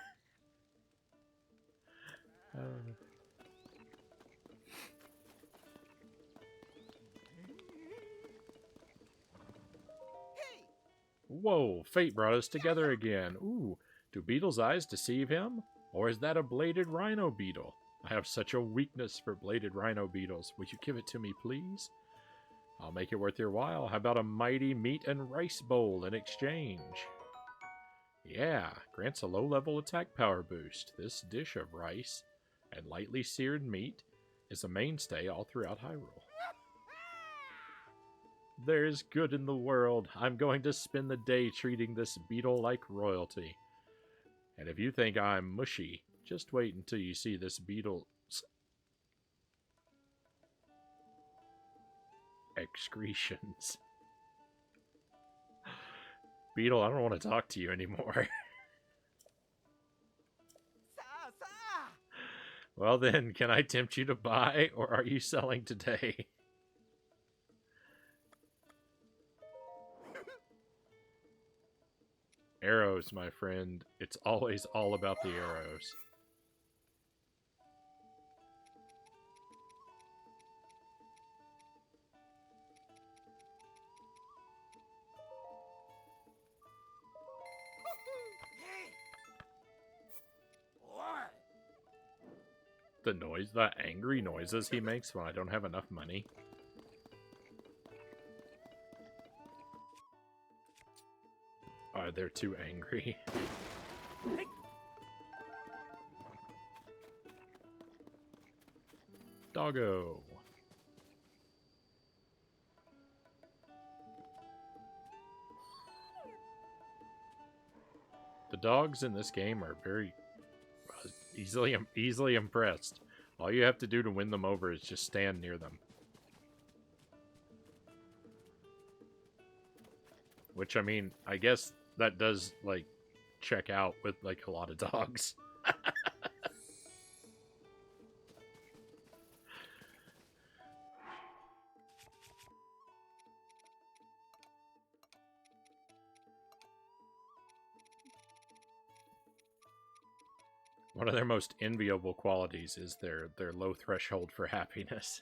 Whoa, fate brought us together again. Ooh, do beetles' eyes deceive him? Or is that a bladed rhino beetle? I have such a weakness for bladed rhino beetles. Would you give it to me, please? I'll make it worth your while. How about a mighty meat and rice bowl in exchange? Yeah, grants a low-level attack power boost. This dish of rice and lightly seared meat is a mainstay all throughout Hyrule. There's good in the world. I'm going to spend the day treating this beetle like royalty. And if you think I'm mushy, just wait until you see this beetle's excretions. Beetle, I don't want to talk to you anymore. Well then, can I tempt you to buy, or are you selling today? Arrows, my friend. It's always all about the arrows. The angry noises he makes when I don't have enough money. They're too angry. Doggo. The dogs in this game are very easily impressed. All you have to do to win them over is just stand near them. Which, I mean, I guess that does, like, check out with, like, a lot of dogs. One of their most enviable qualities is their low threshold for happiness.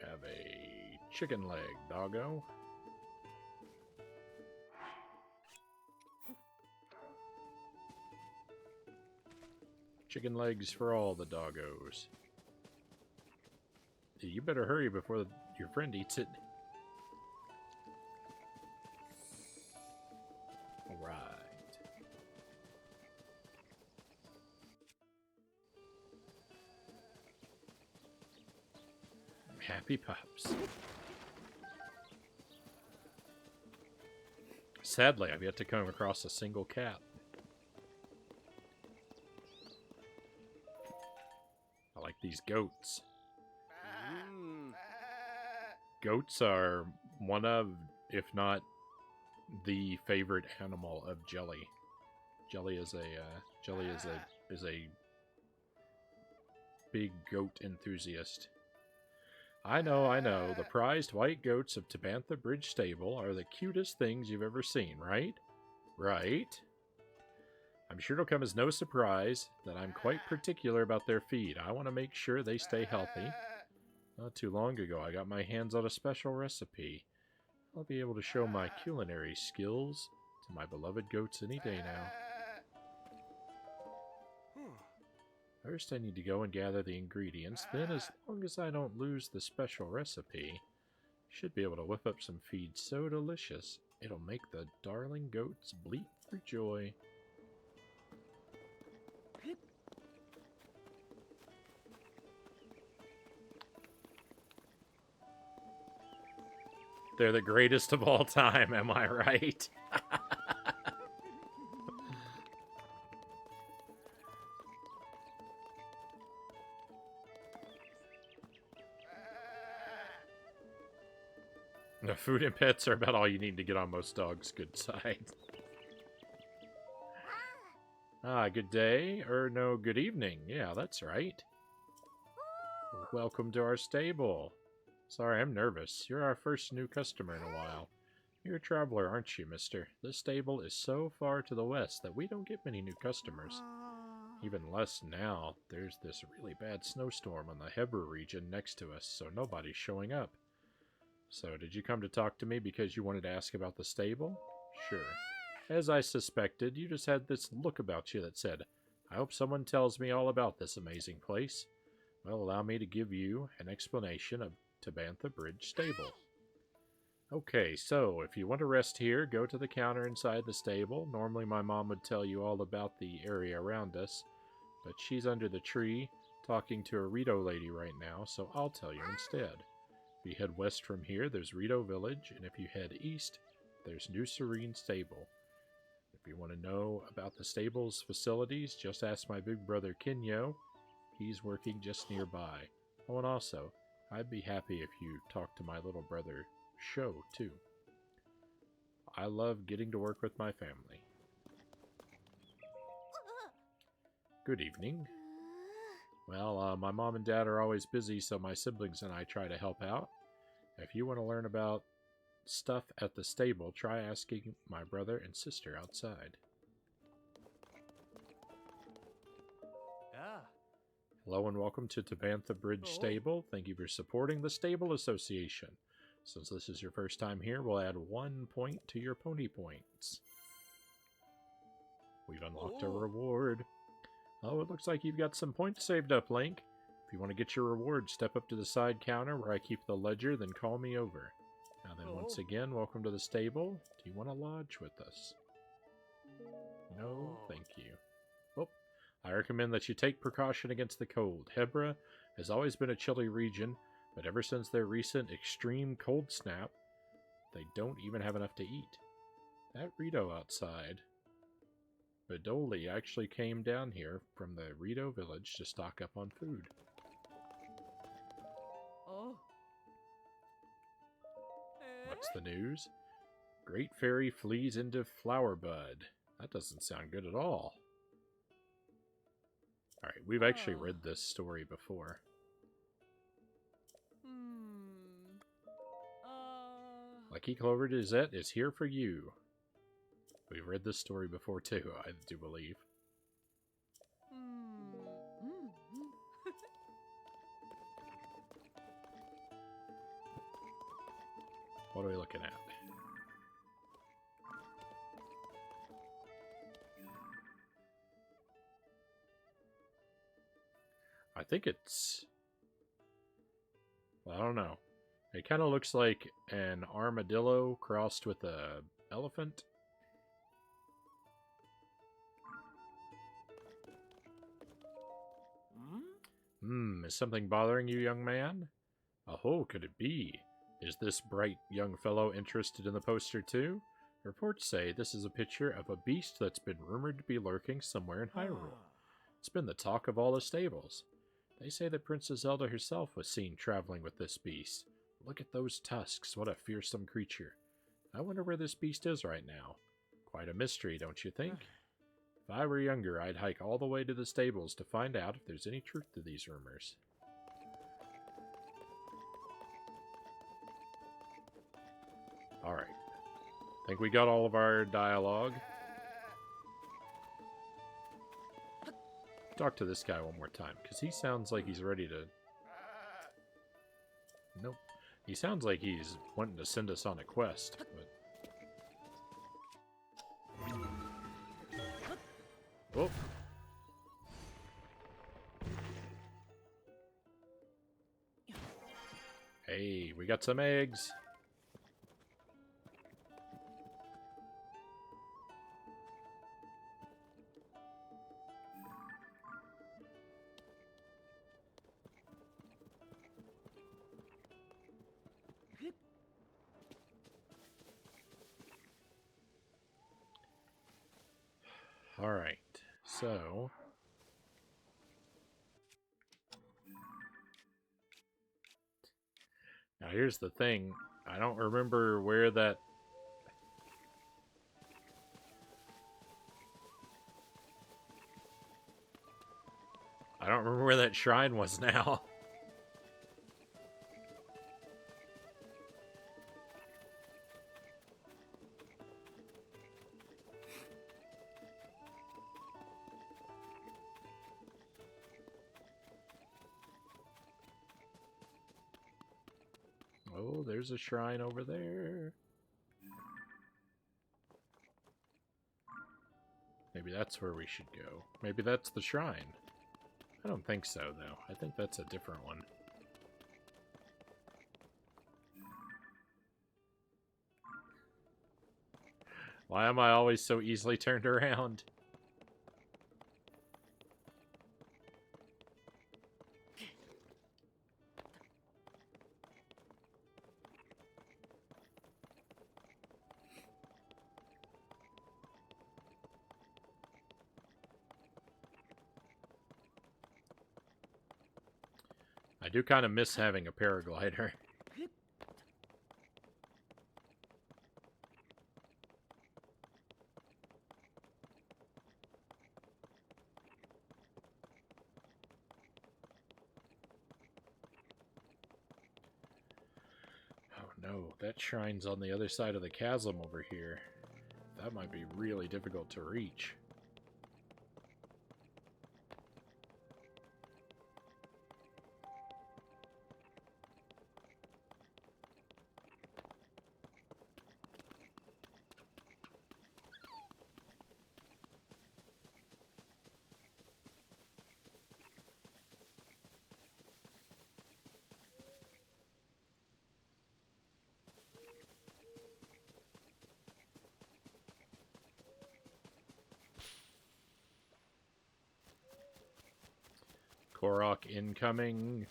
Have a chicken leg, doggo. Chicken legs for all the doggos. You better hurry before your friend eats it. Alright. Happy pups. Sadly, I've yet to come across a single cat. I like these goats. Goats are one of, if not the favorite animal of Jelly. Jelly is a big goat enthusiast. I know. The prized white goats of Tabantha Bridge Stable are the cutest things you've ever seen, right? Right? I'm sure it'll come as no surprise that I'm quite particular about their feed. I want to make sure they stay healthy. Not too long ago, I got my hands on a special recipe. I'll be able to show my culinary skills to my beloved goats any day now. First, I need to go and gather the ingredients. Then, as long as I don't lose the special recipe, should be able to whip up some feed so delicious, it'll make the darling goats bleat for joy. They're the greatest of all time, am I right? The food and pets are about all you need to get on most dogs' good side. Good day, or no, good evening. Yeah, that's right. Welcome to our stable. Sorry, I'm nervous. You're our first new customer in a while. You're a traveler, aren't you, mister? This stable is so far to the west that we don't get many new customers. Even less now. There's this really bad snowstorm on the Hebra region next to us, so nobody's showing up. So, did you come to talk to me because you wanted to ask about the stable? Sure. As I suspected, you just had this look about you that said, I hope someone tells me all about this amazing place. Well, allow me to give you an explanation of Tabantha Bridge Stable. Okay, so if you want to rest here, go to the counter inside the stable. Normally my mom would tell you all about the area around us, but she's under the tree talking to a Rito lady right now, so I'll tell you instead. If you head west from here, there's Rito Village, and if you head east, there's New Serene Stable. If you want to know about the stable's facilities, just ask my big brother Kinyo. He's working just nearby. Oh, and also, I'd be happy if you talked to my little brother Sho, too. I love getting to work with my family. Good evening. Well, my mom and dad are always busy, so my siblings and I try to help out. If you want to learn about stuff at the stable, try asking my brother and sister outside. Hello and welcome to Tabantha Bridge Stable. Thank you for supporting the Stable Association. Since this is your first time here, we'll add 1 point to your pony points. We've unlocked a reward. Oh, it looks like you've got some points saved up, Link. If you want to get your reward, step up to the side counter where I keep the ledger, then call me over. Now then, once again, welcome to the stable. Do you want to lodge with us? No, thank you. Oh, I recommend that you take precaution against the cold. Hebra has always been a chilly region, but ever since their recent extreme cold snap, they don't even have enough to eat. That Rito outside, Badoli, actually came down here from the Rito village to stock up on food. What's the news? Great Fairy flees into Flower Bud. That doesn't sound good at all. Alright, we've actually read this story before. Lucky Clover Dizette is here for you. We've read this story before too, I do believe. What are we looking at? I think it's... I don't know. It kind of looks like an armadillo crossed with a elephant. Is something bothering you, young man? Oh, could it be? Is this bright young fellow interested in the poster too? Reports say this is a picture of a beast that's been rumored to be lurking somewhere in Hyrule. It's been the talk of all the stables. They say that Princess Zelda herself was seen traveling with this beast. Look at those tusks, what a fearsome creature. I wonder where this beast is right now. Quite a mystery, don't you think? If I were younger, I'd hike all the way to the stables to find out if there's any truth to these rumors. Alright. Think we got all of our dialogue. Talk to this guy one more time, because he sounds like he's ready to... Nope. He sounds like he's wanting to send us on a quest, but... Oh! Hey, we got some eggs! Alright, so... Now here's the thing, I don't remember where that... I don't remember where that shrine was now. Oh, there's a shrine over there. Maybe that's where we should go. Maybe that's the shrine. I don't think so, though. I think that's a different one. Why am I always so easily turned around? I do kind of miss having a paraglider. Oh no, that shrine's on the other side of the chasm over here. That might be really difficult to reach. Korok incoming.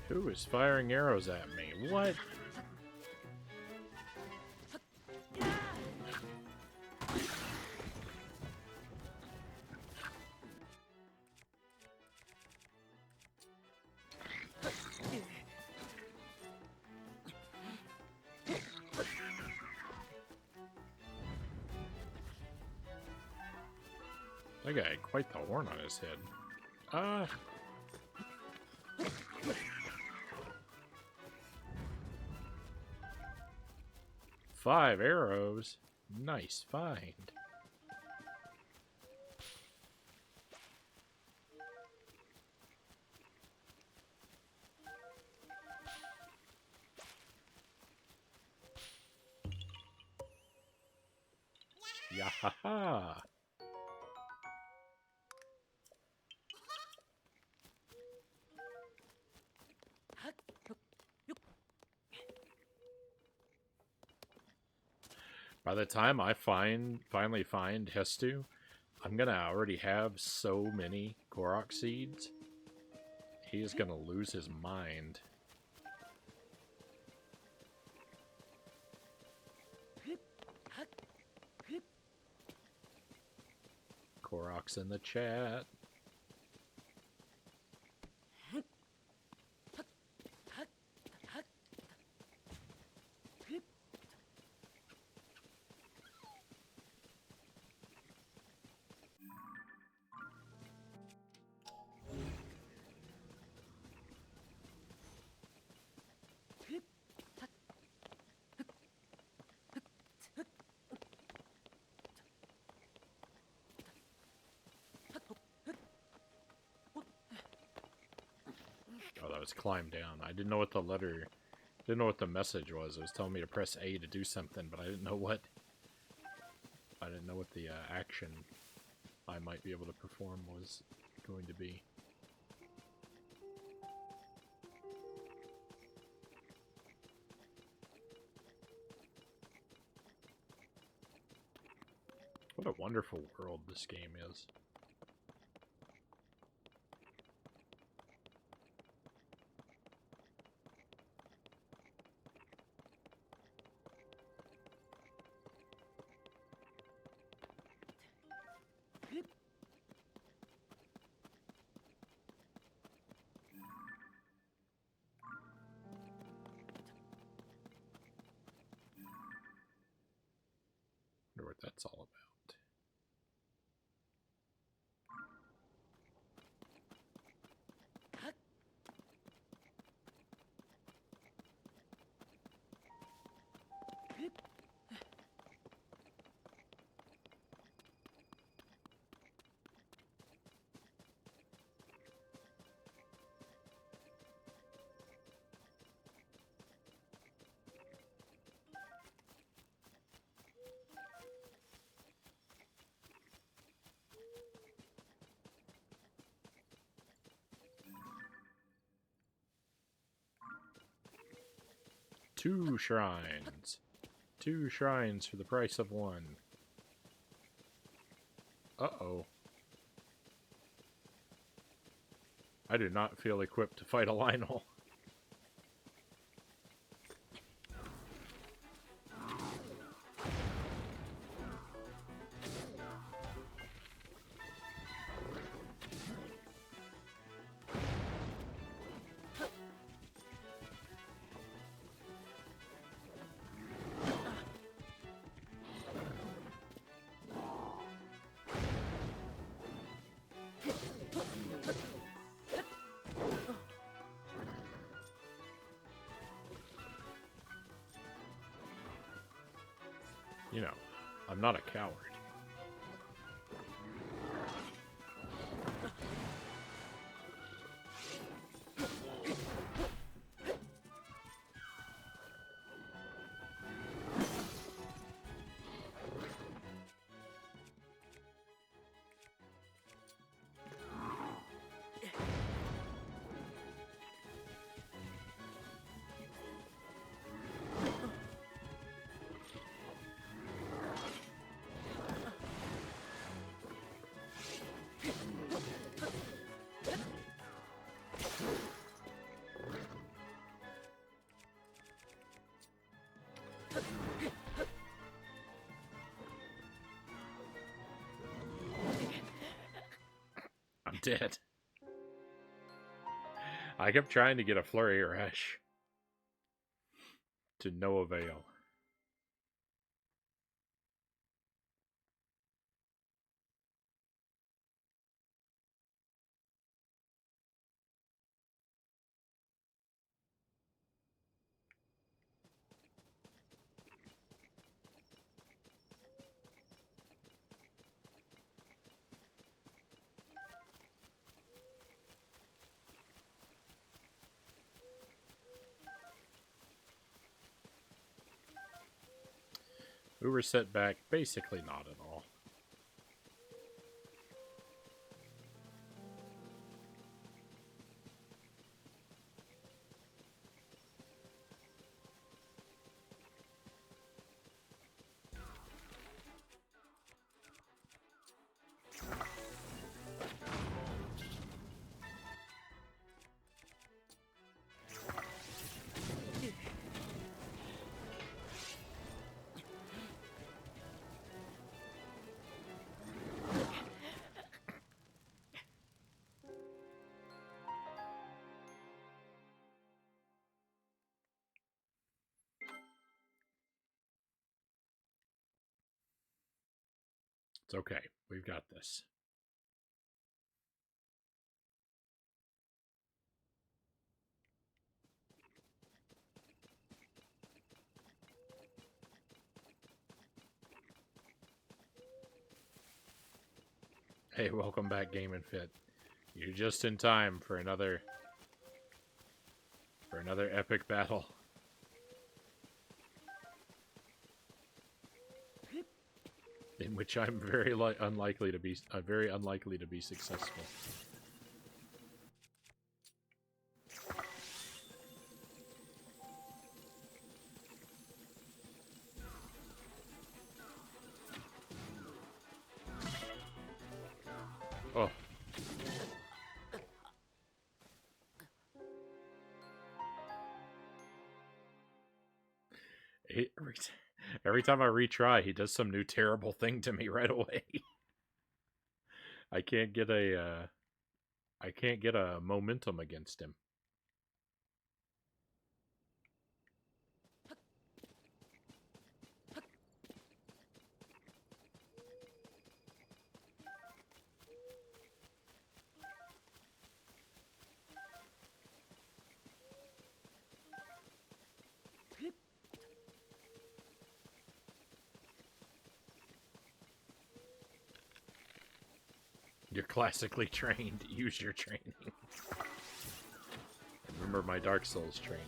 Who is firing arrows at me? What? That guy had quite the horn on his head. Ah! 5 arrows. Nice find. Yahaha! By the time I finally find Hestu, I'm gonna already have so many Korok seeds. He is gonna lose his mind. Korok's in the chat. Oh, that was climb down. I didn't know what the message was. It was telling me to press A to do something, but I didn't know what the action I might be able to perform was going to be. What a wonderful world this game is. Wonder what that's all about. Two shrines. 2 shrines for the price of 1. Uh-oh. I do not feel equipped to fight a Lionel. You know, I'm not a coward. I'm dead. I kept trying to get a flurry rush. To no avail. We were set back basically not at all. It's okay. We've got this. Hey, welcome back, Game and Fit. You're just in time for another epic battle. In which I'm very unlikely to be successful. Oh. Every time I retry, he does some new terrible thing to me right away. I can't get a momentum against him. You're classically trained. Use your training. Remember my Dark Souls training.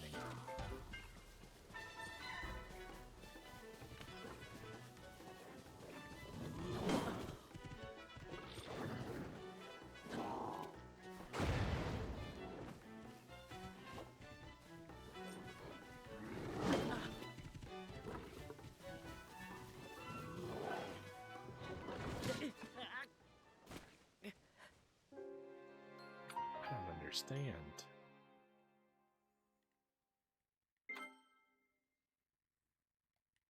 I don't understand.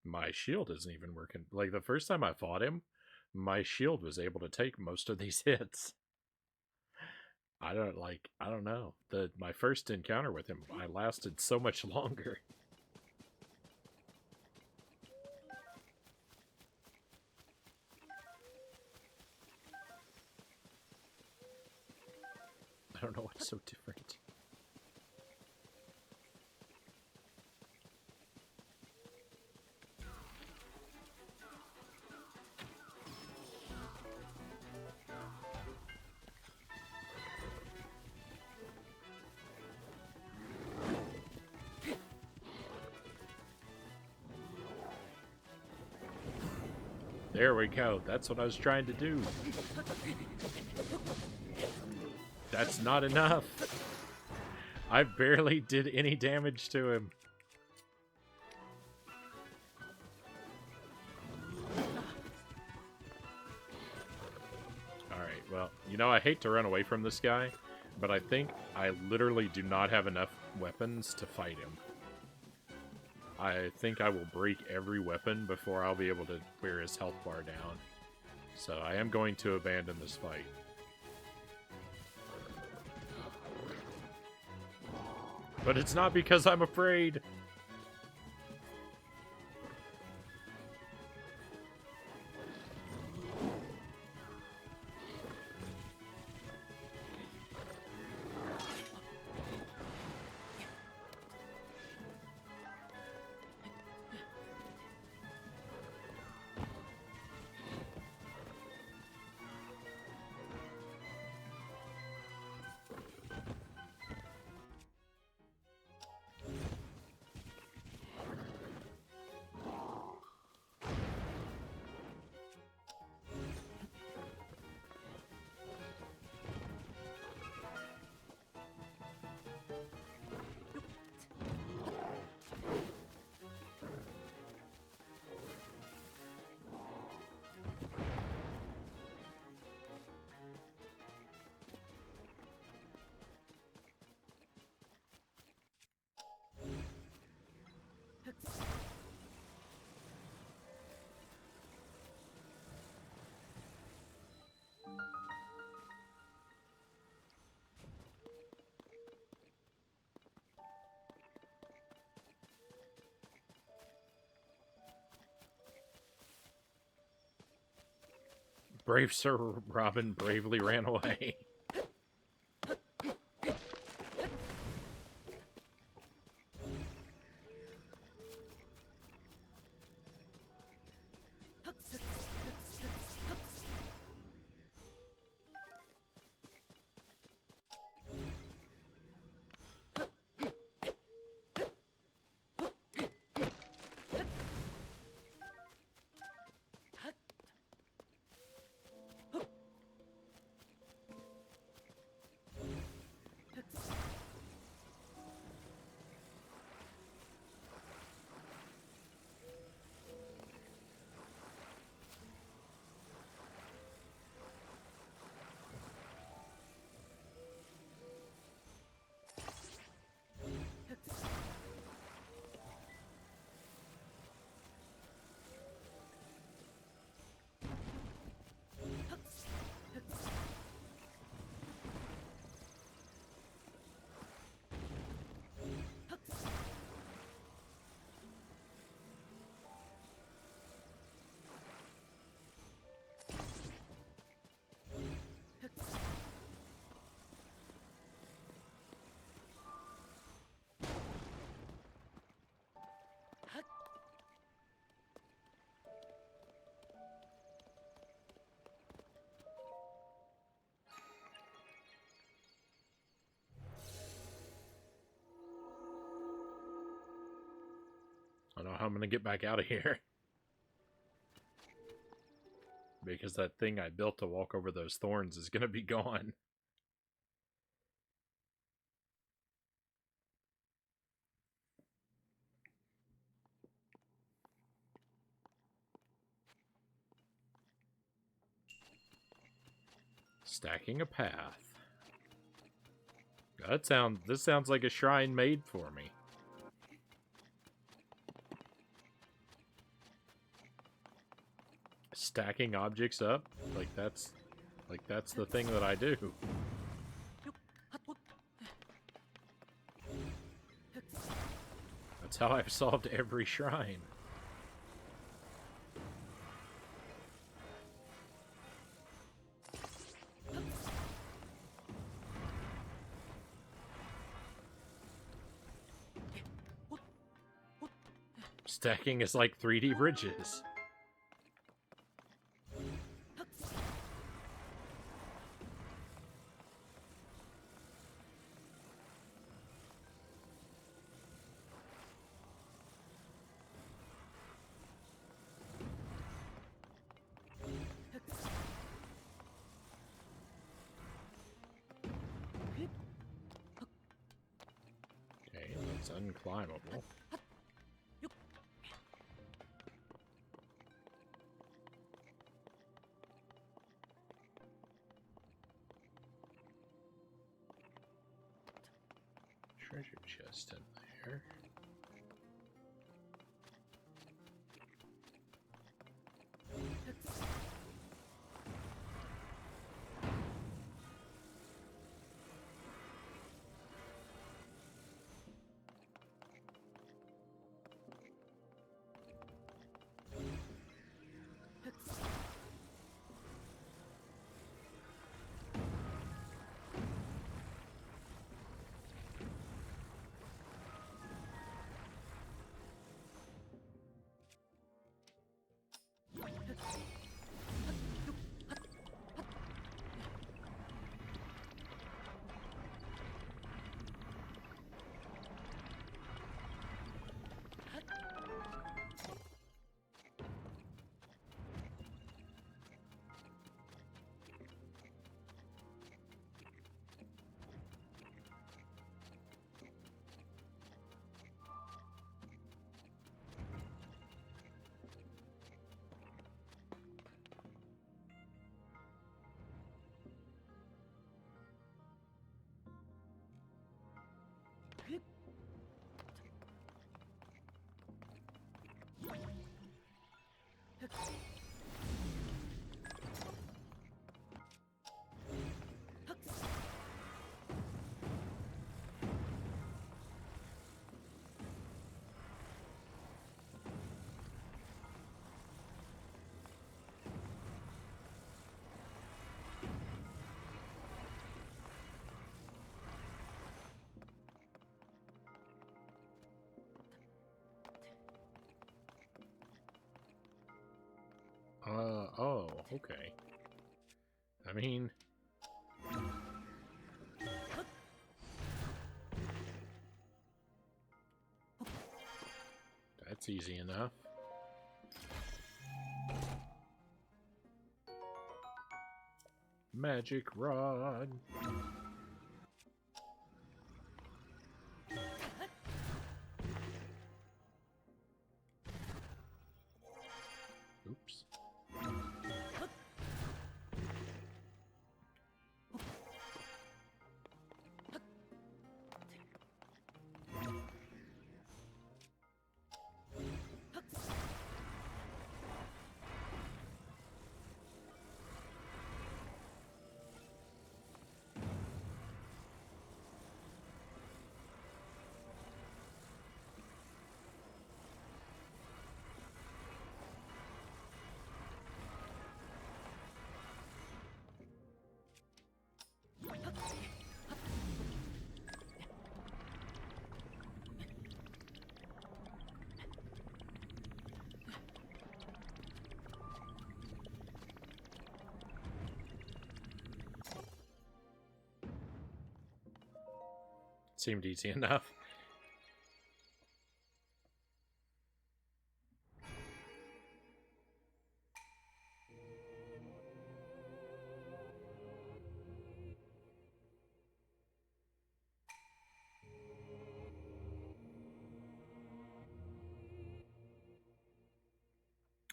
My shield isn't even working. Like, the first time I fought him, my shield was able to take most of these hits. I don't know. My first encounter with him, I lasted so much longer. I don't know what's so different. There we go. That's what I was trying to do. That's not enough. I barely did any damage to him. Alright, well, you know, I hate to run away from this guy, but I think I literally do not have enough weapons to fight him. I think I will break every weapon before I'll be able to wear his health bar down. So I am going to abandon this fight. But it's not because I'm afraid. Brave Sir Robin bravely ran away. I don't know how I'm gonna get back out of here. Because that thing I built to walk over those thorns is gonna be gone. Stacking a path. This sounds like a shrine made for me. Stacking objects up? Like that's the thing that I do. That's how I've solved every shrine. Stacking is like 3D bridges. Okay, that's unclimbable. Treasure chest in there. Okay. I mean... That's easy enough. Magic rod. Oops. Seemed easy enough.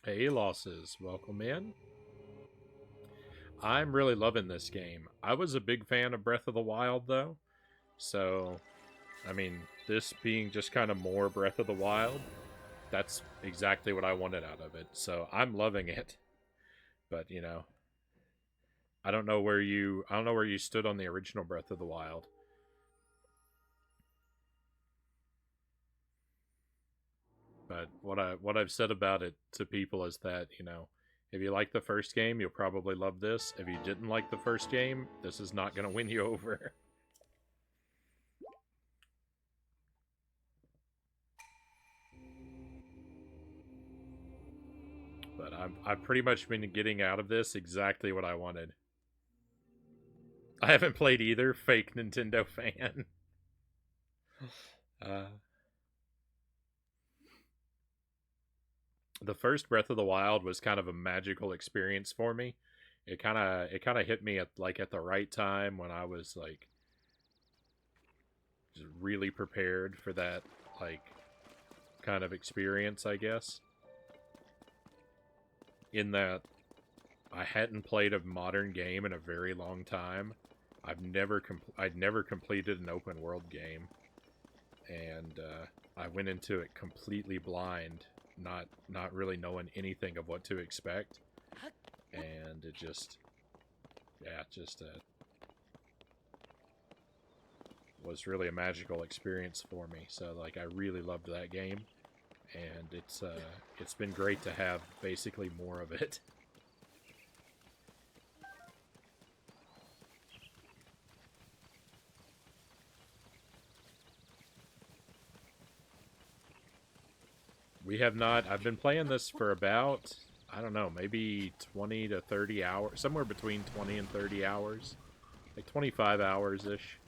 Hey, losses. Welcome in. I'm really loving this game. I was a big fan of Breath of the Wild, though. So, I mean, this being just kind of more Breath of the Wild, that's exactly what I wanted out of it. So I'm loving it. But, you know, I don't know where you stood on the original Breath of the Wild. But what I've said about it to people is that, you know, if you like the first game, you'll probably love this. If you didn't like the first game, this is not going to win you over. But I've pretty much been getting out of this exactly what I wanted. I haven't played either. Fake Nintendo fan. uh, the first Breath of the Wild was kind of a magical experience for me. It kind of hit me at the right time when I was like just really prepared for that like kind of experience, I guess. In that I hadn't played a modern game in a very long time. I'd never completed an open world game, and I went into it completely blind, not really knowing anything of what to expect, and it just was really a magical experience for me. So like I really loved that game, and it's been great to have basically more of it. We have not. I've been playing this for about, I don't know, maybe 20 to 30 hours, somewhere between 20 and 30 hours, like 25 hours ish.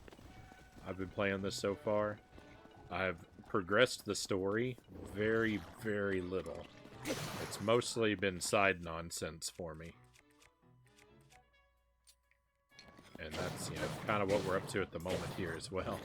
I've been playing this so far. I've progressed the story very, very little. It's mostly been side nonsense for me. And that's, you know, kind of what we're up to at the moment here as well.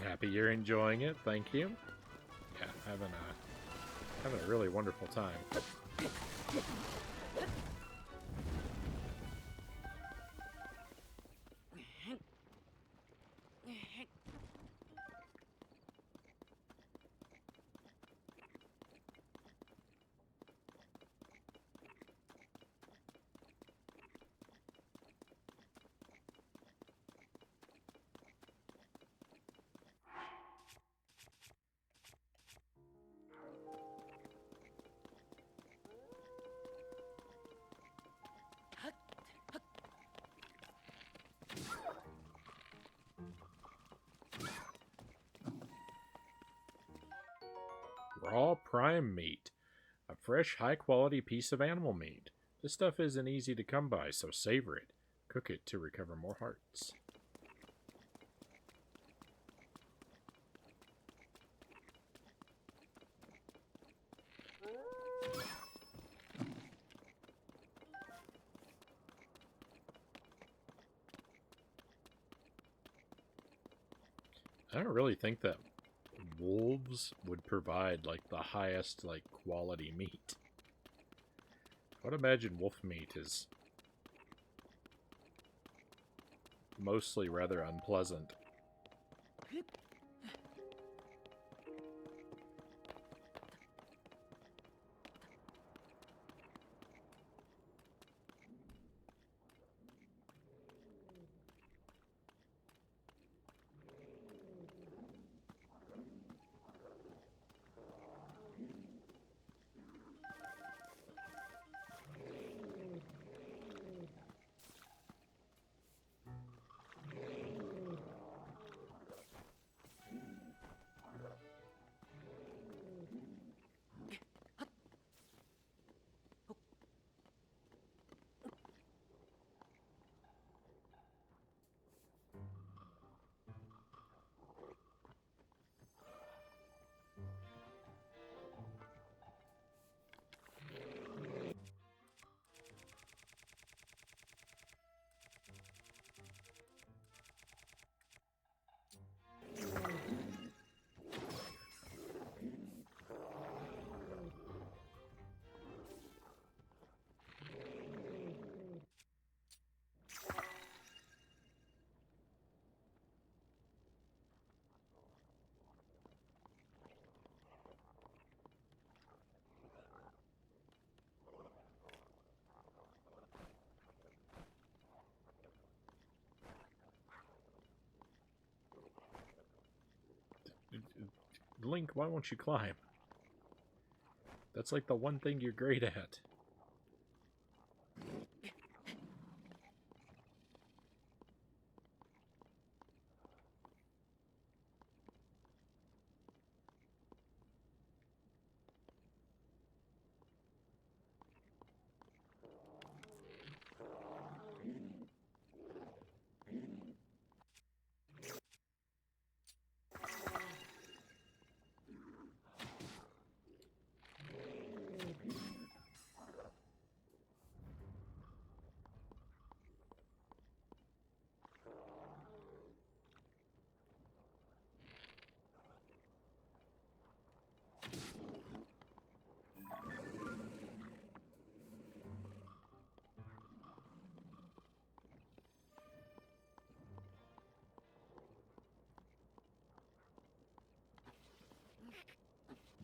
Happy you're enjoying it. Thank you. Yeah, having a really wonderful time. Raw prime meat. A fresh, high-quality piece of animal meat. This stuff isn't easy to come by, so savor it. Cook it to recover more hearts. I don't really think that wolves would provide like the highest like quality meat. I would imagine wolf meat is mostly rather unpleasant. Link, why won't you climb? That's like the one thing you're great at.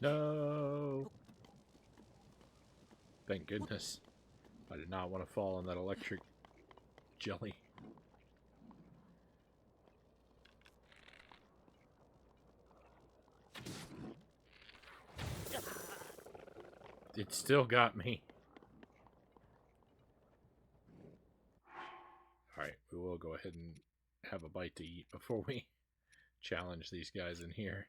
No! Thank goodness. I did not want to fall on that electric jelly. It still got me. Alright, we will go ahead and have a bite to eat before we challenge these guys in here.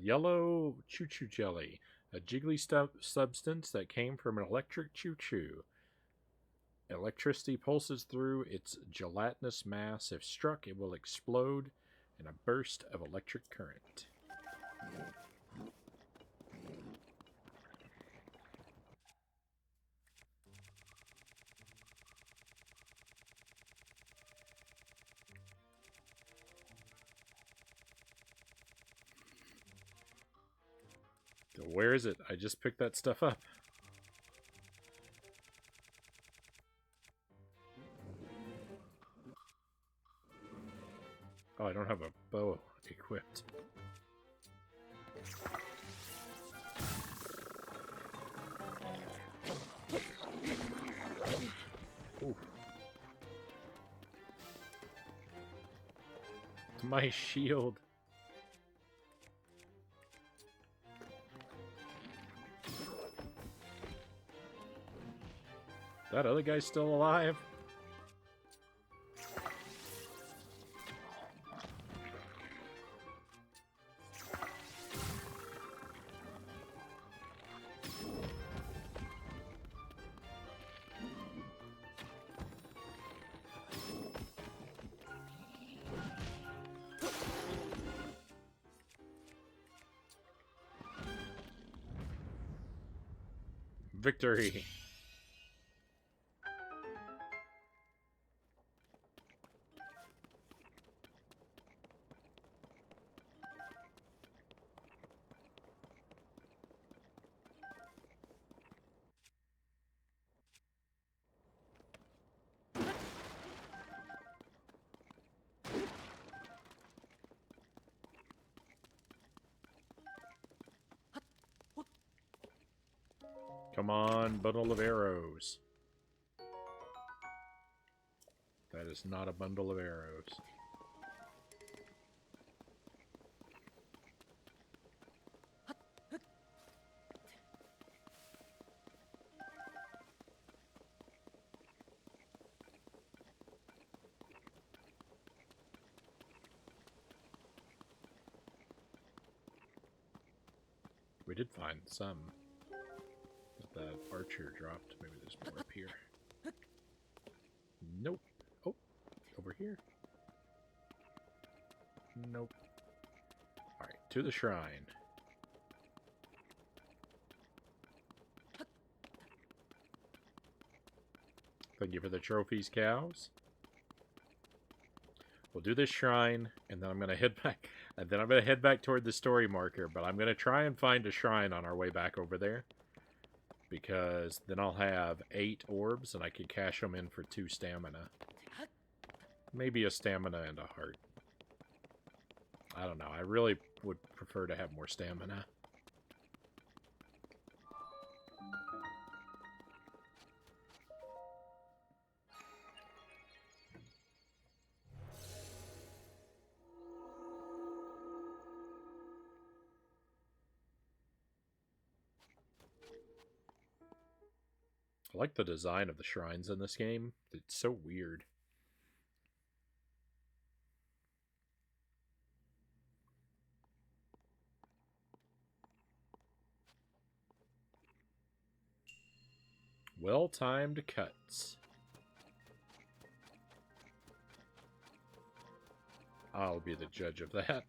Yellow choo-choo jelly, a jiggly substance that came from an electric choo-choo. Electricity pulses through its gelatinous mass. If struck, it will explode in a burst of electric current. Where is it? I just picked that stuff up. Oh, I don't have a bow equipped. Ooh. My shield. That other guy's still alive? Victory! Come on, bundle of arrows. That is not a bundle of arrows. We did find some. But that archer dropped. Maybe there's more up here. Nope. Oh, over here. Nope. Alright, to the shrine. Thank you for the trophies, cows. We'll do this shrine, and then I'm gonna head back. And then I'm gonna head back toward the story marker. But I'm gonna try and find a shrine on our way back over there, because then I'll have 8 orbs, and I can cash them in for 2 stamina. Maybe a stamina and a heart. I don't know. I really would prefer to have more stamina. I like the design of the shrines in this game. It's so weird. Well-timed cuts. I'll be the judge of that.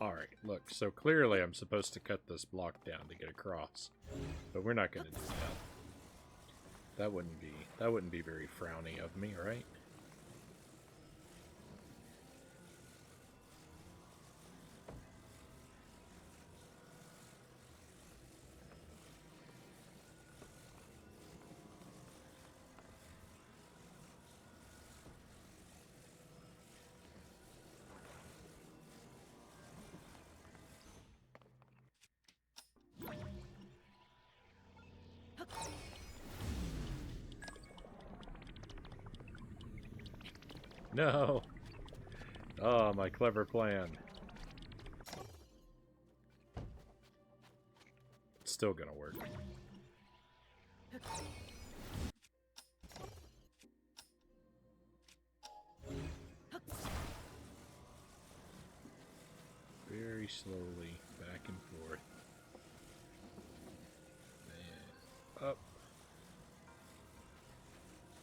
Alright, look, so clearly I'm supposed to cut this block down to get across. But we're not going to do that. That wouldn't be very frowny of me, right? No! Oh, my clever plan. It's still gonna work. Very slowly, back and forth. And up.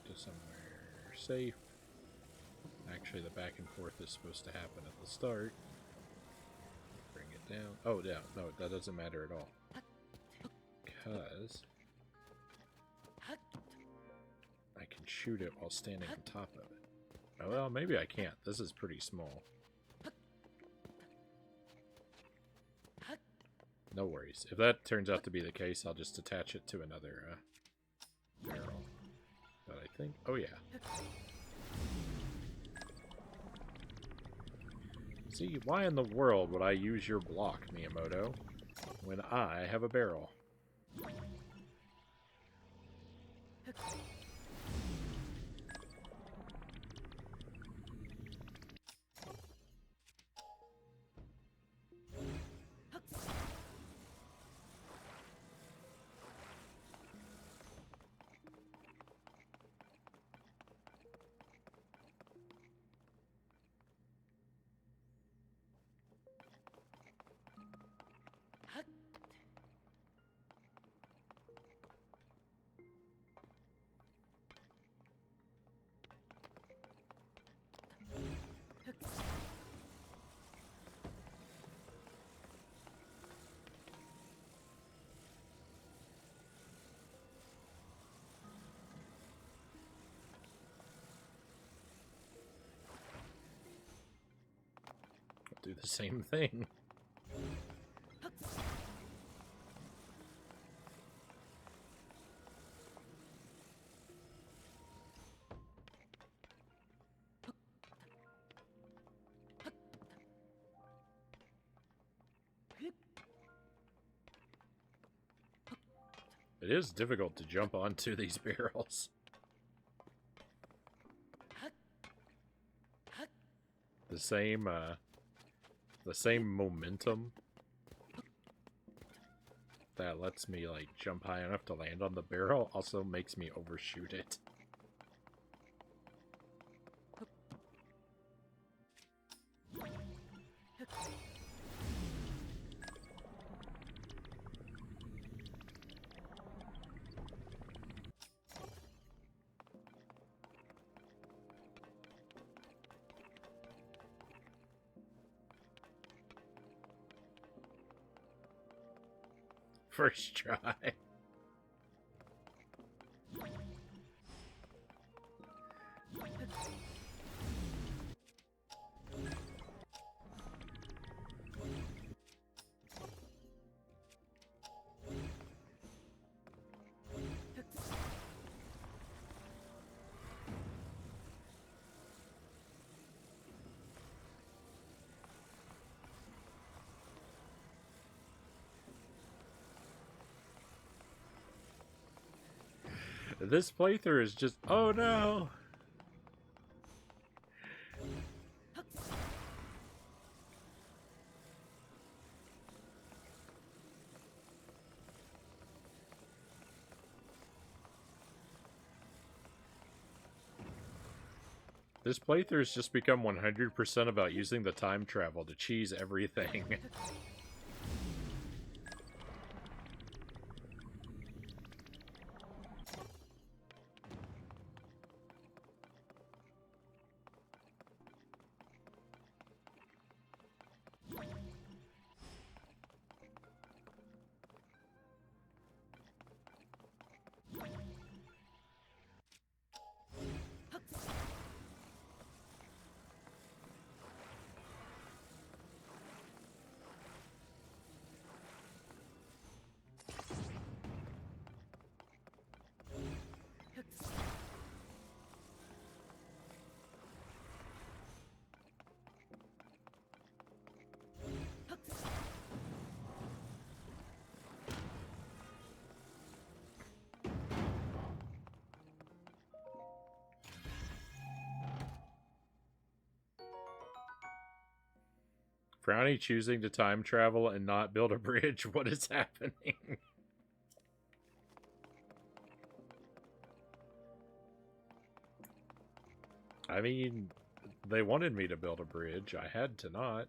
To somewhere safe. Actually, the back and forth is supposed to happen at the start. Bring it down. Oh, yeah. No, that doesn't matter at all. Because I can shoot it while standing on top of it. Oh, well, maybe I can't. This is pretty small. No worries. If that turns out to be the case, I'll just attach it to another barrel. But I think... Oh, yeah. See, why in the world would I use your block, Miyamoto, when I have a barrel? Do the same thing. It is difficult to jump onto these barrels. The same momentum that lets me, like, jump high enough to land on the barrel also makes me overshoot it. First try. This playthrough is just... Oh no! This playthrough has just become 100% about using the time travel to cheese everything. Frownie choosing to time travel and not build a bridge. What is happening? I mean, they wanted me to build a bridge. I had to not.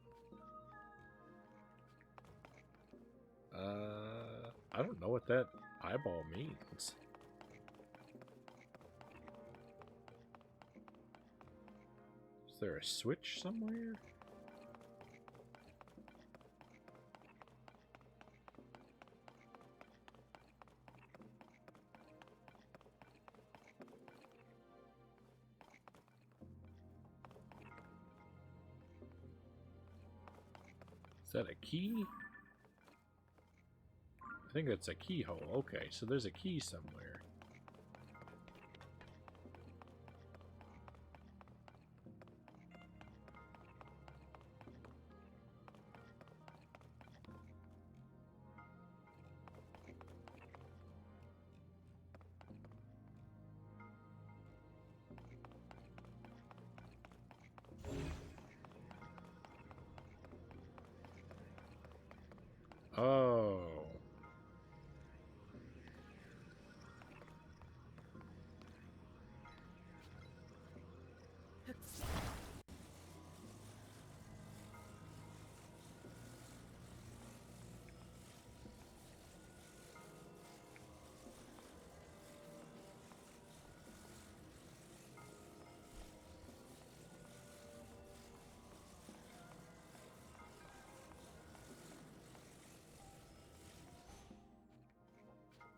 I don't know what that eyeball means. Is there a switch somewhere? Is that a key? I think that's a keyhole. Okay, so there's a key somewhere. Oh.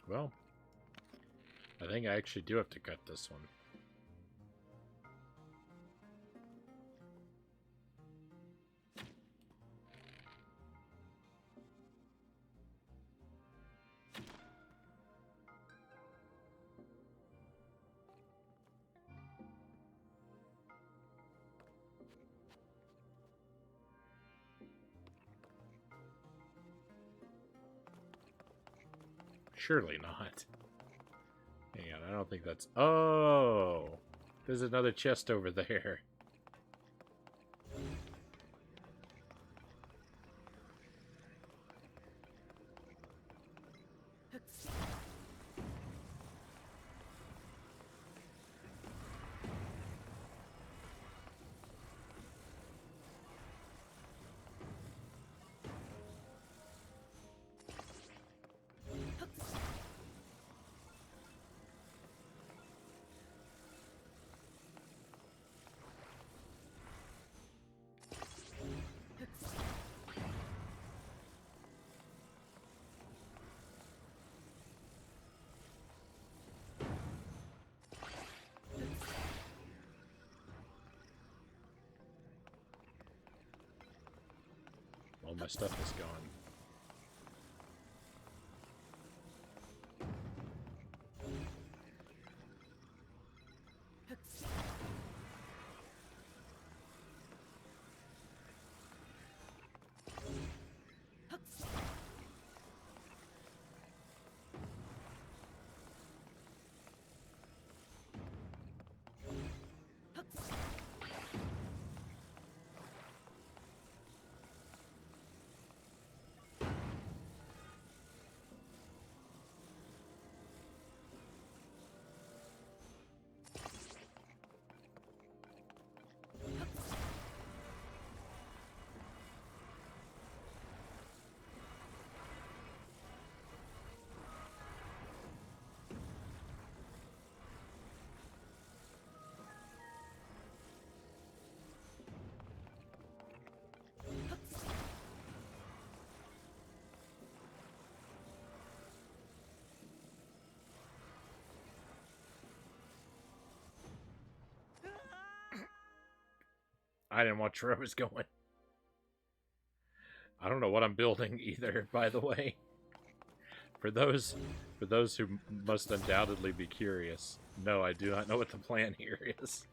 Well, I think I actually do have to cut this one. Surely not. Hang on, I don't think that's... Oh! There's another chest over there. All my stuff is gone. I didn't watch where I was going. I don't know what I'm building either, by the way. For those who must undoubtedly be curious, no, I do not know what the plan here is.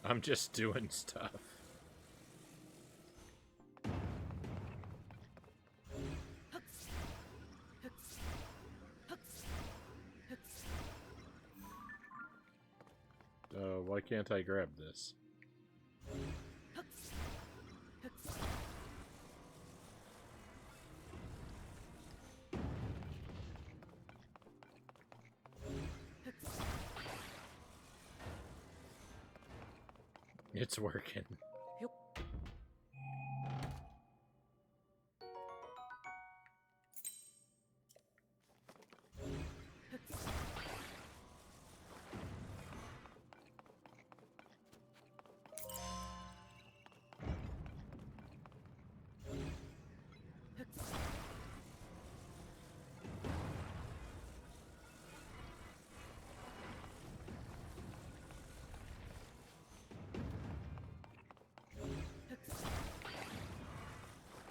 I'm just doing stuff. Why can't I grab this? It's working.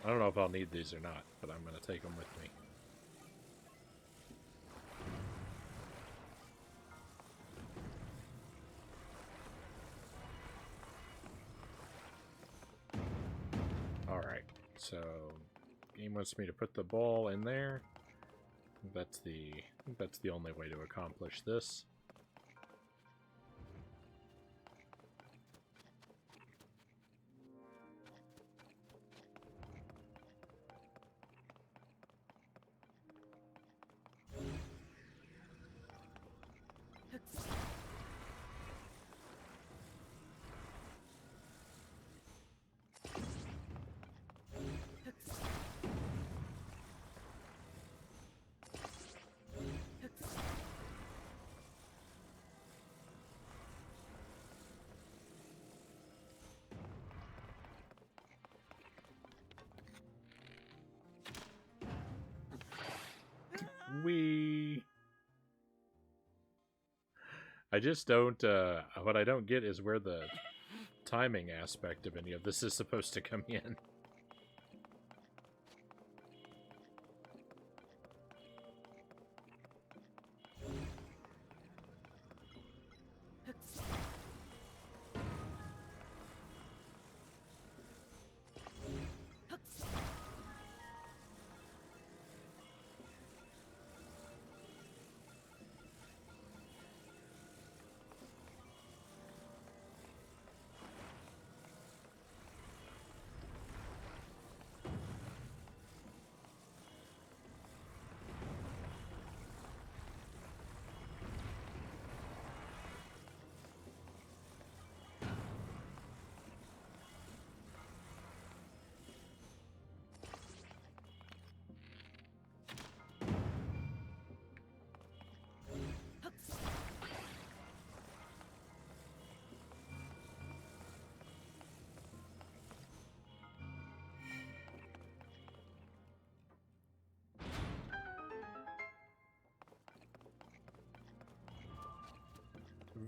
I don't know if I'll need these or not, but I'm going to take them with me. Alright, so game wants me to put the ball in there. I think that's the only way to accomplish this. I just don't, what I don't get is where the timing aspect of any of this is supposed to come in.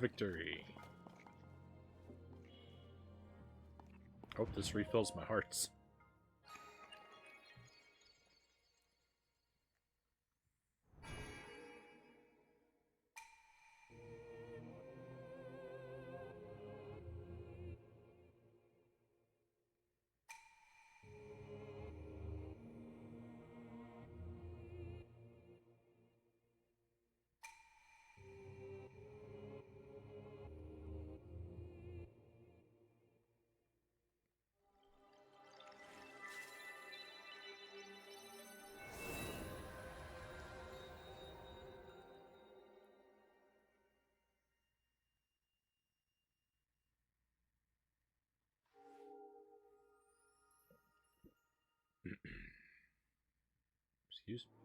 Victory. Hope this refills my hearts. Excuse me.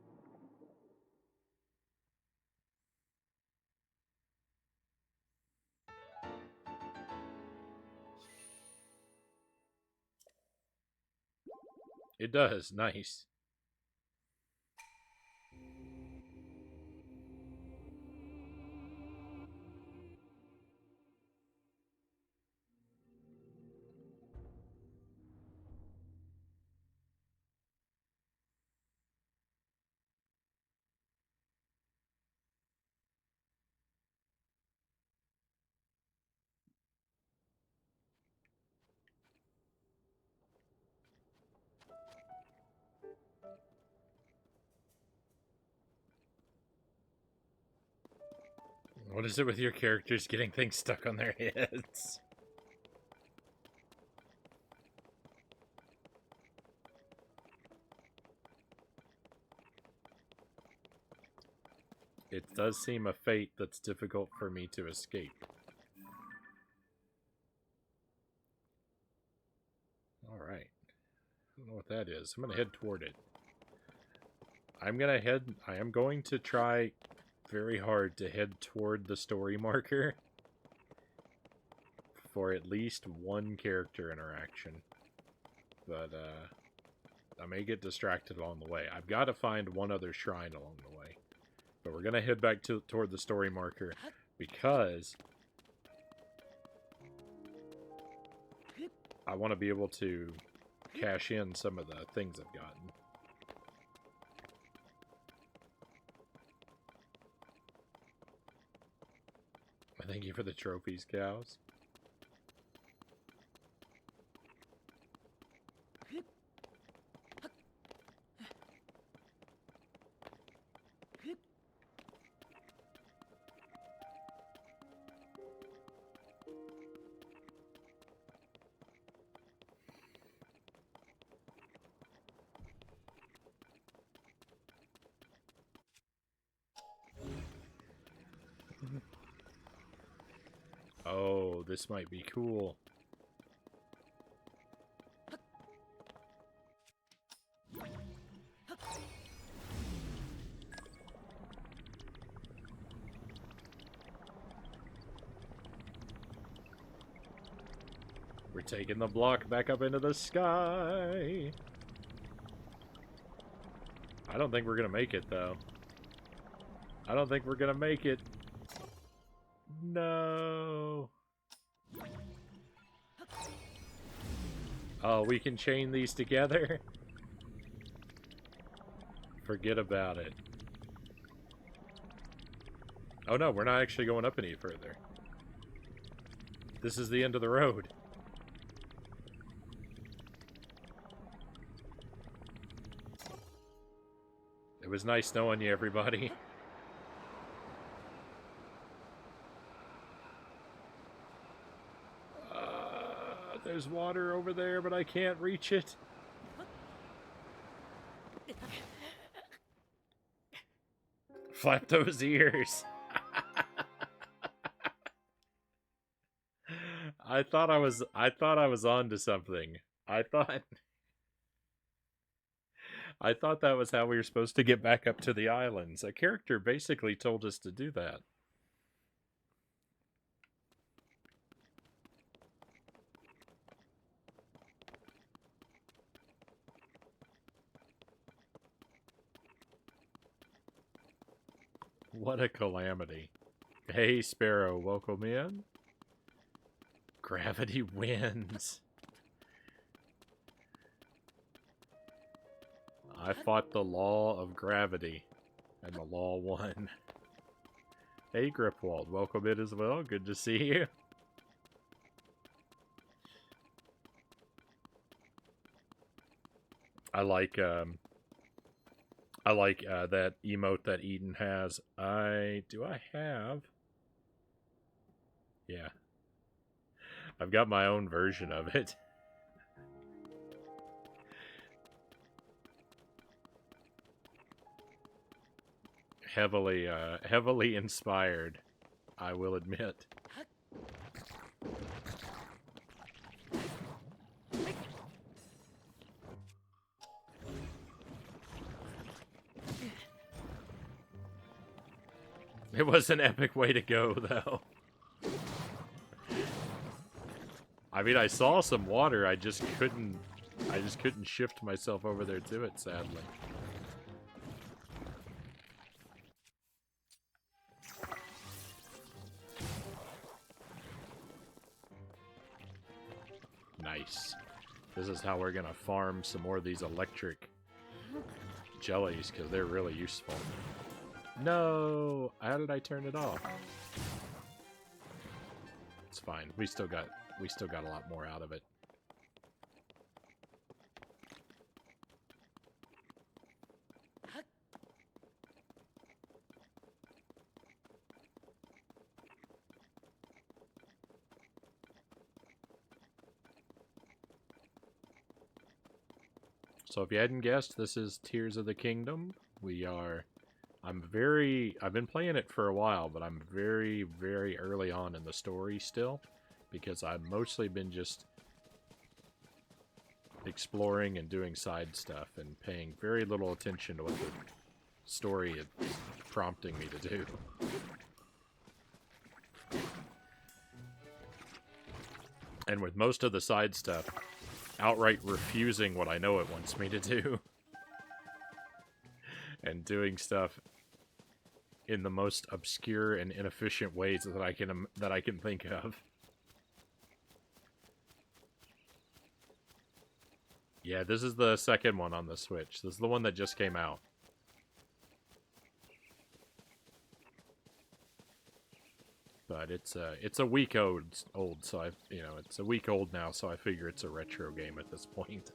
It does. Nice. What is it with your characters getting things stuck on their heads? It does seem a fate that's difficult for me to escape. Alright. I don't know what that is. I'm going to head toward it. I am going to try very hard to head toward the story marker for at least one character interaction. But, I may get distracted along the way. I've got to find one other shrine along the way. But we're going to head back toward the story marker because I want to be able to cash in some of the things I've gotten. Thank you for the trophies, cows. Oh, this might be cool. We're taking the block back up into the sky. I don't think we're gonna make it, though. I don't think we're gonna make it. No. Oh, we can chain these together? Forget about it. Oh no, we're not actually going up any further. This is the end of the road. It was nice knowing you, everybody. There's water over there, but I can't reach it. Flap those ears. I thought I was on to something. I thought that was how we were supposed to get back up to the islands. A character basically told us to do that. What a calamity. Hey, Sparrow, welcome in. Gravity wins. I fought the law of gravity, and the law won. Hey, Gripwald, welcome in as well. Good to see you. I like that emote that Eden has. Do I have? Yeah. I've got my own version of it. Heavily inspired, I will admit. It was an epic way to go, though. I mean, I saw some water, I just couldn't shift myself over there to it, sadly. Nice. This is how we're gonna farm some more of these electric jellies, because they're really useful. No! How did I turn it off? It's fine. We still got a lot more out of it. So if you hadn't guessed, this is Tears of the Kingdom. I've been playing it for a while, but I'm very, very early on in the story still, because I've mostly been just exploring and doing side stuff and paying very little attention to what the story is prompting me to do. And with most of the side stuff, outright refusing what I know it wants me to do. And doing stuff in the most obscure and inefficient ways that I can think of. Yeah, this is the second one on the Switch. This is the one that just came out. But it's a week old, so it's a week old now, so I figure it's a retro game at this point.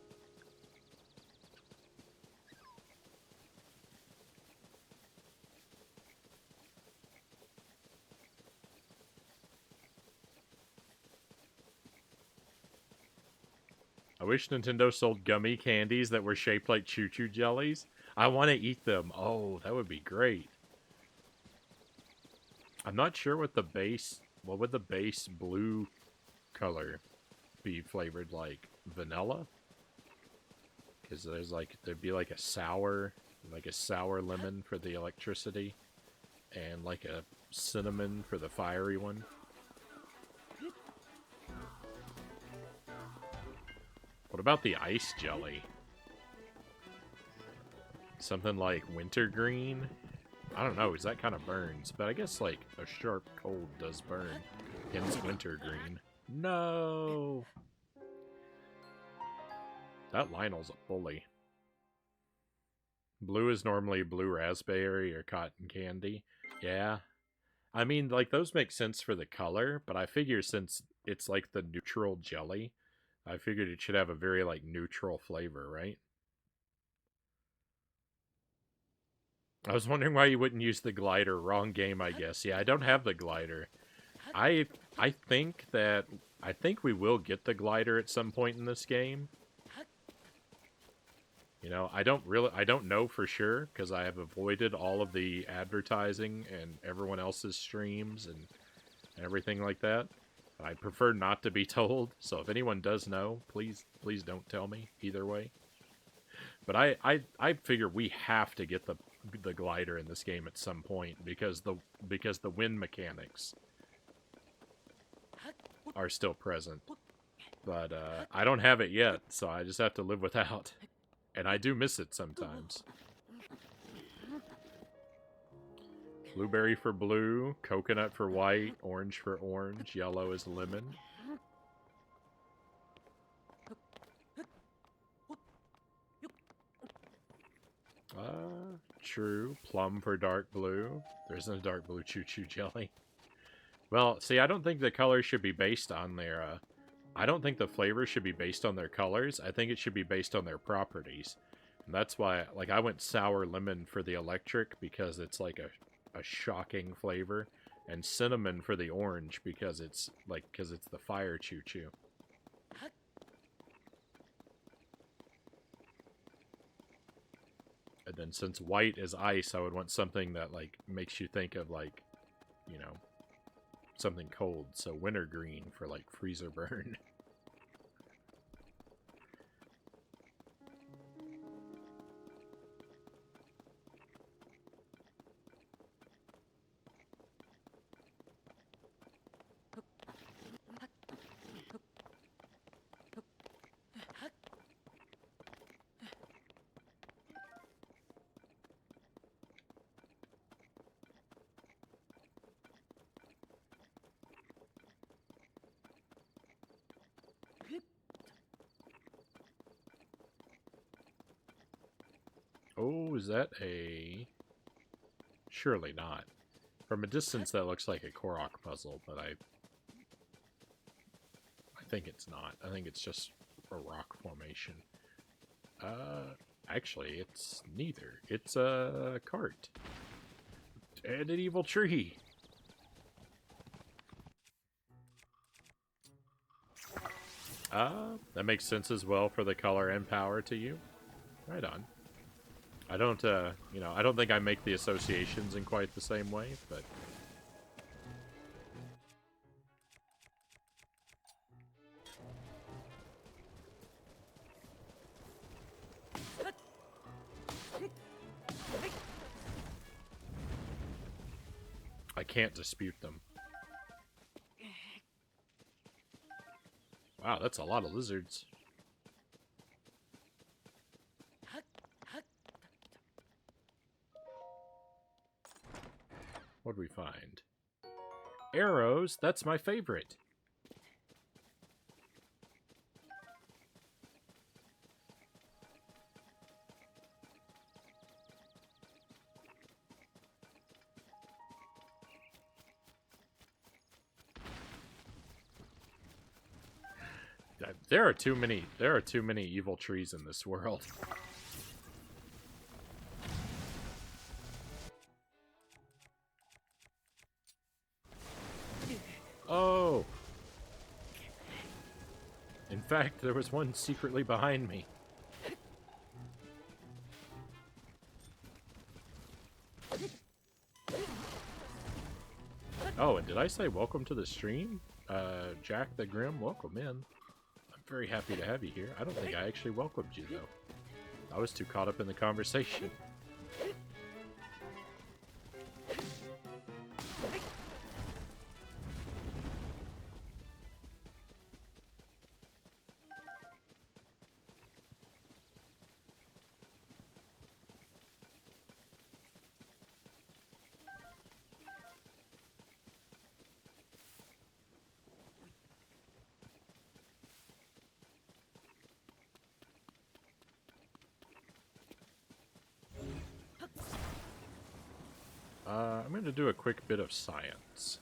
I wish Nintendo sold gummy candies that were shaped like choo-choo jellies. I want to eat them. Oh, that would be great. I'm not sure what would the base blue color be flavored like? Vanilla? Because there'd be like a sour lemon for the electricity, and like a cinnamon for the fiery one. What about the ice jelly? Something like wintergreen? I don't know, because that kind of burns. But I guess, like, a sharp cold does burn. Hence wintergreen. No! That Lionel's a bully. Blue is normally blue raspberry or cotton candy. Yeah. I mean, like, those make sense for the color, but I figure since it's, like, the neutral jelly, I figured it should have a very, like, neutral flavor, right? I was wondering why you wouldn't use the glider. Wrong game, I guess. Yeah, I don't have the glider. I I think that I think we will get the glider at some point in this game. You know, I don't know for sure because I have avoided all of the advertising and everyone else's streams and everything like that. I prefer not to be told. So if anyone does know, please don't tell me either way. But I figure we have to get the glider in this game at some point because the wind mechanics are still present. But I don't have it yet, so I just have to live without. And I do miss it sometimes. Blueberry for blue, coconut for white, orange for orange, yellow is lemon. True. Plum for dark blue. There isn't a dark blue choo-choo jelly. Well, see, I don't think the colors should be based on their, I don't think the flavors should be based on their colors. I think it should be based on their properties. And that's why, like, I went sour lemon for the electric because it's, like, a shocking flavor. And cinnamon for the orange because it's the fire choo-choo. And then since white is ice, I would want something that, like, makes you think of, like, you know, something cold. So wintergreen for, like, freezer burn. Oh, is that a... Surely not. From a distance, that looks like a Korok puzzle, but I think it's not. I think it's just a rock formation. Actually, it's neither. It's a cart. And an evil tree. That makes sense as well for the color and power to you. Right on. I don't, I don't think I make the associations in quite the same way, but... I can't dispute them. Wow, that's a lot of lizards. What'd we find? Arrows, that's my favorite. There are too many. There are too many evil trees in this world. Oh. In fact, there was one secretly behind me. Oh, and did I say welcome to the stream? Jack the Grim, welcome in. I'm very happy to have you here. I don't think I actually welcomed you, though. I was too caught up in the conversation. I'm going to do a quick bit of science.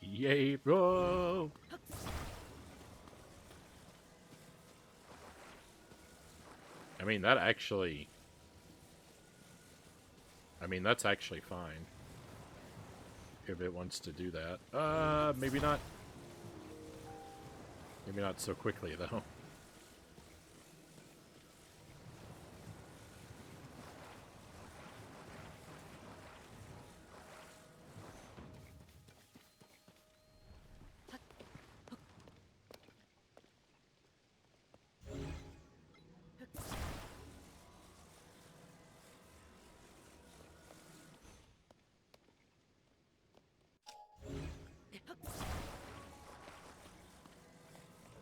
Yay, bro! I mean, that actually... I mean, that's actually fine. If it wants to do that. Maybe not. Maybe not so quickly, though.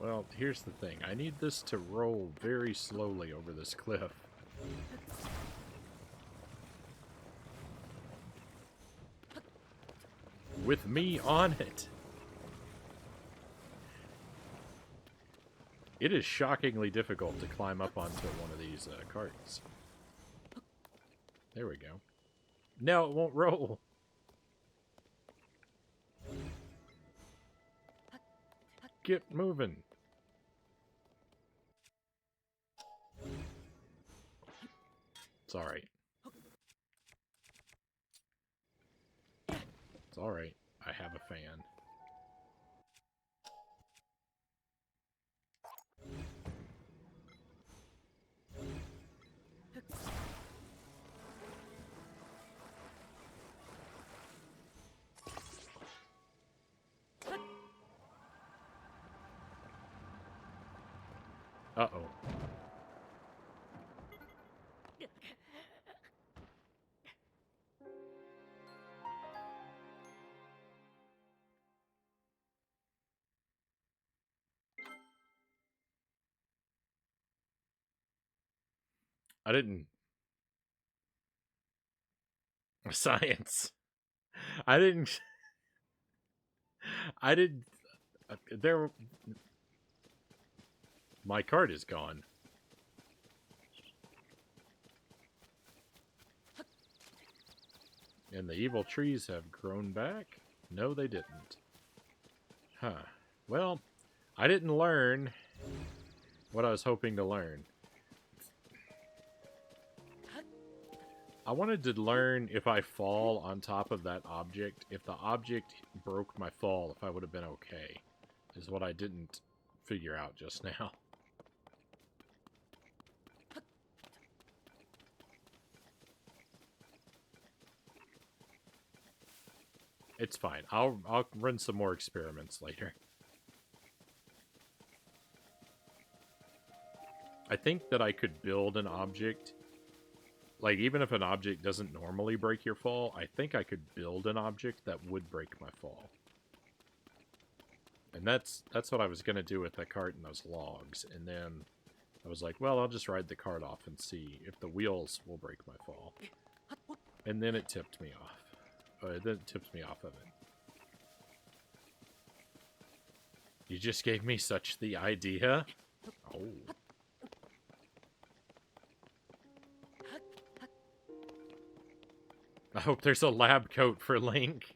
Well, here's the thing. I need this to roll very slowly over this cliff. With me on it. It is shockingly difficult to climb up onto one of these carts. There we go. No, it won't roll. Get moving. It's alright. It's alright. I have a fan. Uh-oh. I didn't... Science. I didn't... I didn't... There... My card is gone. And the evil trees have grown back? No, they didn't. Huh. Well, I didn't learn what I was hoping to learn. I wanted to learn if I fall on top of that object, if the object broke my fall, if I would have been okay. Is what I didn't figure out just now. It's fine. I'll run some more experiments later. I think that I could build an object like, even if an object doesn't normally break your fall, I think I could build an object that would break my fall. And that's what I was going to do with the cart and those logs. And then I was like, well, I'll just ride the cart off and see if the wheels will break my fall. And then it tipped me off. Then it tipped me off of it. You just gave me such the idea. Oh. I hope there's a lab coat for Link.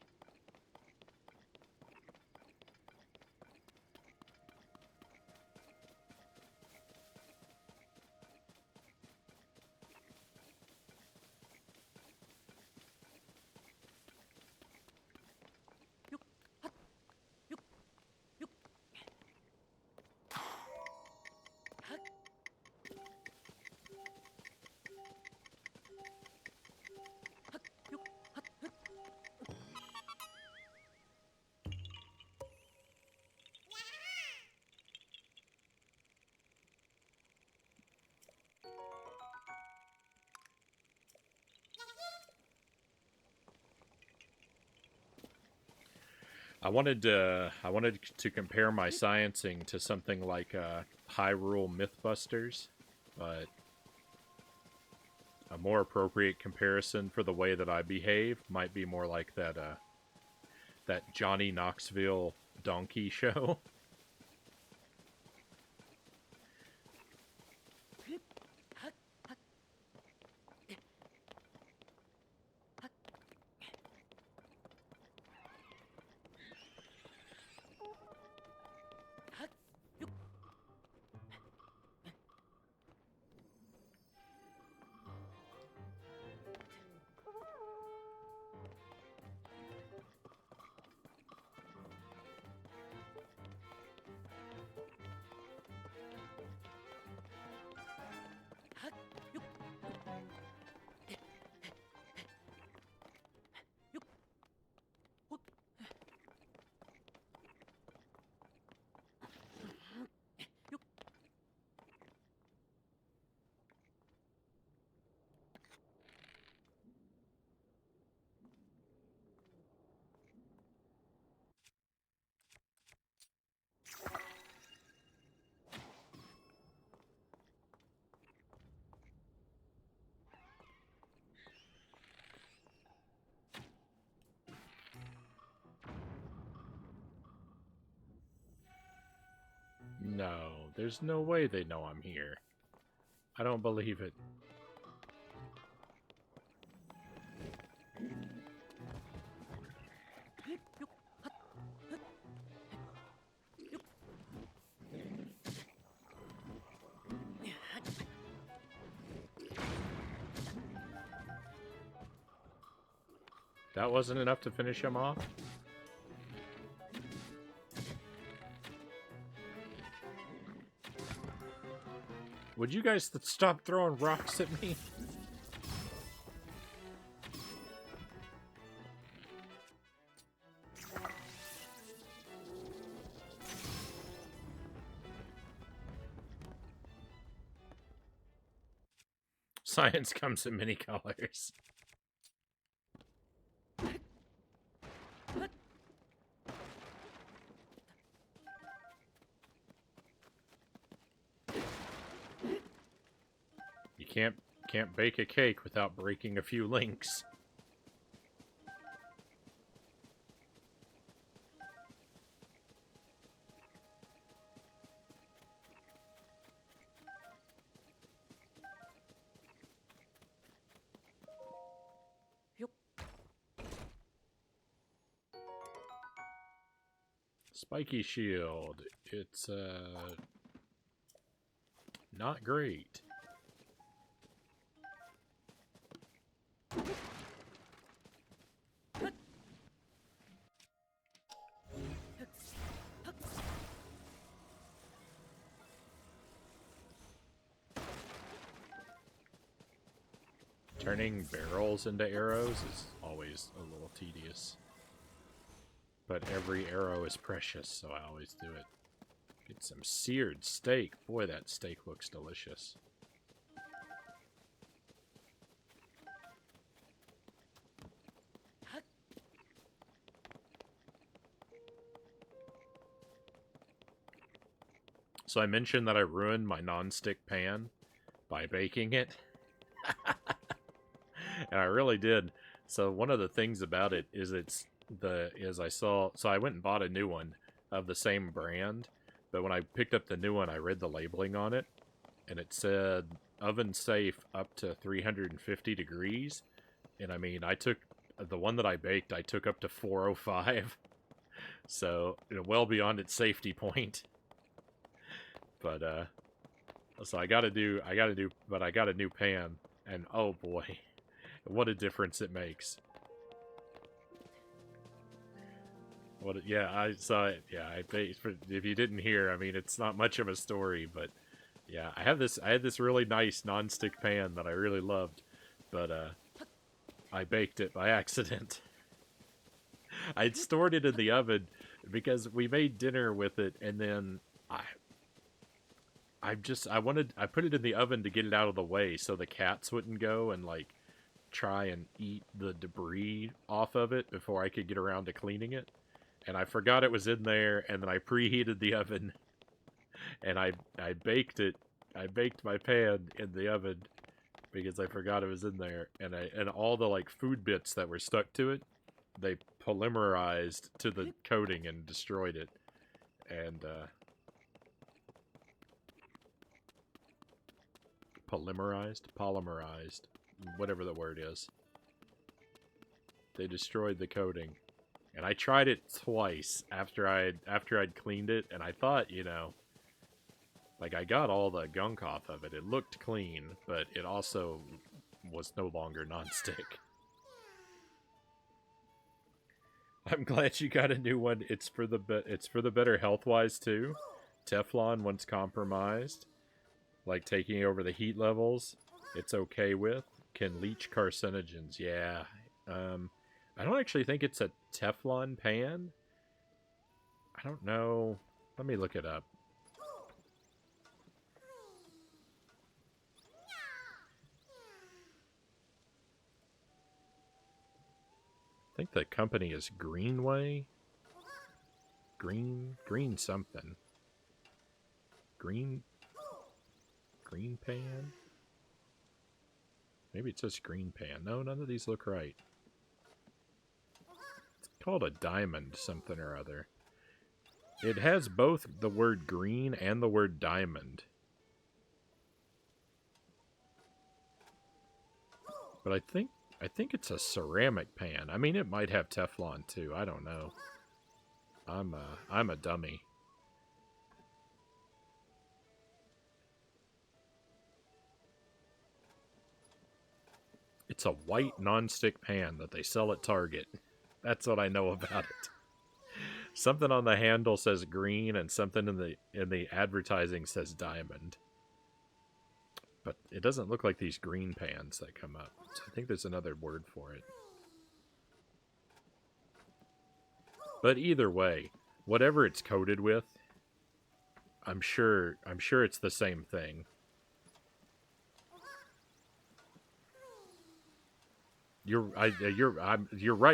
I wanted to compare my sciencing to something like Hyrule Mythbusters, but a more appropriate comparison for the way that I behave might be more like that Johnny Knoxville donkey show. No, there's no way they know I'm here. I don't believe it. That wasn't enough to finish him off? Would you guys stop throwing rocks at me? Science comes in many colors. You can't bake a cake without breaking a few links. Spiky shield. It's not great. Turning barrels into arrows is always a little tedious. But every arrow is precious, so I always do it. Get some seared steak. Boy, that steak looks delicious. So I mentioned that I ruined my non-stick pan by baking it. And I really did. So one of the things about it is I went and bought a new one of the same brand, but when I picked up the new one I read the labeling on it and it said oven safe up to 350 degrees. And I mean, I took the one that I baked, I took up to 405. So, well beyond its safety point. But so I got a new pan, and oh boy, what a difference it makes. I saw it. Yeah, if you didn't hear, I mean, it's not much of a story, but yeah, I had this really nice non-stick pan that I really loved, but I baked it by accident. I'd stored it in the oven because we made dinner with it, and then I put it in the oven to get it out of the way so the cats wouldn't go and like try and eat the debris off of it before I could get around to cleaning it. And I forgot it was in there, and then I preheated the oven, and I baked it. I baked my pan in the oven because I forgot it was in there, and all the like food bits that were stuck to it, they polymerized to the coating and destroyed it. And polymerized, whatever the word is. They destroyed the coating. And I tried it twice after I'd cleaned it, and I thought, like I got all the gunk off of it. It looked clean, but it also was no longer nonstick. I'm glad you got a new one. It's for the better health-wise too. Teflon, once compromised, like taking over the heat levels, it's okay with. Can leach carcinogens. Yeah. I don't actually think it's a Teflon pan. I don't know. Let me look it up. I think the company is Greenway. Green something. Green pan? Maybe it says green pan. No, none of these look right. It's called a diamond something or other. It has both the word green and the word diamond. But I think it's a ceramic pan. I mean, it might have Teflon too. I don't know. I'm a dummy. It's a white non-stick pan that they sell at Target. That's what I know about it. Something on the handle says green, and something in the advertising says diamond. But it doesn't look like these green pans that come up. So I think there's another word for it. But either way, whatever it's coated with, I'm sure it's the same thing. You're right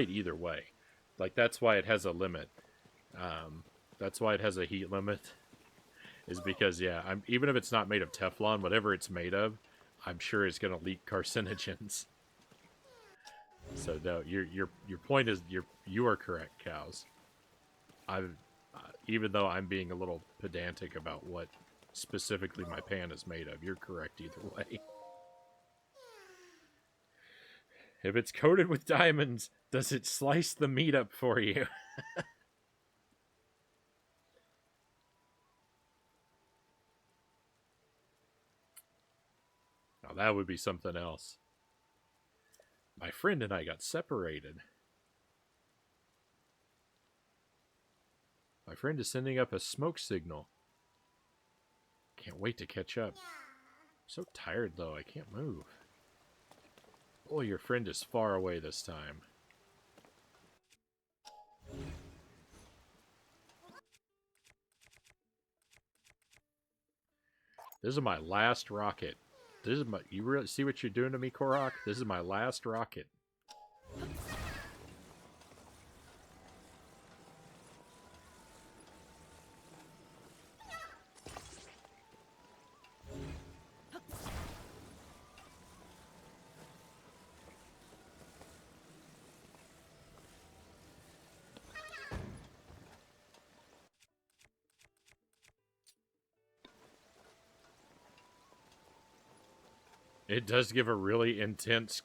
either way. Like that's why it has a limit. That's why it has a heat limit. Is because even if it's not made of Teflon, whatever it's made of, I'm sure it's going to leak carcinogens. So no, your point is you are correct, cows. Even though I'm being a little pedantic about what specifically my pan is made of, you're correct either way. If it's coated with diamonds, does it slice the meat up for you? Now that would be something else. My friend and I got separated. My friend is sending up a smoke signal. Can't wait to catch up. I'm so tired though, I can't move. Oh, your friend is far away this time. This is my last rocket. You really see what you're doing to me, Korok? This is my last rocket. It does give a really intense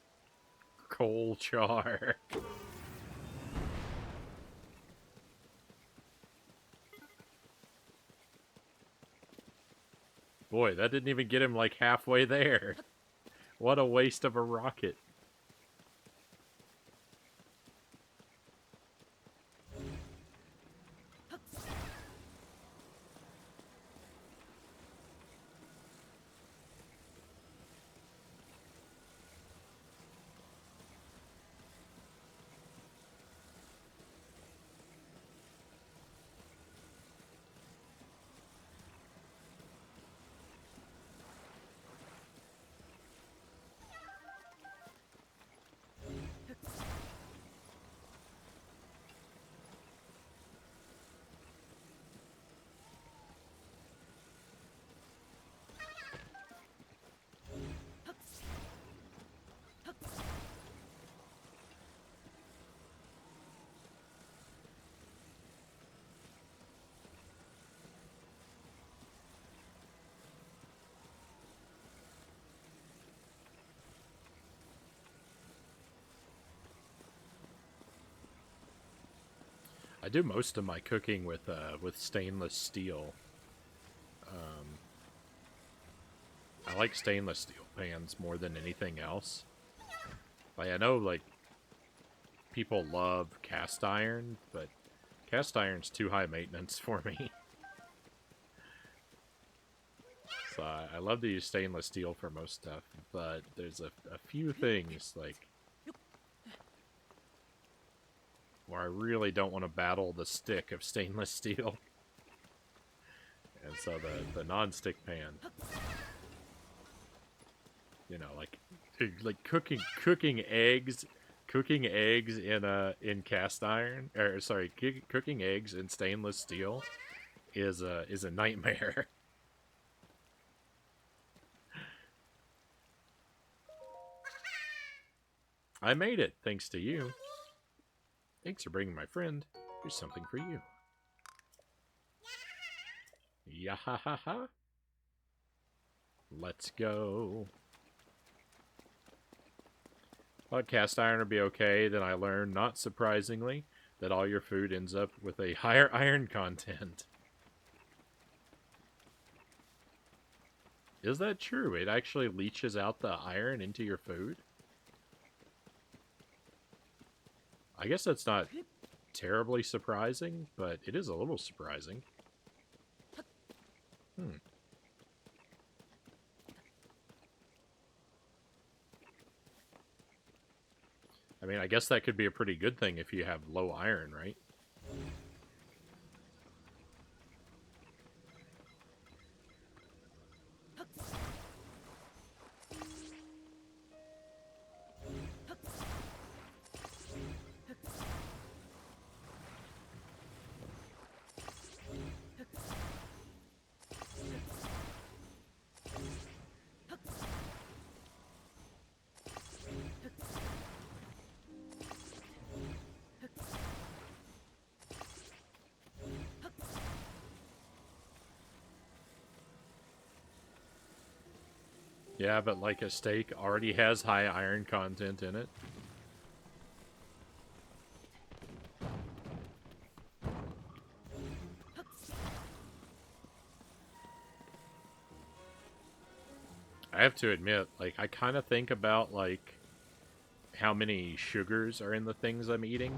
coal char. Boy, that didn't even get him like halfway there. What a waste of a rocket. I do most of my cooking with stainless steel. I like stainless steel pans more than anything else. Like I know like people love cast iron, but cast iron's too high maintenance for me. So I love to use stainless steel for most stuff, but there's a few things like where I really don't want to battle the stick of stainless steel. And so the non-stick pan, you know, like cooking eggs in cast iron, or sorry, cooking eggs in stainless steel is a nightmare. I made it thanks to you. Thanks for bringing my friend. Here's something for you. Yahahaha. Let's go. Thought cast iron would be okay, then I learned, not surprisingly, that all your food ends up with a higher iron content. Is that true? It actually leaches out the iron into your food? I guess that's not terribly surprising, but it is a little surprising. I mean, I guess that could be a pretty good thing if you have low iron, right? Yeah, but like a steak already has high iron content in it. I have to admit, like, I kind of think about, like, how many sugars are in the things I'm eating.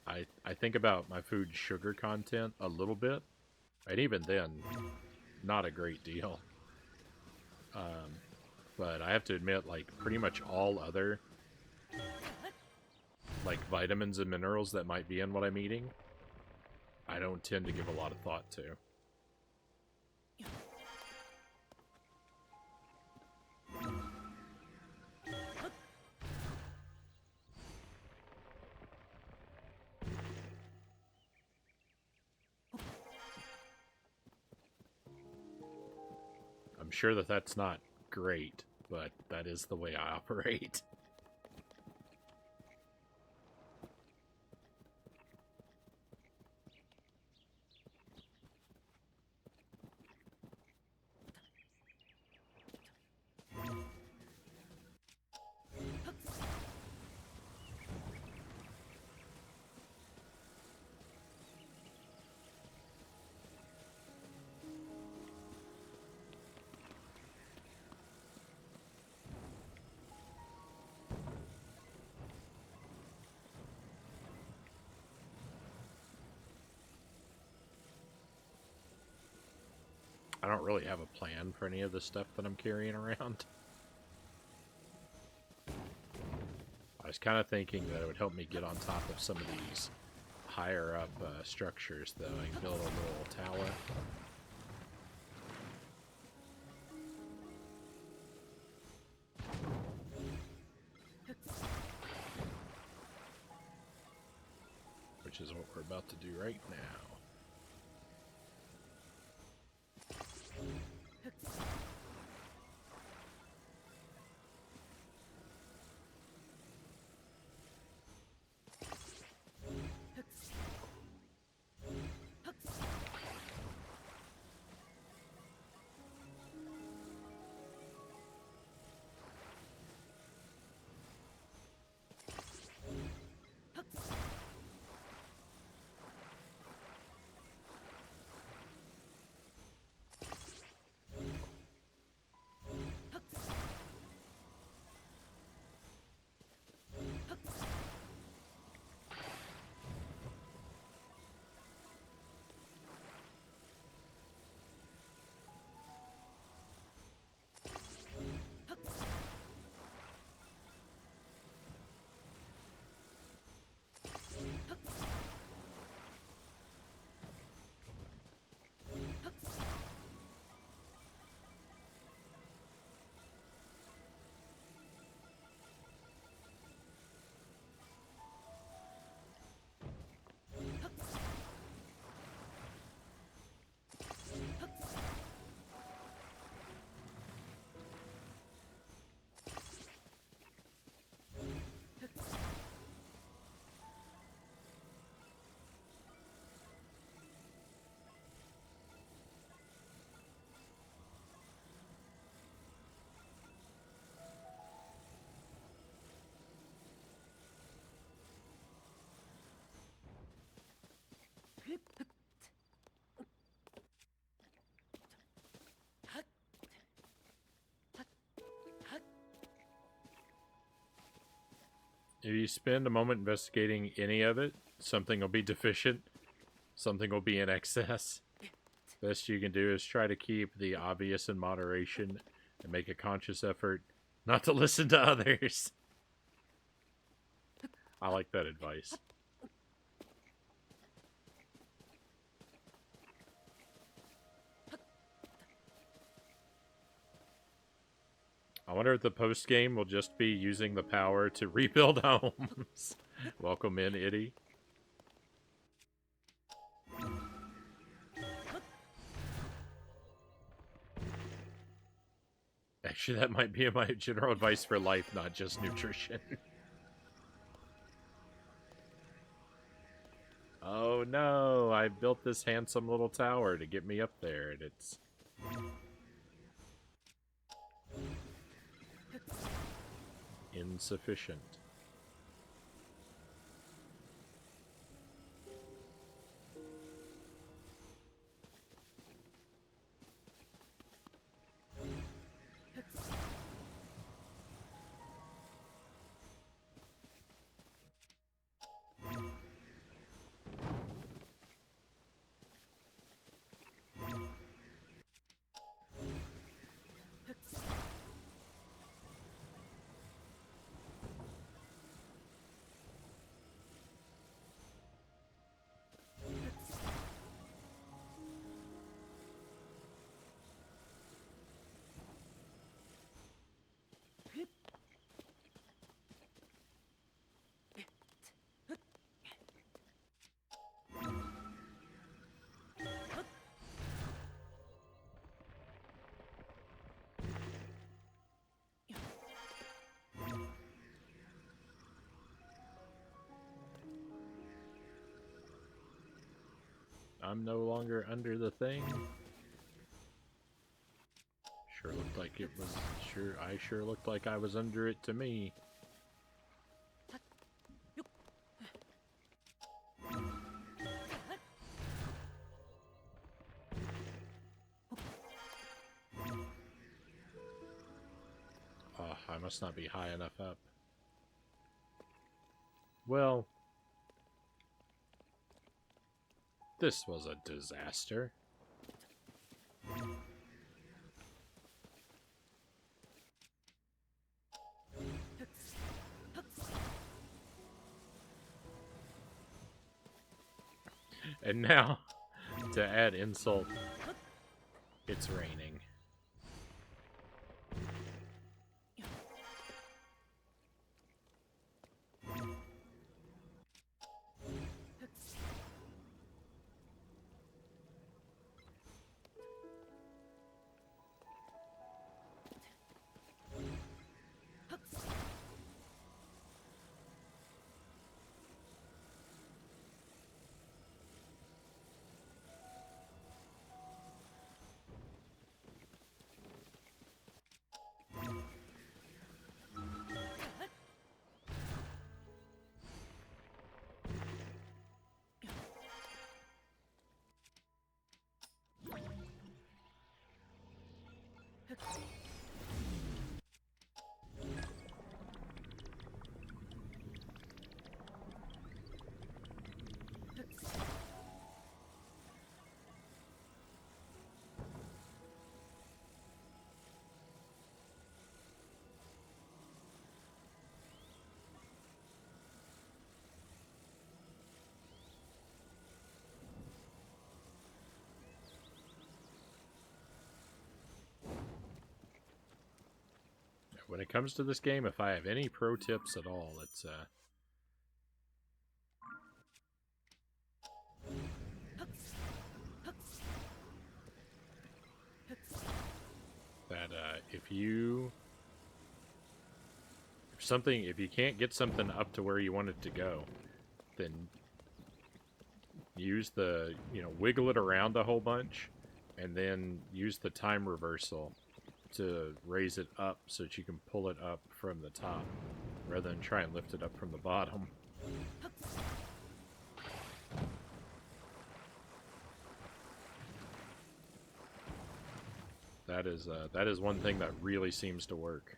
I think about my food's sugar content a little bit, and even then, not a great deal. But I have to admit, like, pretty much all other, like, vitamins and minerals that might be in what I'm eating, I don't tend to give a lot of thought to. I'm sure that that's not great, but that is the way I operate. don't really have a plan for any of the stuff that I'm carrying around. I was kind of thinking that it would help me get on top of some of these higher up structures, though. I can build a little tower. Which is what we're about to do right now. If you spend a moment investigating any of it, something will be deficient, something will be in excess. Best you can do is try to keep the obvious in moderation and make a conscious effort not to listen to others. I like that advice. I wonder if the post game will just be using the power to rebuild homes. Welcome in, Itty. Actually, that might be my general advice for life, not just nutrition. Oh no, I built this handsome little tower to get me up there, and it's insufficient. I'm no longer under the thing. Sure looked like it was. I sure looked like I was under it to me. Oh, I must not be high enough up. Well, this was a disaster. And now, to add insult, it's raining. When it comes to this game, if I have any pro tips at all, it's that if you can't get something up to where you want it to go, then use the wiggle it around a whole bunch, and then use the time reversal to raise it up so that you can pull it up from the top rather than try and lift it up from the bottom. That is one thing that really seems to work.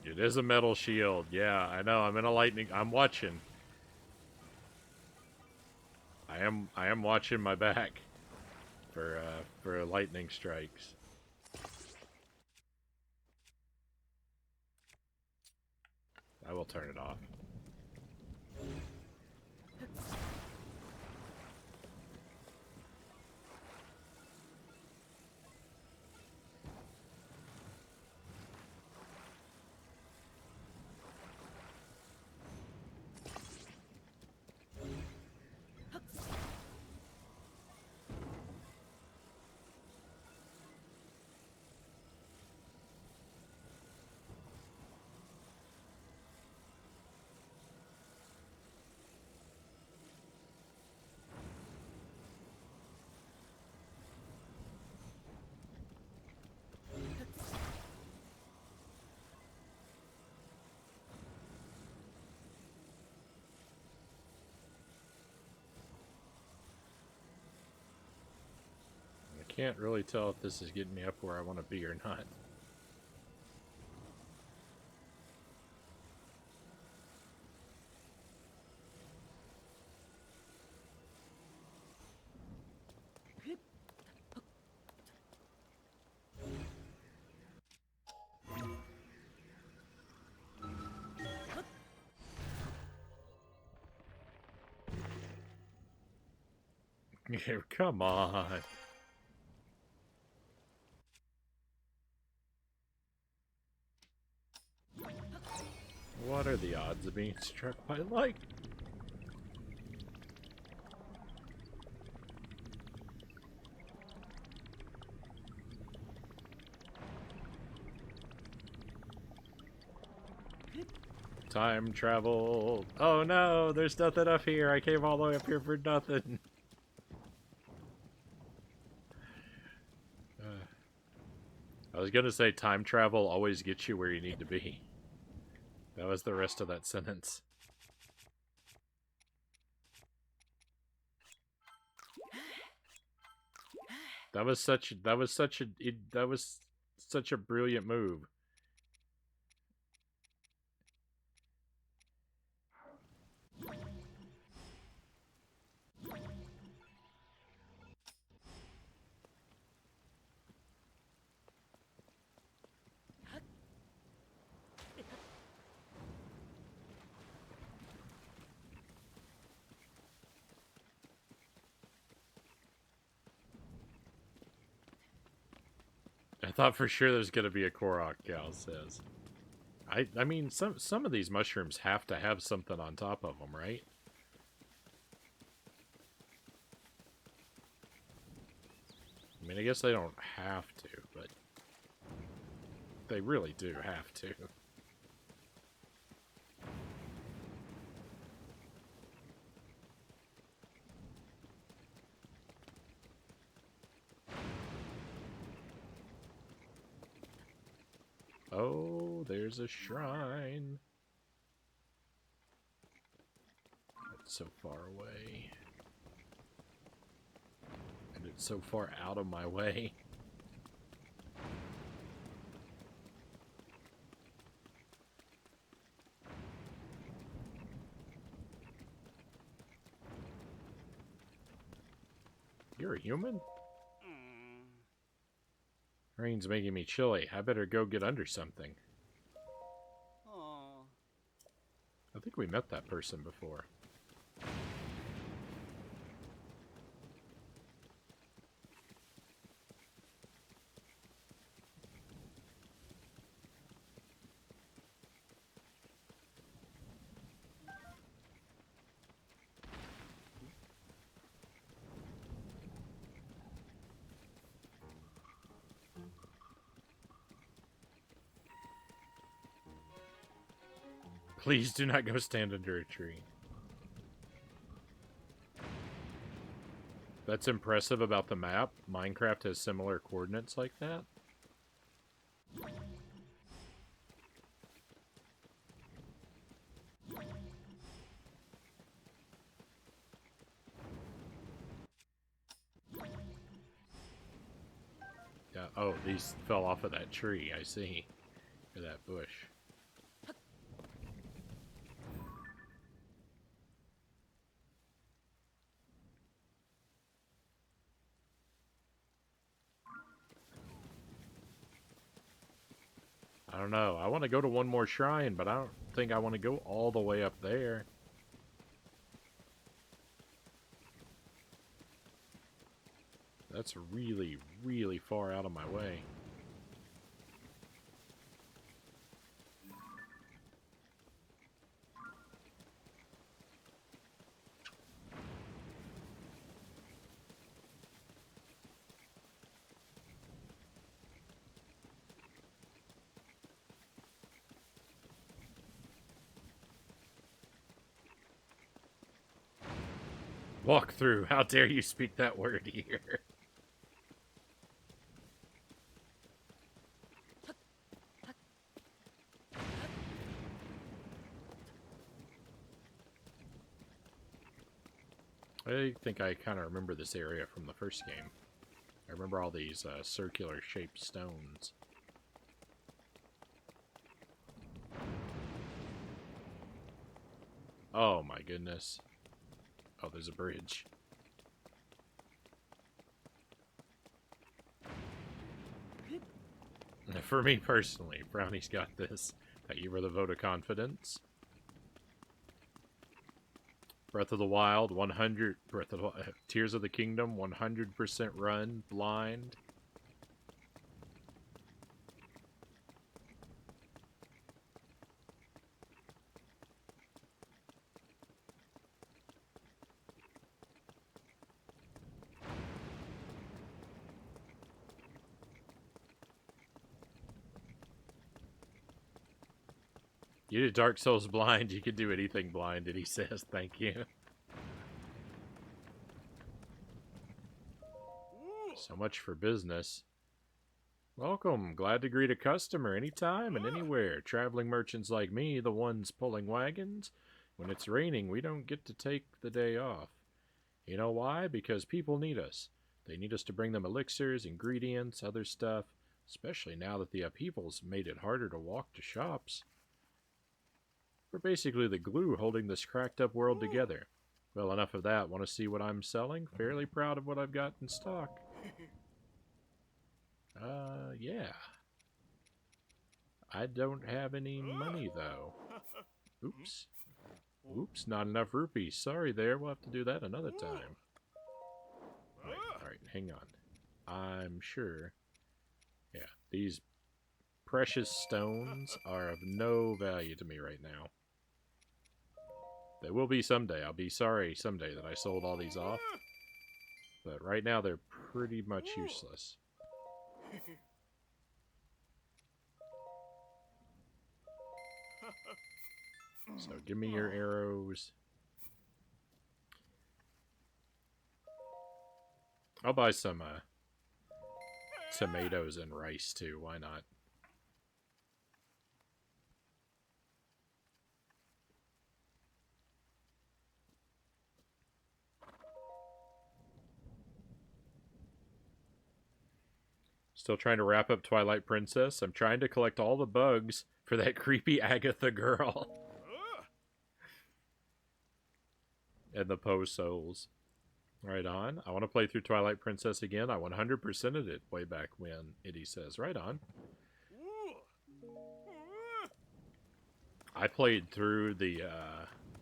It is a metal shield. Yeah, I know. I'm in a lightning. I'm watching. I am watching my back for lightning strikes. I will turn it off. Can't really tell if this is getting me up where I want to be or not. Come on. What are the odds of being struck by lightning? Time travel. Oh no, there's nothing up here. I came all the way up here for nothing. I was gonna say time travel always gets you where you need to be. That was the rest of that sentence. That was such a brilliant move. I thought for sure there's gonna be a Korok, Cal says. I mean, some of these mushrooms have to have something on top of them, right? I mean, I guess they don't have to, but they really do have to. Oh, there's a shrine. It's so far away. And it's so far out of my way. You're a human? Rain's making me chilly. I better go get under something. Aww. I think we met that person before. Please do not go stand under a tree. That's impressive about the map. Minecraft has similar coordinates like that. Yeah, oh, these fell off of that tree, I see. Or that bush. I don't know. I want to go to one more shrine, but I don't think I want to go all the way up there. That's really, really far out of my way. Walk through. How dare you speak that word here? I think I kind of remember this area from the first game. I remember all these circular-shaped stones. Oh my goodness. Oh, there's a bridge. For me personally, Frownie's got this. Thank you for the vote of confidence. Breath of the Wild, 100. Tears of the Kingdom, 100% run, blind. You did Dark Souls blind, you could do anything blinded, he says. Thank you. So much for business. Welcome. Glad to greet a customer anytime and anywhere. Traveling merchants like me, the ones pulling wagons. When it's raining, we don't get to take the day off. You know why? Because people need us. They need us to bring them elixirs, ingredients, other stuff, especially now that the upheavals made it harder to walk to shops. We're basically the glue holding this cracked up world together. Well, enough of that. Want to see what I'm selling? Fairly proud of what I've got in stock. Yeah. I don't have any money, though. Oops. Oops, not enough rupees. Sorry there, we'll have to do that another time. Alright, hang on. I'm sure. Yeah, these precious stones are of no value to me right now. They will be someday. I'll be sorry someday that I sold all these off. But right now they're pretty much useless. So give me your arrows. I'll buy some tomatoes and rice too. Why not? Still trying to wrap up Twilight Princess. I'm trying to collect all the bugs for that creepy Agatha girl. And the Poe souls. Right on. I want to play through Twilight Princess again. I 100%ed it way back when, Itty says. Right on. I played through the,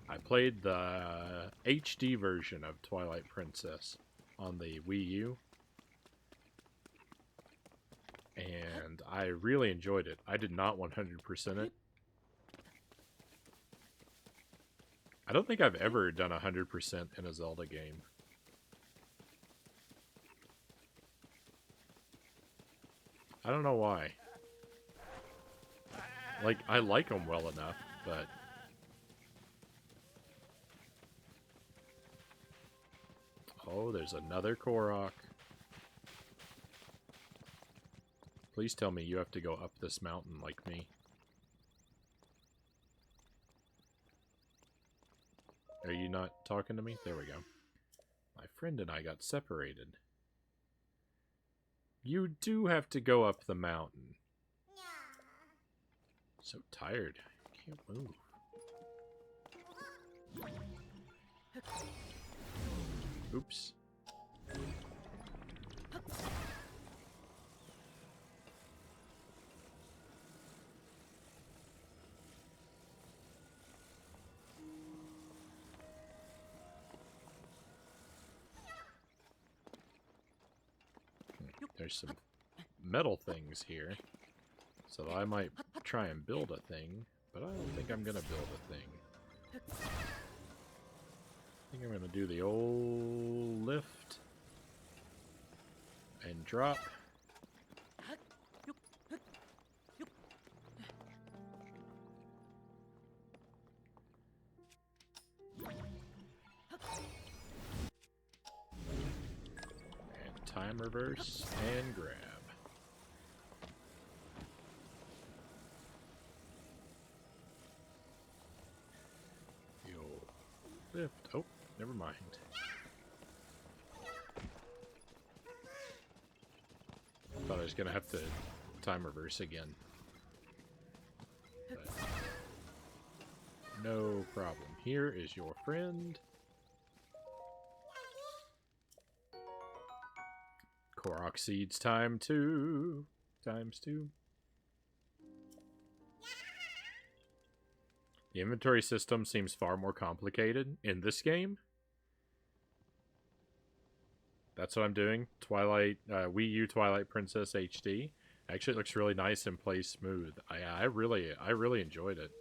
I played the HD version of Twilight Princess on the Wii U. And I really enjoyed it. I did not 100% it. I don't think I've ever done 100% in a Zelda game. I don't know why. Like, I like them well enough, but... Oh, there's another Korok. Please tell me you have to go up this mountain like me. Are you not talking to me? There we go. My friend and I got separated. You do have to go up the mountain. So tired. I can't move. Oops. There's some metal things here. So I might try and build a thing, but I don't think I'm going to build a thing. I think I'm going to do the old lift and drop. And time reverse and grab. The old lift. Oh, never mind. Thought I was going to have to time reverse again. But no problem. Here is your friend. Korok seeds times 2. The inventory system seems far more complicated in this game. That's what I'm doing. Wii U Twilight Princess HD. Actually, it looks really nice and plays smooth. I really enjoyed it.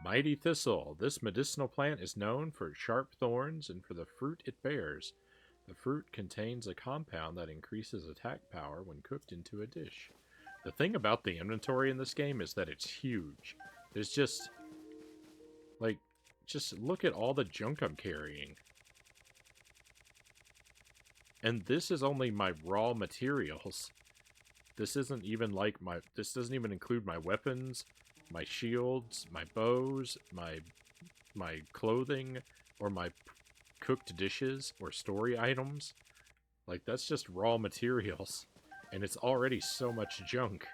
Mighty Thistle. This medicinal plant is known for its sharp thorns and for the fruit it bears. The fruit contains a compound that increases attack power when cooked into a dish. The thing about the inventory in this game is that it's huge. There's just... like, just look at all the junk I'm carrying. And this is only my raw materials. This isn't even like this doesn't even include my weapons, my shields, my bows, my clothing, or my cooked dishes or story items. Like, that's just raw materials. And it's already so much junk.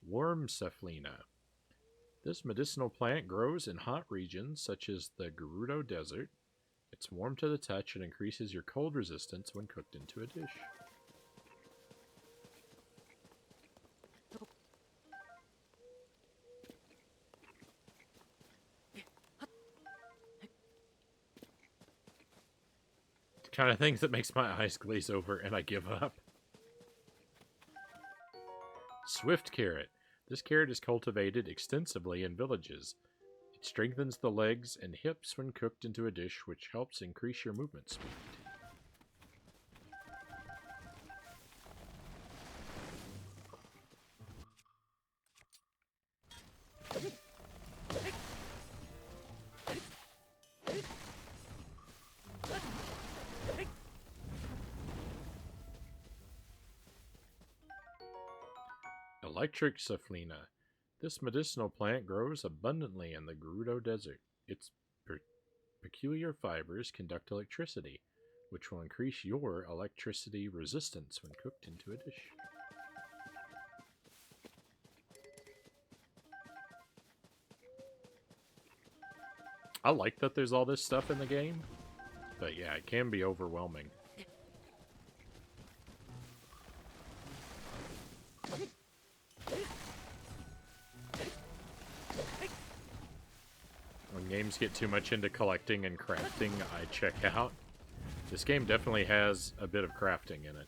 Worm Cephalina. This medicinal plant grows in hot regions such as the Gerudo Desert. It's warm to the touch and increases your cold resistance when cooked into a dish. The kind of things that makes my eyes glaze over and I give up. Swift Carrot. This carrot is cultivated extensively in villages. It strengthens the legs and hips when cooked into a dish, which helps increase your movement speed. Electric Cephalina. This medicinal plant grows abundantly in the Gerudo Desert. Its peculiar fibers conduct electricity, which will increase your electricity resistance when cooked into a dish. I like that there's all this stuff in the game, but yeah, it can be overwhelming. When games get too much into collecting and crafting, I check out. This game definitely has a bit of crafting in it.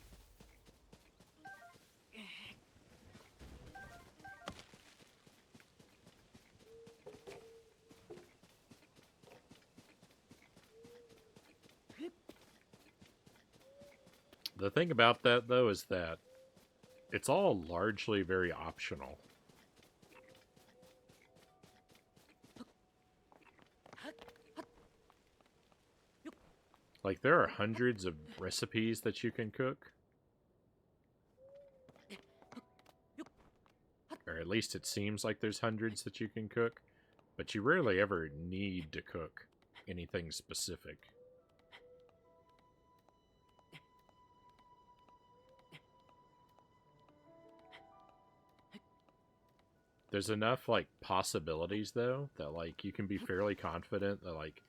The thing about that, though, is that it's all largely very optional. Like, there are hundreds of recipes that you can cook. Or at least it seems like there's hundreds that you can cook. But you rarely ever need to cook anything specific. There's enough, like, possibilities, though, that, like, you can be fairly confident that, like,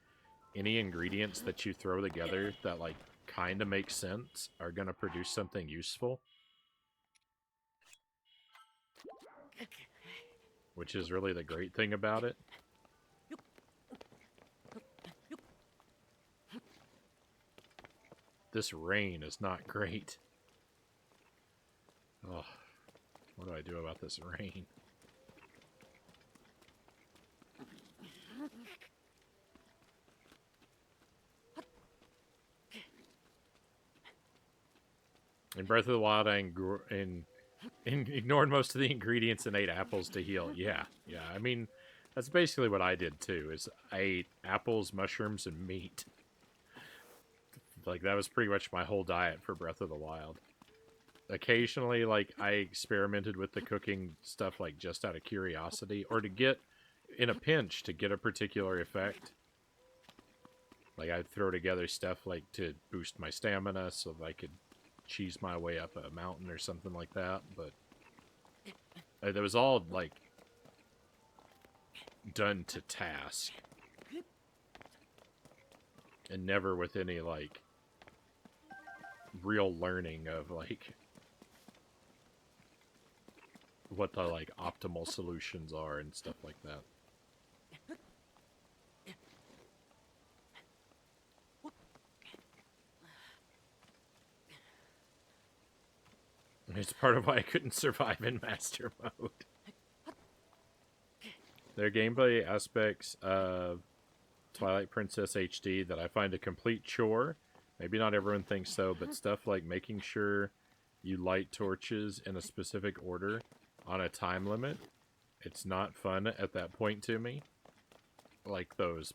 any ingredients that you throw together that, like, kind of make sense are going to produce something useful. Which is really the great thing about it. This rain is not great. Oh, what do I do about this rain? In Breath of the Wild, I ignored most of the ingredients and ate apples to heal. Yeah. I mean, that's basically what I did too. Is I ate apples, mushrooms, and meat. Like, that was pretty much my whole diet for Breath of the Wild. Occasionally, like, I experimented with the cooking stuff, like, just out of curiosity, or to get, in a pinch, to get a particular effect. Like, I'd throw together stuff, like, to boost my stamina so that I could cheese my way up a mountain or something like that, but that was all, like, done to task. And never with any, like, real learning of, like, what the, like, optimal solutions are and stuff like that. It's part of why I couldn't survive in Master Mode. There are gameplay aspects of Twilight Princess HD that I find a complete chore. Maybe not everyone thinks so, but stuff like making sure you light torches in a specific order on a time limit, it's not fun at that point to me. Like those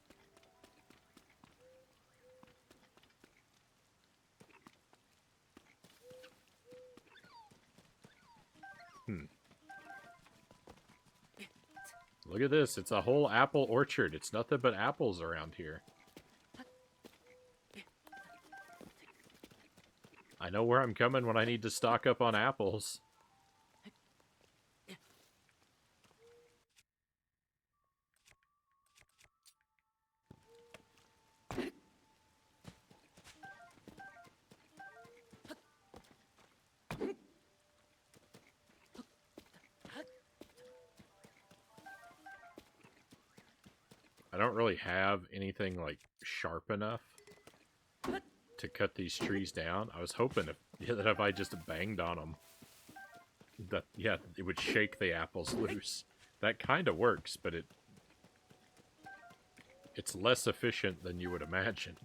Look at this. It's a whole apple orchard. It's nothing but apples around here. I know where I'm coming when I need to stock up on apples. I don't really have anything, like, sharp enough to cut these trees down. I was hoping that if I just banged on them, that, yeah, it would shake the apples loose. That kind of works, but it's less efficient than you would imagine.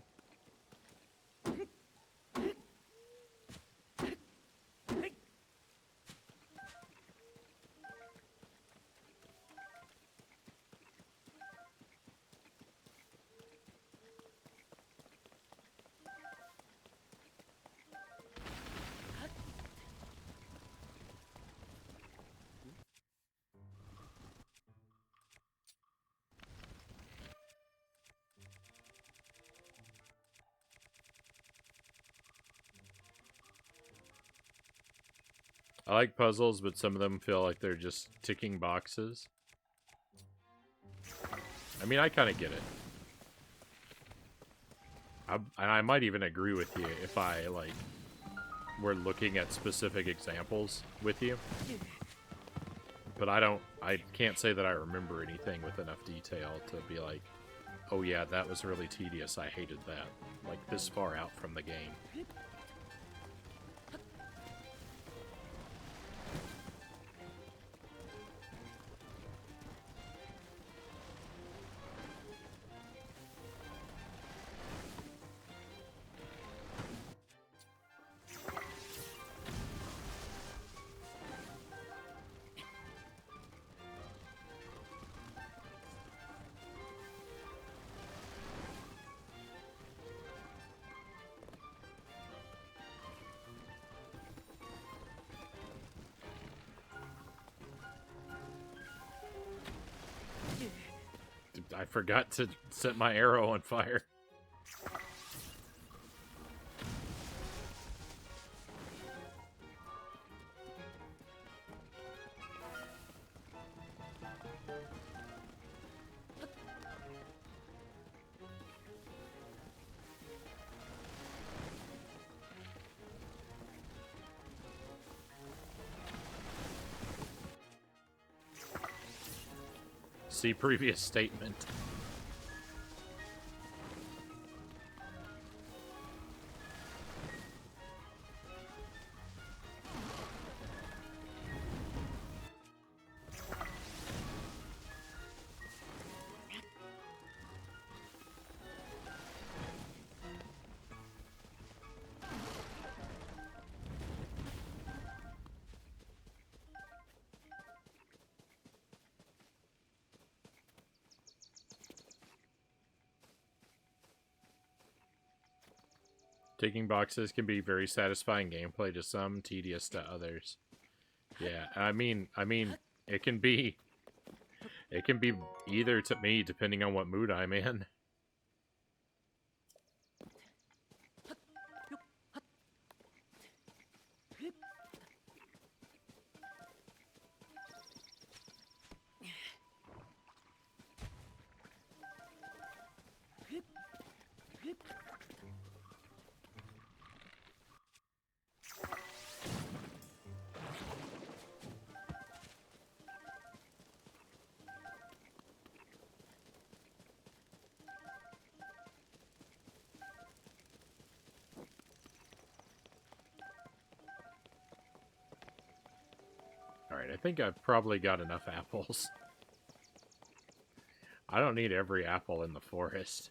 I like puzzles, but some of them feel like they're just ticking boxes. I mean, I kind of get it. I might even agree with you if I, like, were looking at specific examples with you. But I can't say that I remember anything with enough detail to be like, oh yeah, that was really tedious, I hated that. Like, this far out from the game. I forgot to set my arrow on fire. See previous statement. Ticking boxes can be very satisfying gameplay to some, tedious to others. Yeah, I mean, it can be either to me, depending on what mood I'm in. Alright, I think I've probably got enough apples. I don't need every apple in the forest.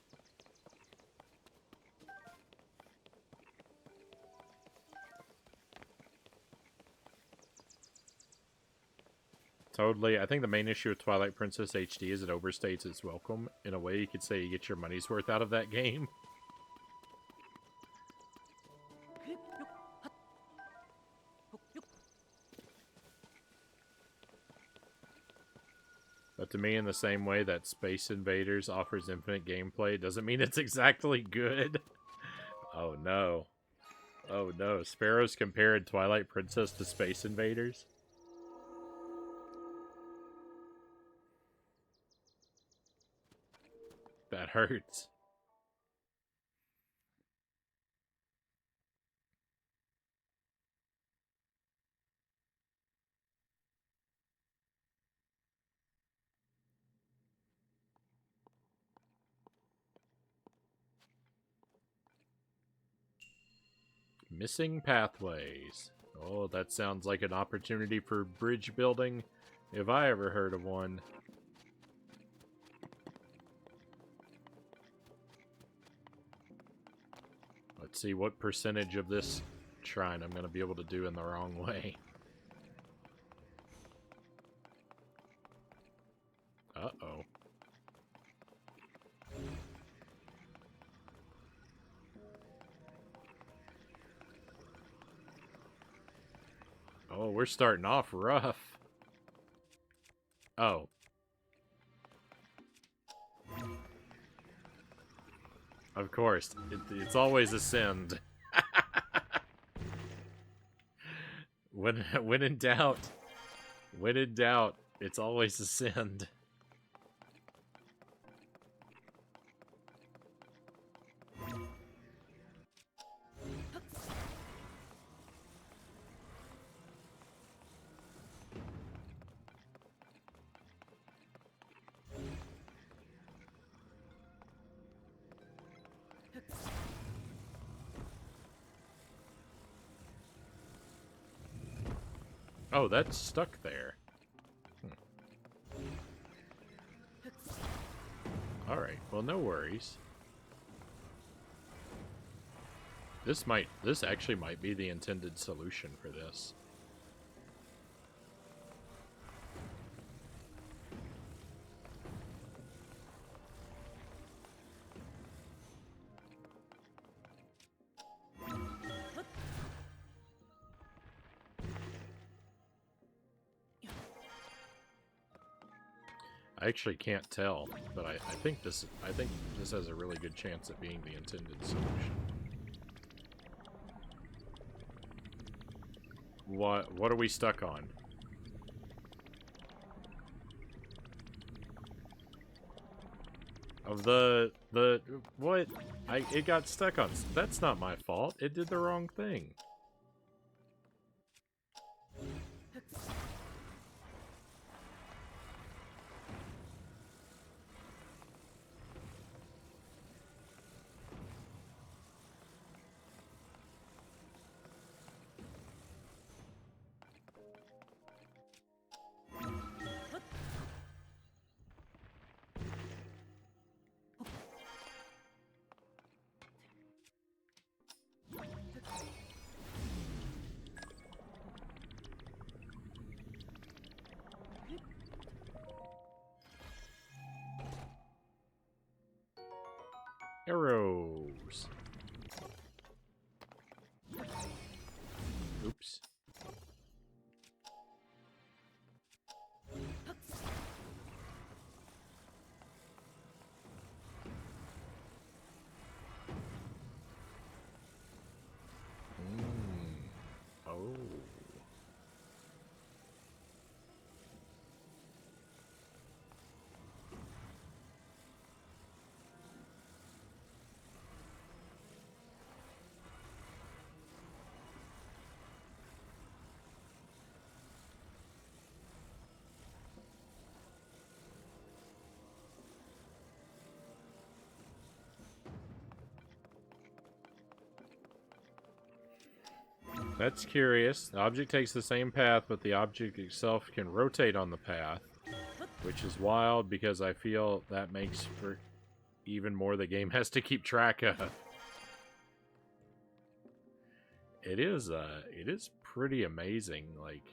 Totally. I think the main issue with Twilight Princess HD is it overstates its welcome. In a way, you could say you get your money's worth out of that game. But to me, in the same way that Space Invaders offers infinite gameplay, doesn't mean it's exactly good. Oh no. Oh no. Sparrow's compared Twilight Princess to Space Invaders? That hurts. Missing pathways. Oh, that sounds like an opportunity for bridge building, if I ever heard of one. Let's see what percentage of this shrine I'm going to be able to do in the wrong way. Uh-oh. Oh, we're starting off rough. Oh. Of course. It's always ascend. when in doubt, it's always ascend. Oh, that's stuck there. Alright, well, no worries. This actually might be the intended solution for this. I actually can't tell, but I think this has a really good chance at being the intended solution. What are we stuck on? Of the what? It got stuck on. That's not my fault. It did the wrong thing. Arrows. Oops. Oh. That's curious. The object takes the same path, but the object itself can rotate on the path, which is wild because I feel that makes for even more the game has to keep track of. It is pretty amazing, like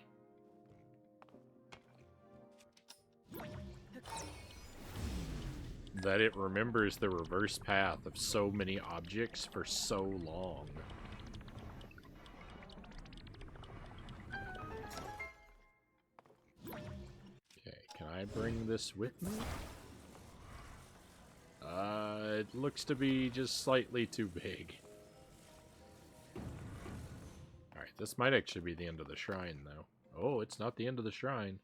that it remembers the reverse path of so many objects for so long. Okay, can I bring this with me? It looks to be just slightly too big. Alright, this might actually be the end of the shrine, though. Oh, it's not the end of the shrine.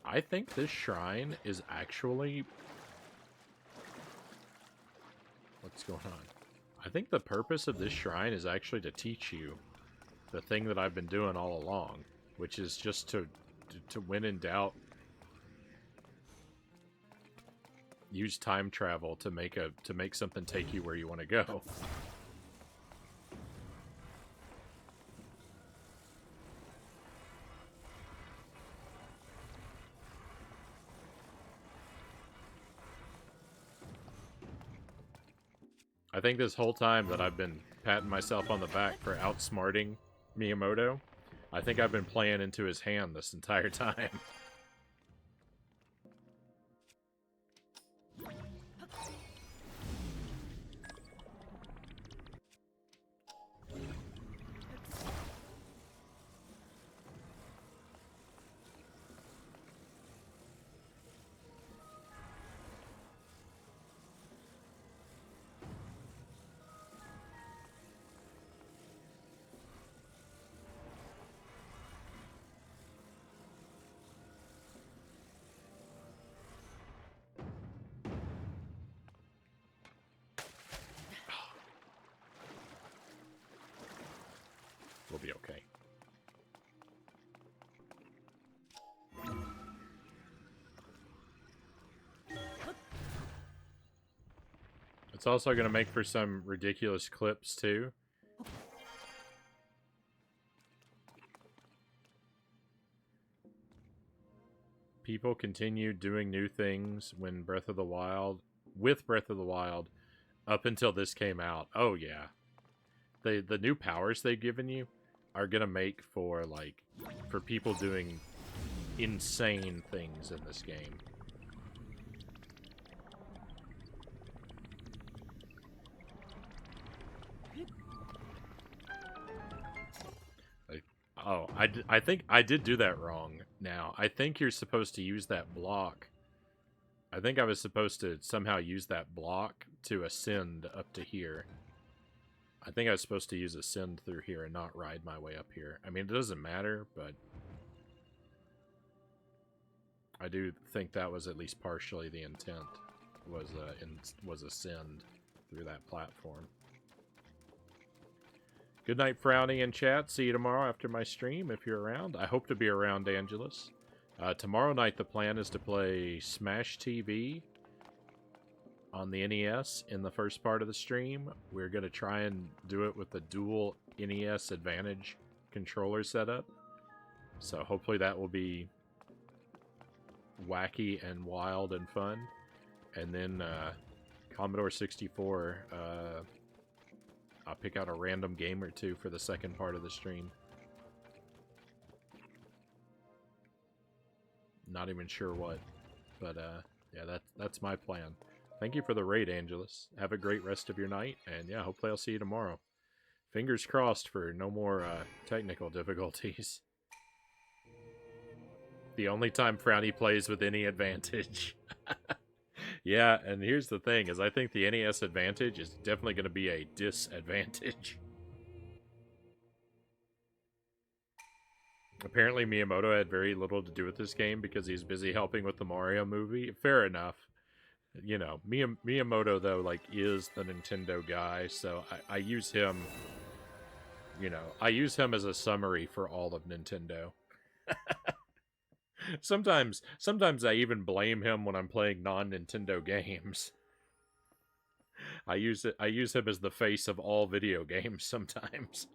I think this shrine is actually... What's going on? I think the purpose of this shrine is actually to teach you the thing that I've been doing all along, which is just to when in doubt, use time travel to make something take you where you want to go. I think this whole time that I've been patting myself on the back for outsmarting Miyamoto, I think I've been playing into his hand this entire time. We'll be okay. It's also going to make for some ridiculous clips, too. People continue doing new things when with Breath of the Wild, up until this came out. Oh, yeah. The new powers they've given you are going to make for, like, for people doing insane things in this game. Oh, I think I did do that wrong now. I think you're supposed to use that block. I think I was supposed to somehow use that block to ascend up to here. I think I was supposed to use ascend through here and not ride my way up here. I mean, it doesn't matter, but I do think that was at least partially the intent, was ascend through that platform. Good night, Frownie in chat. See you tomorrow after my stream if you're around. I hope to be around, Angelus. Tomorrow night, the plan is to play Smash TV on the NES in the first part of the stream. We're going to try and do it with the dual NES Advantage controller setup. So hopefully that will be wacky and wild and fun. And then Commodore 64... I'll pick out a random game or two for the second part of the stream. Not even sure what, but yeah, that's my plan. Thank you for the raid, Angelus. Have a great rest of your night, and yeah, hopefully I'll see you tomorrow. Fingers crossed for no more technical difficulties. The only time Frownie plays with any advantage. Yeah, and here's the thing, is I think the NES Advantage is definitely going to be a disadvantage. Apparently Miyamoto had very little to do with this game because he's busy helping with the Mario movie. Fair enough. You know, Miyamoto, though, like, is the Nintendo guy, so I use him, you know, I use him as a summary for all of Nintendo. Sometimes I even blame him when I'm playing non-Nintendo games. I use him as the face of all video games sometimes.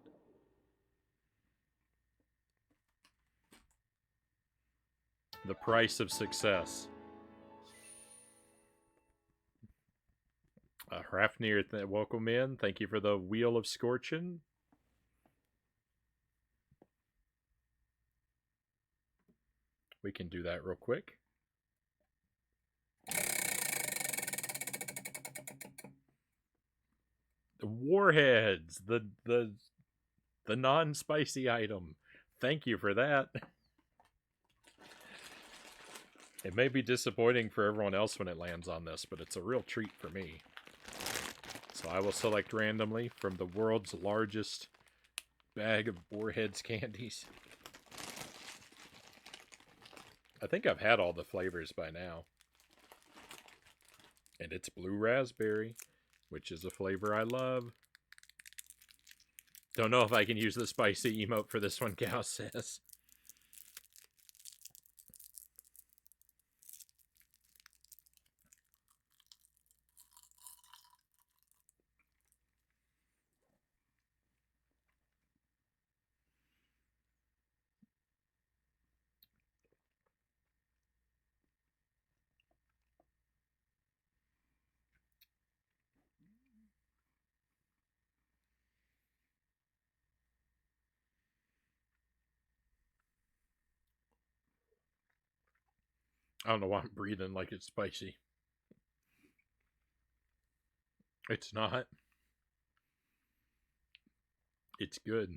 The price of success. Hrafnir, welcome in. Thank you for the Wheel of Scorchin. We can do that real quick. Warheads, the non-spicy item. Thank you for that. It may be disappointing for everyone else when it lands on this, but it's a real treat for me. So I will select randomly from the world's largest bag of Warheads candies. I think I've had all the flavors by now. And it's blue raspberry, which is a flavor I love. Don't know if I can use the spicy emote for this one, Gal says. I don't know why I'm breathing like it's spicy. It's not. It's good.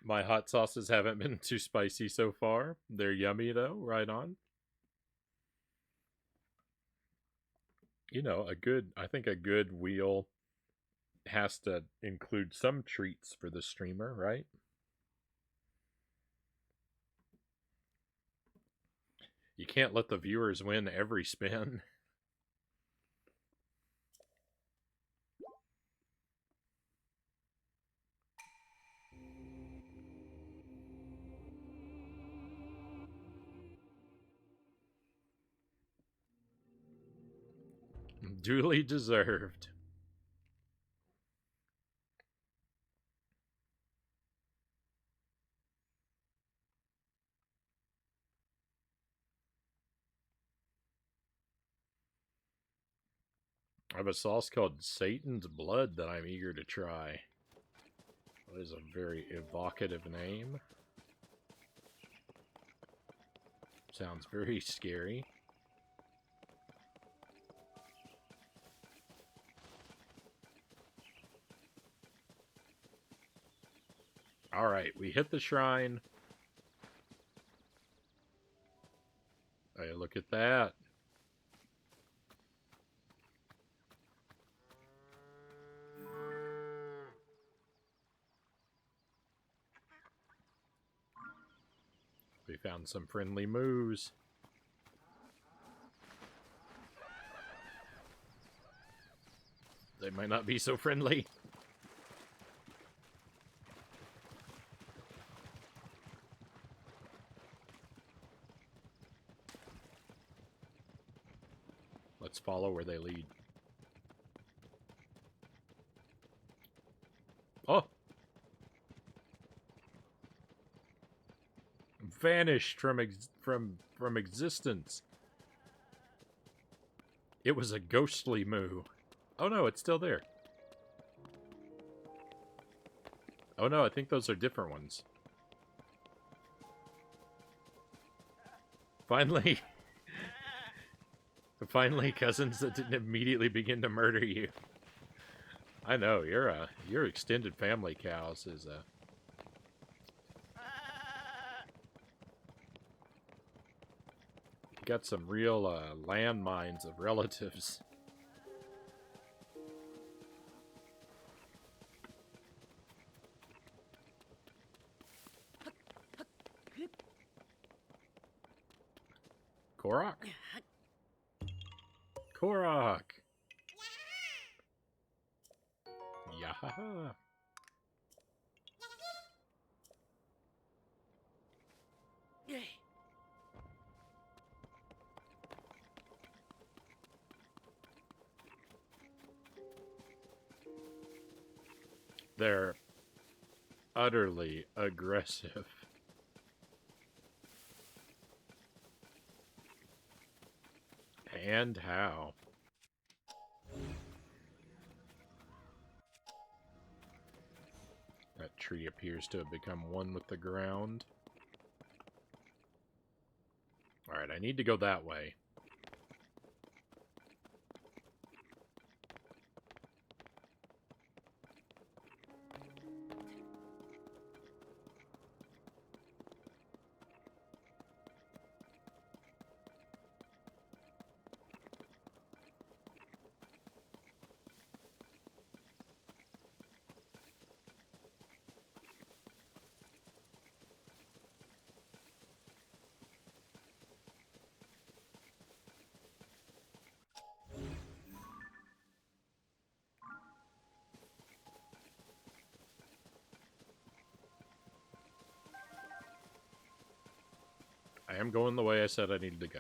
My hot sauces haven't been too spicy so far. They're yummy though, right on. You know, I think a good wheel has to include some treats for the streamer, right? You can't let the viewers win every spin. Duly deserved. I have a sauce called Satan's Blood that I'm eager to try. That is a very evocative name. Sounds very scary. Alright, we hit the shrine. Hey, look at that. We found some friendly moos. They might not be so friendly. Let's follow where they lead. Oh! Vanished from existence. It was a ghostly moo. Oh no, it's still there. Oh no, I think those are different ones. Finally. Finally, cousins that didn't immediately begin to murder you. I know, your extended family cows is a... Got some real landmines of relatives. Korok? Korok! Yahaha! They're utterly aggressive. And how? That tree appears to have become one with the ground. Alright, I need to go that way. I am going the way I said I needed to go.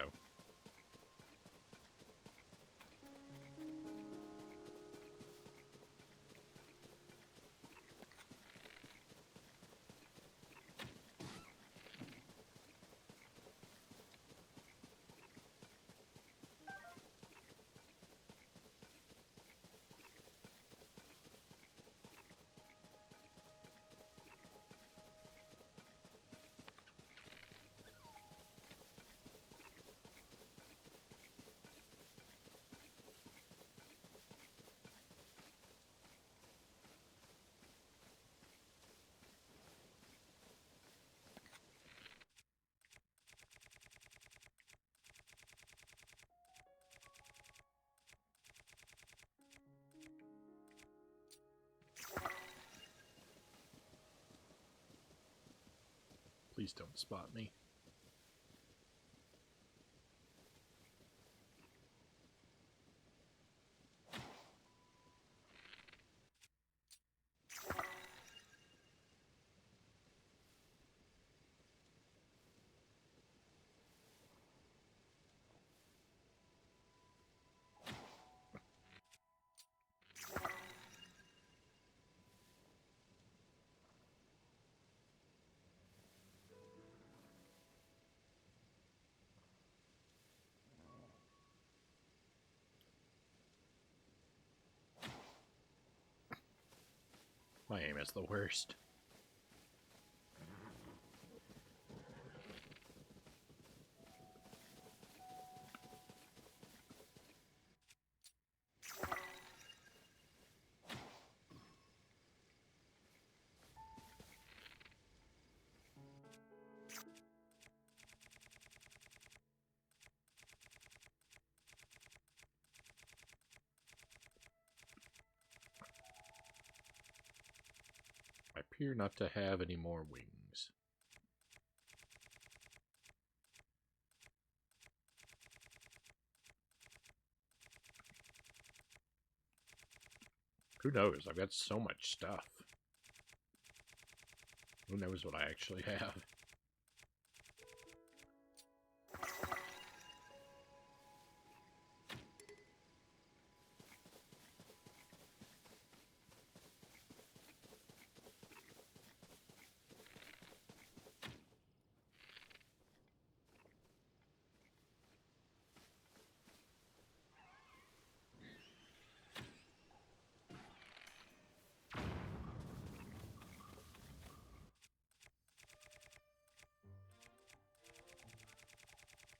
Please don't spot me. My aim is the worst. I appear not to have any more wings. Who knows? I've got so much stuff. Who knows what I actually have?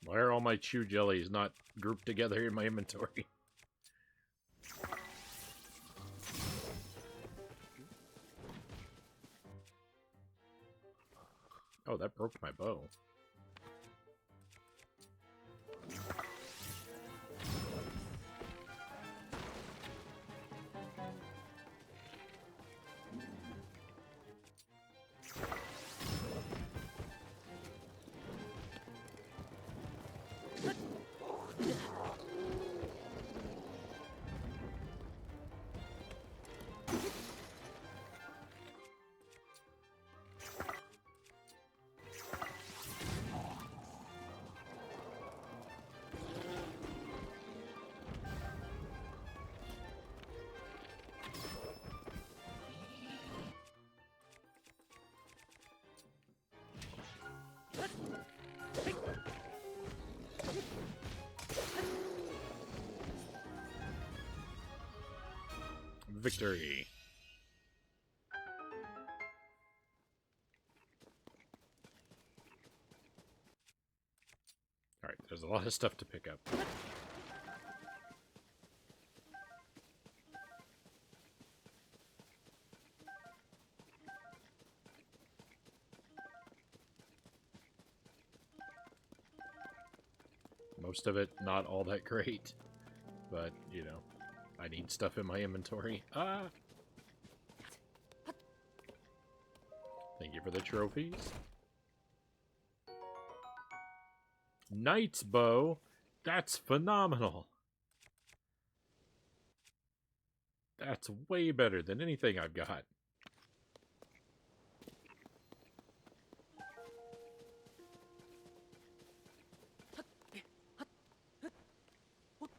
Why are all my chew jellies not grouped together in my inventory? Oh, that broke my bow. Victory. Alright, there's a lot of stuff to pick up. Most of it not all that great, but, you know, I need stuff in my inventory. Ah! Thank you for the trophies. Knight's bow? That's phenomenal. That's way better than anything I've got.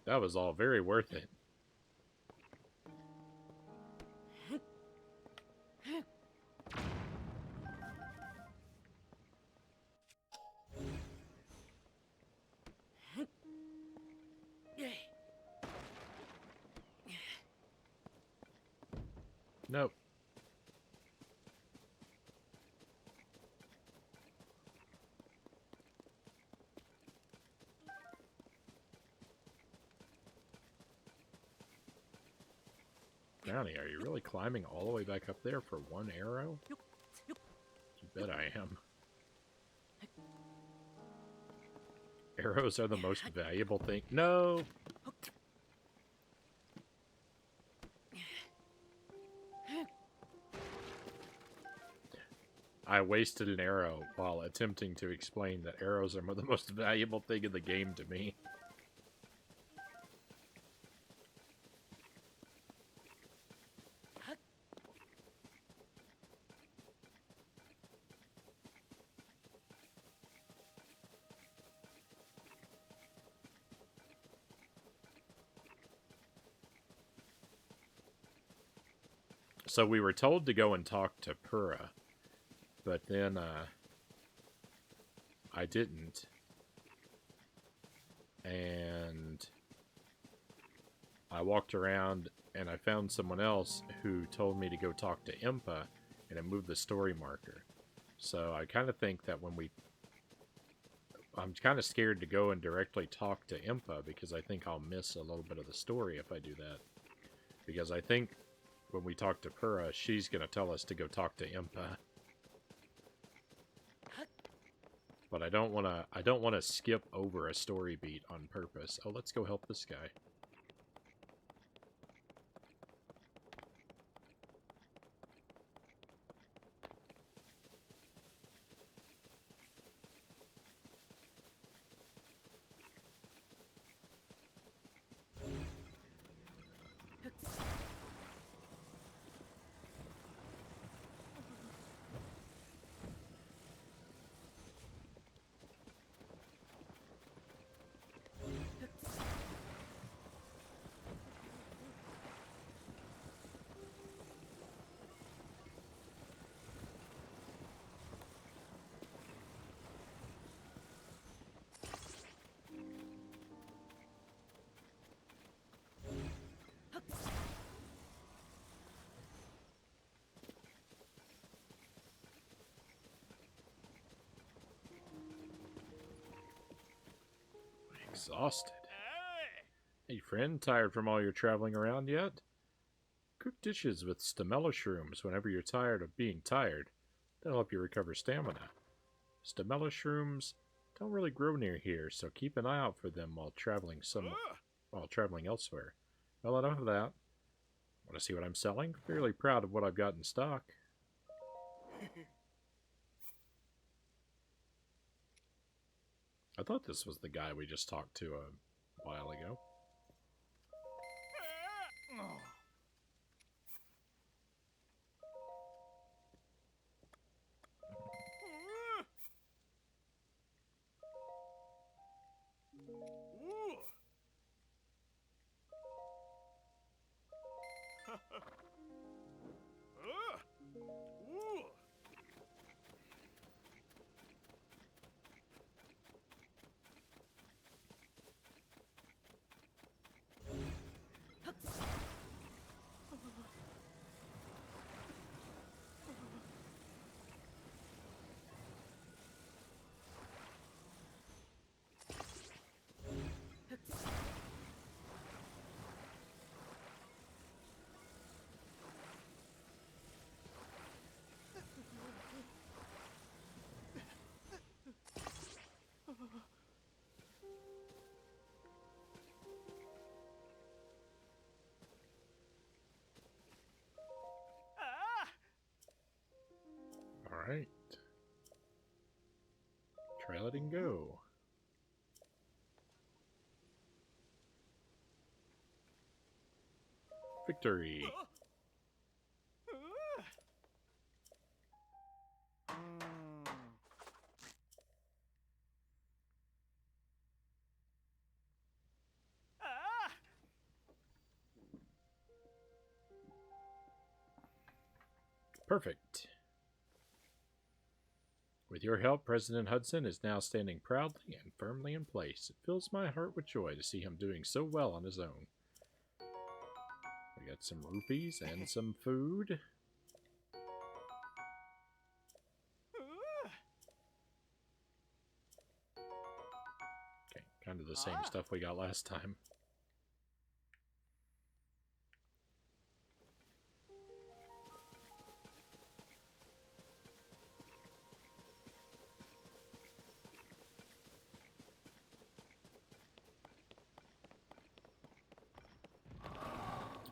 That was all very worth it. Nope. Frownie, are you really climbing all the way back up there for one arrow? You bet I am. Arrows are the most valuable thing. No! I wasted an arrow while attempting to explain that arrows are the most valuable thing in the game to me. So we were told to go and talk to Pura, but then I didn't. And I walked around and I found someone else who told me to go talk to Impa, and it moved the story marker. So I kind of think that I'm kind of scared to go and directly talk to Impa because I think I'll miss a little bit of the story if I do that. Because I think when we talk to Pura, she's going to tell us to go talk to Impa. But I don't want to skip over a story beat on purpose. Oh, let's go help this guy. Exhausted. Hey friend, tired from all your traveling around yet? Cook dishes with stamella shrooms whenever you're tired of being tired. That'll help you recover stamina. Stamella shrooms don't really grow near here, so keep an eye out for them while traveling elsewhere. Well, enough of that. Want to see what I'm selling? Fairly proud of what I've got in stock. I thought this was the guy we just talked to a while ago. Alright. Try letting go. Victory. Perfect. With your help, President Hudson is now standing proudly and firmly in place. It fills my heart with joy to see him doing so well on his own. We got some rupees and some food. Okay, kind of the same stuff we got last time.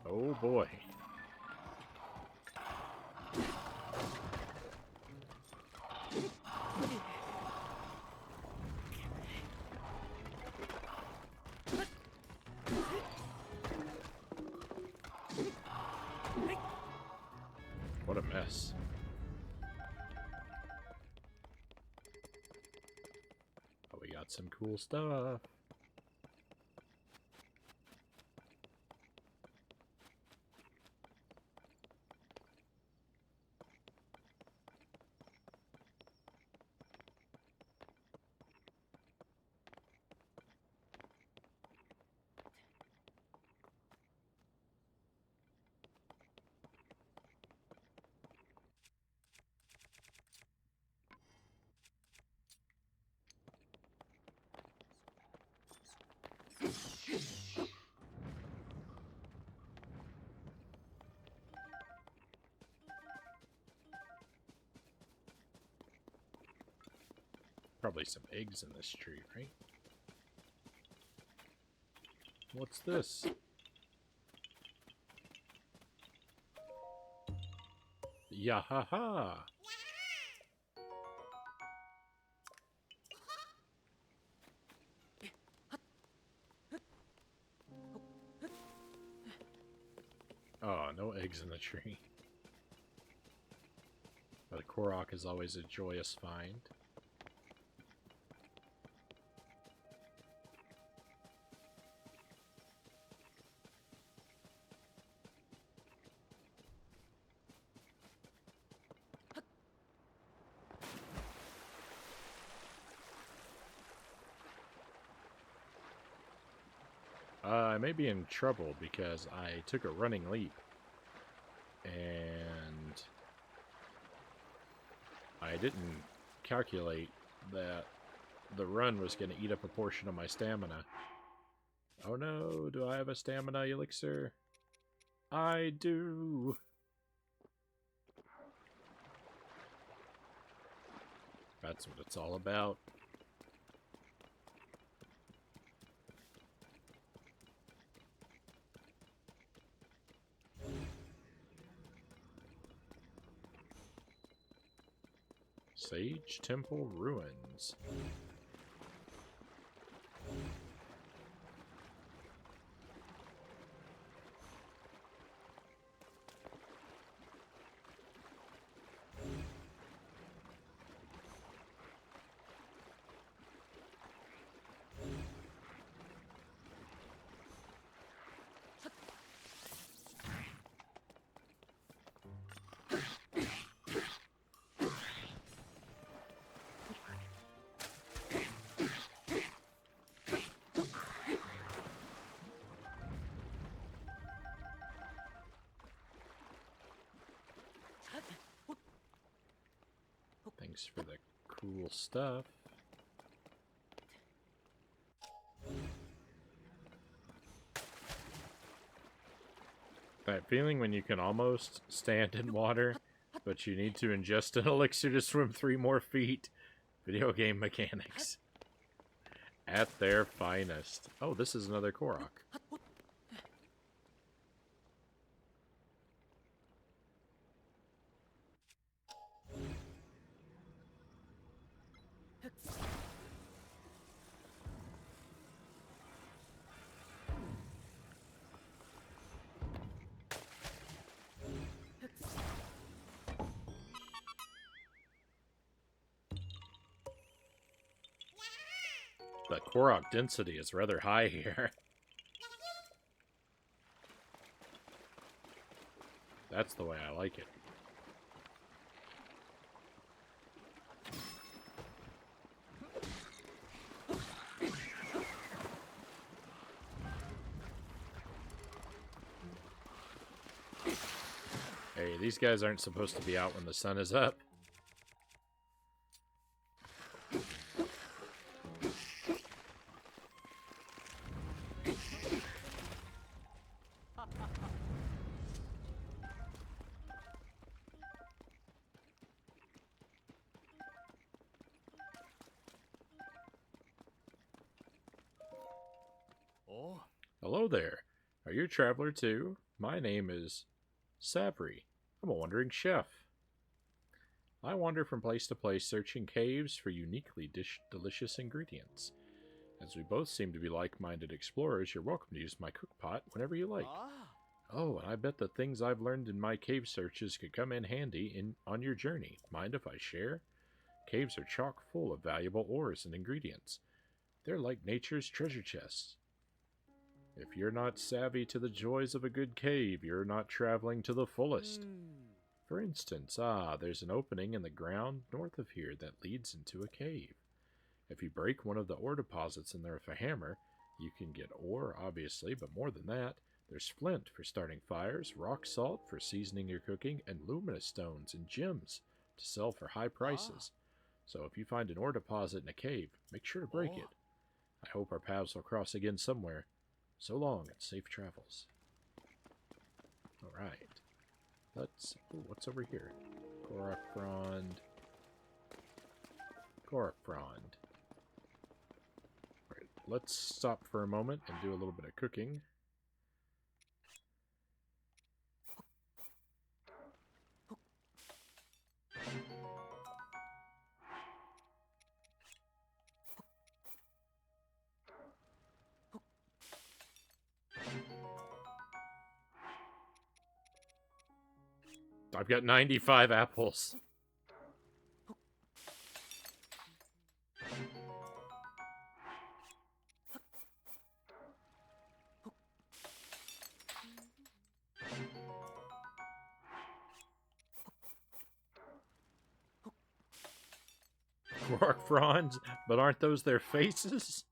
Oh boy. What a mess. Oh, we got some cool stuff. Probably some eggs in this tree, right? What's this? Yahaha! Oh, no eggs in the tree. But a Korok is always a joyous find. I may be in trouble because I took a running leap. And I didn't calculate that the run was going to eat up a portion of my stamina. Oh no, do I have a stamina elixir? I do! That's what it's all about. Sage Temple Ruins. Thanks for the cool stuff. That feeling when you can almost stand in water, but you need to ingest an elixir to swim 3 more feet. Video game mechanics. At their finest. Oh, this is another Korok. The Korok density is rather high here. That's the way I like it. these guys aren't supposed to be out when the sun is up. Hello there. Are you a traveler too? My name is Savory. I'm a wandering chef. I wander from place to place searching caves for uniquely delicious ingredients. As we both seem to be like-minded explorers, you're welcome to use my cookpot whenever you like. Oh, and I bet the things I've learned in my cave searches could come in handy on your journey. Mind if I share? Caves are chock full of valuable ores and ingredients. They're like nature's treasure chests. If you're not savvy to the joys of a good cave, you're not traveling to the fullest. For instance, there's an opening in the ground north of here that leads into a cave. If you break one of the ore deposits in there with a hammer, you can get ore, obviously, but more than that, there's flint for starting fires, rock salt for seasoning your cooking, and luminous stones and gems to sell for high prices. So if you find an ore deposit in a cave, make sure to break it. I hope our paths will cross again somewhere. So long and safe travels. Alright. Let's... Ooh, what's over here? Korok Frond. Alright, let's stop for a moment and do a little bit of cooking. I've got 95 apples. Quark fronds, but aren't those their faces?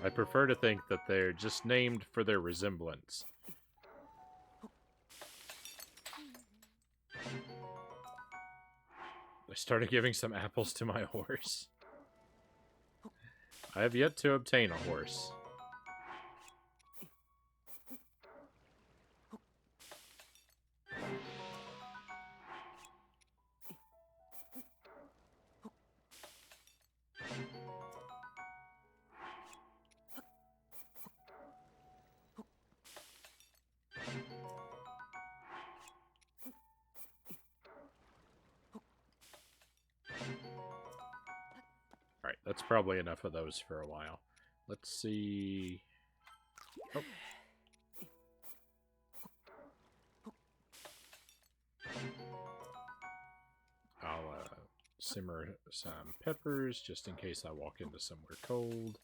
I prefer to think that they're just named for their resemblance. I started giving some apples to my horse. I have yet to obtain a horse. Alright, that's probably enough of those for a while. Let's see... Oh. I'll simmer some peppers just in case I walk into somewhere cold.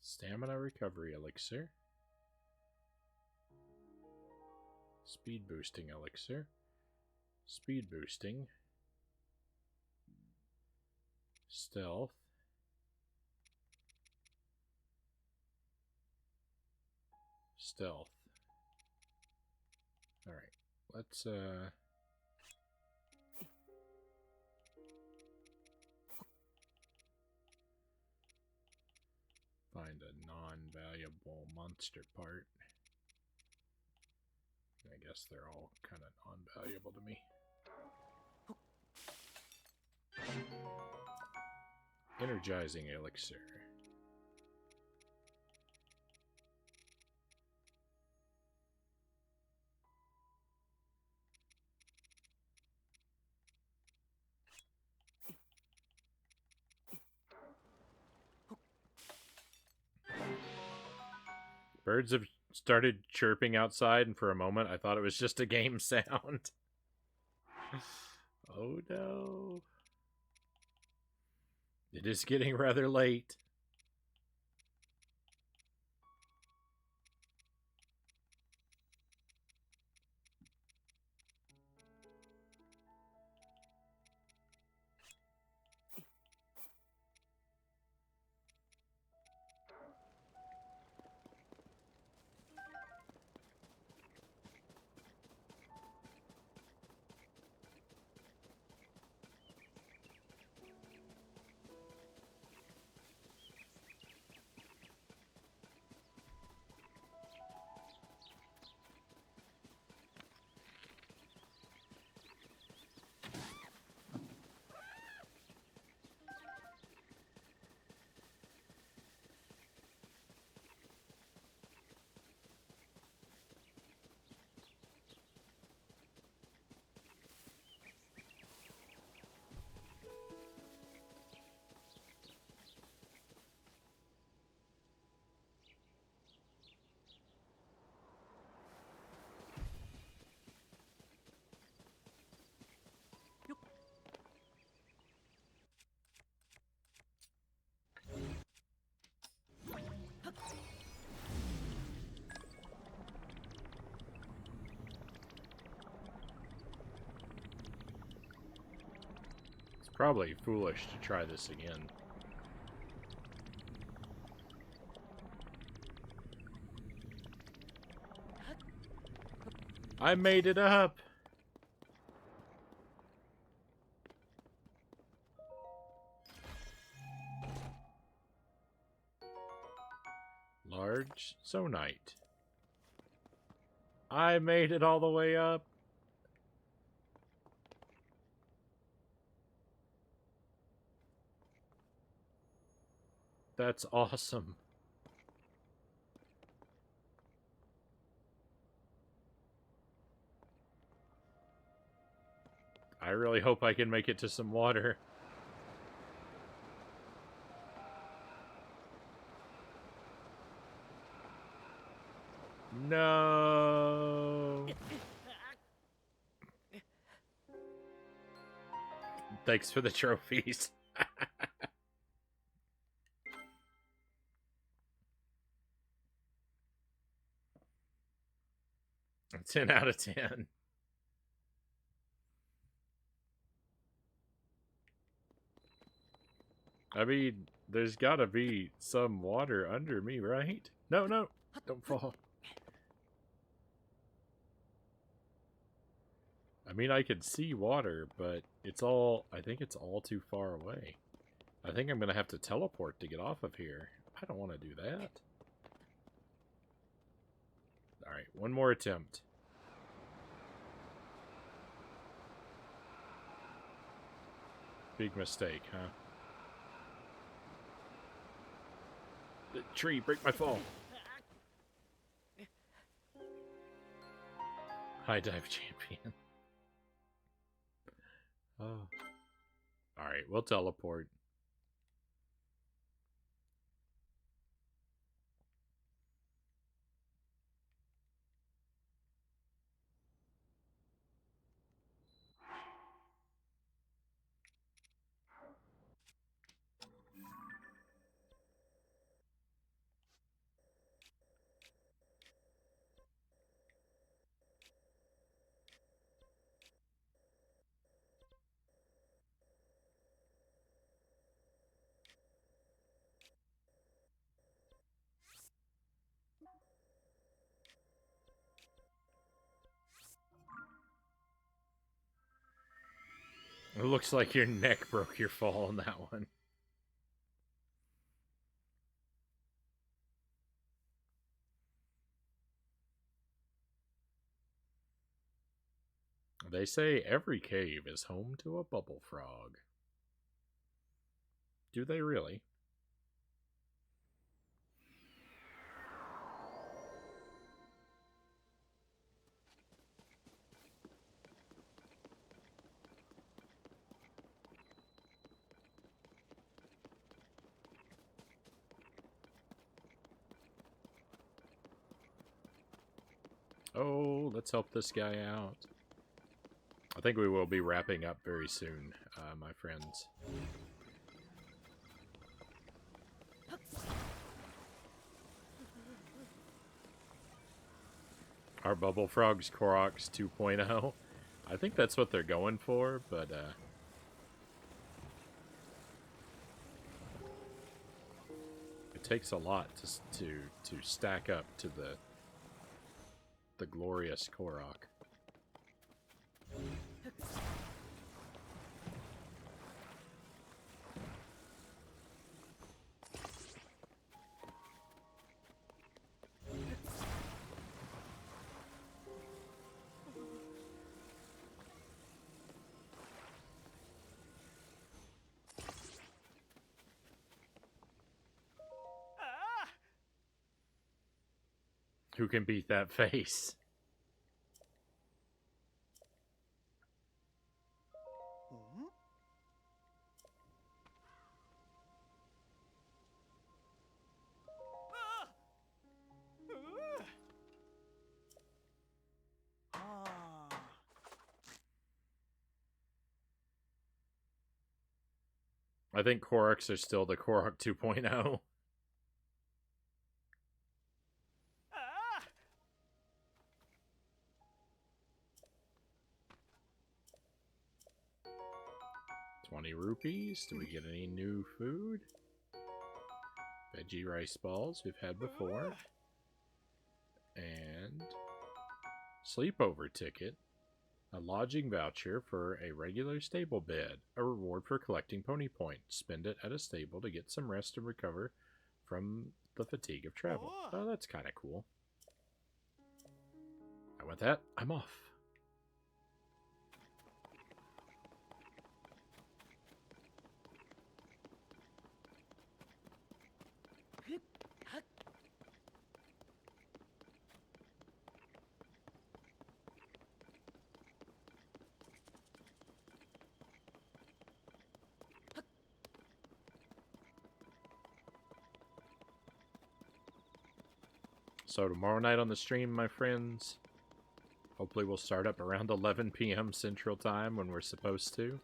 Stamina recovery elixir. Speed boosting elixir. Speed boosting. Stealth. Stealth. Alright, let's find a non-valuable monster part. I guess they're all kind of non-valuable to me. Energizing elixir. Birds have started chirping outside, and for a moment I thought it was just a game sound. Oh no. It is getting rather late. It's probably foolish to try this again. I made it up! Large Zonite. I made it all the way up! That's awesome. I really hope I can make it to some water. No. Thanks for the trophies. 10 out of 10. I mean, there's gotta be some water under me, right? No, no, don't fall. I mean, I can see water, but it's all, I think it's all too far away. I think I'm gonna have to teleport to get off of here. I don't want to do that. Alright, one more attempt. Big mistake, huh? The tree, break my fall. High dive champion. Oh. Alright, we'll teleport. It looks like your neck broke your fall on that one. They say every cave is home to a bubble frog. Do they really? Oh, let's help this guy out. I think we will be wrapping up very soon, my friends. Our Bubble Frogs Koroks 2.0. I think that's what they're going for, but it takes a lot to stack up to the glorious Korok. Who can beat that face? I think Koroks are still the Korok 2.0. Ah! 20 rupees. Do we get any new food? Veggie rice balls we've had before. And sleepover ticket. A lodging voucher for a regular stable bed. A reward for collecting pony points. Spend it at a stable to get some rest and recover from the fatigue of travel. Oh, that's kind of cool. And with that, I'm off. So tomorrow night on the stream, my friends, hopefully we'll start up around 11 p.m. Central Time when we're supposed to.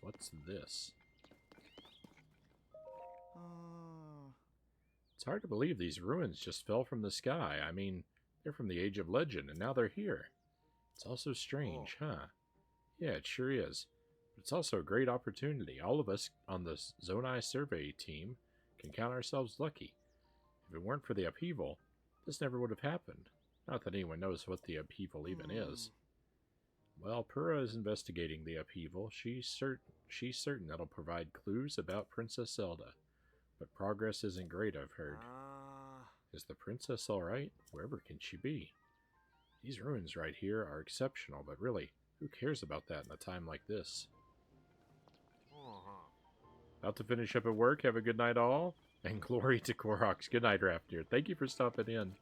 What's this? It's hard to believe these ruins just fell from the sky. I mean, they're from the Age of Legend, and now they're here. It's also strange, huh? Yeah, it sure is. But it's also a great opportunity. All of us on the Zonai survey team can count ourselves lucky. If it weren't for the upheaval, this never would have happened. Not that anyone knows what the upheaval even is. Well, Pura is investigating the upheaval. She's certain that'll provide clues about Princess Zelda. But progress isn't great, I've heard. Is the princess alright? Wherever can she be? These ruins right here are exceptional, but really, who cares about that in a time like this? About to finish up at work. Have a good night all. And glory to Koroks. Good night, Raptor. Thank you for stopping in.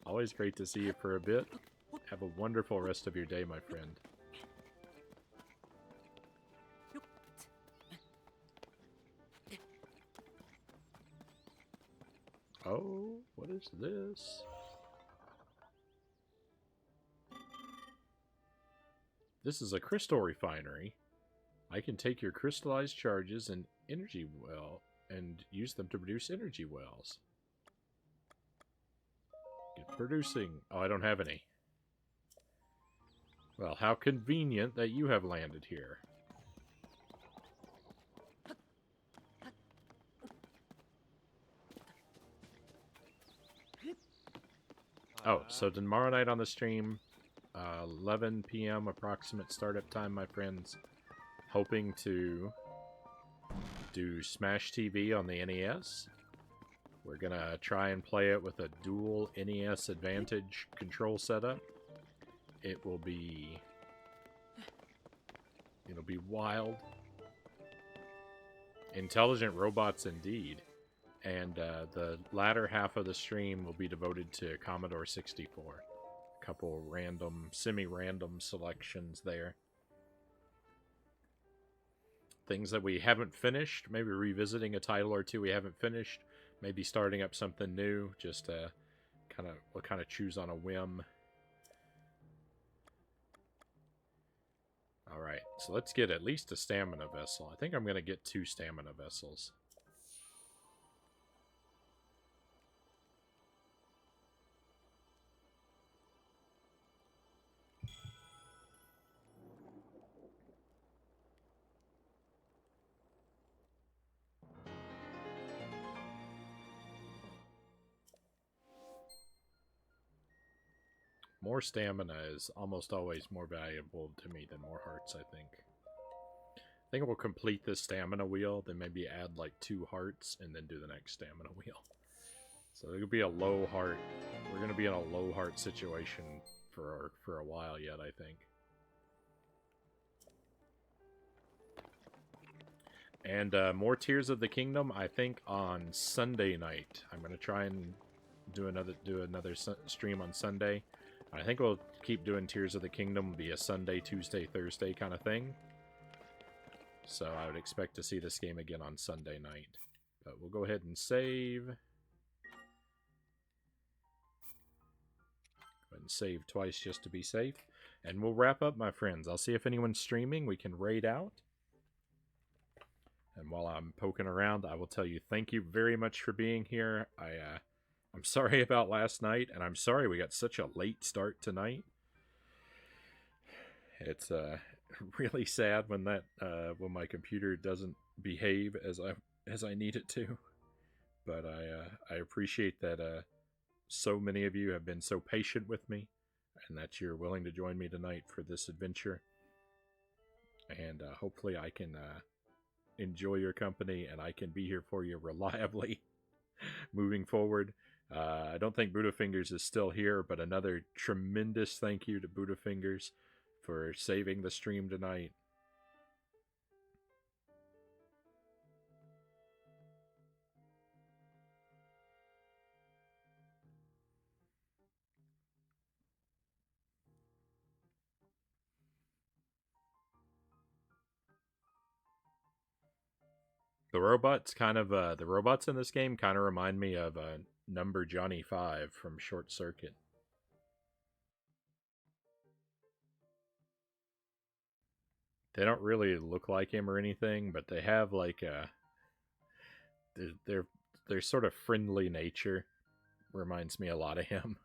Always great to see you for a bit. Have a wonderful rest of your day, my friend. Oh, what is this? This is a crystal refinery. I can take your crystallized charges and energy well and use them to produce energy wells. Get producing. Oh, I don't have any. Well, how convenient that you have landed here. Oh, so tomorrow night on the stream, 11 p.m. approximate startup time, my friends. Hoping to do Smash TV on the NES. We're gonna try and play it with a dual NES Advantage control setup. It will be It'll be wild. Intelligent robots indeed. And the latter half of the stream will be devoted to Commodore 64. A couple random, semi-random selections there. Things that we haven't finished, maybe revisiting a title or two we haven't finished, maybe starting up something new, just we'll kind of choose on a whim. Alright, so let's get at least a stamina vessel. I think I'm going to get 2 stamina vessels. More stamina is almost always more valuable to me than more hearts, I think. I think we'll complete this stamina wheel, then maybe add like 2 hearts, and then do the next stamina wheel. So it'll be a low heart. We're going to be in a low heart situation for a while yet, I think. And more Tears of the Kingdom, I think, on Sunday night. I'm going to try and do another stream on Sunday. I think we'll keep doing Tears of the Kingdom, be a Sunday, Tuesday, Thursday kind of thing. So I would expect to see this game again on Sunday night. But we'll go ahead and save. Go ahead and save twice just to be safe. And we'll wrap up, my friends. I'll see if anyone's streaming. We can raid out. And while I'm poking around, I will tell you thank you very much for being here. I'm sorry about last night, and I'm sorry we got such a late start tonight. It's really sad when when my computer doesn't behave as I need it to. But I appreciate that so many of you have been so patient with me, and that you're willing to join me tonight for this adventure. And hopefully I can enjoy your company, and I can be here for you reliably moving forward. I don't think Budafingers is still here, but another tremendous thank you to Budafingers for saving the stream tonight. The robots in this game kind of remind me of Number Johnny 5 from Short Circuit. They don't really look like him or anything, but they have like their sort of friendly nature reminds me a lot of him.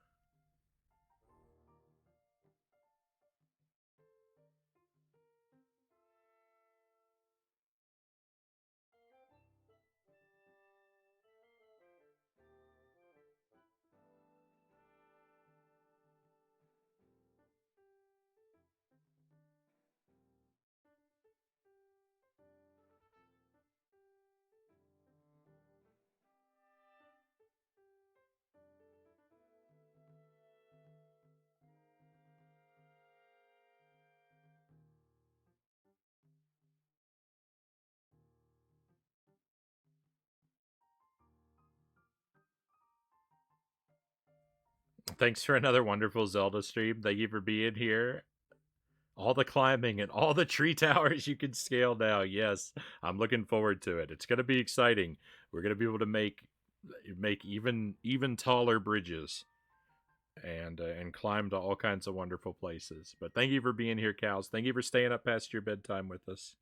Thanks for another wonderful Zelda stream. Thank you for being here. All the climbing and all the tree towers you can scale now. Yes, I'm looking forward to it. It's going to be exciting. We're going to be able to make even taller bridges and climb to all kinds of wonderful places. But thank you for being here, Cows. Thank you for staying up past your bedtime with us.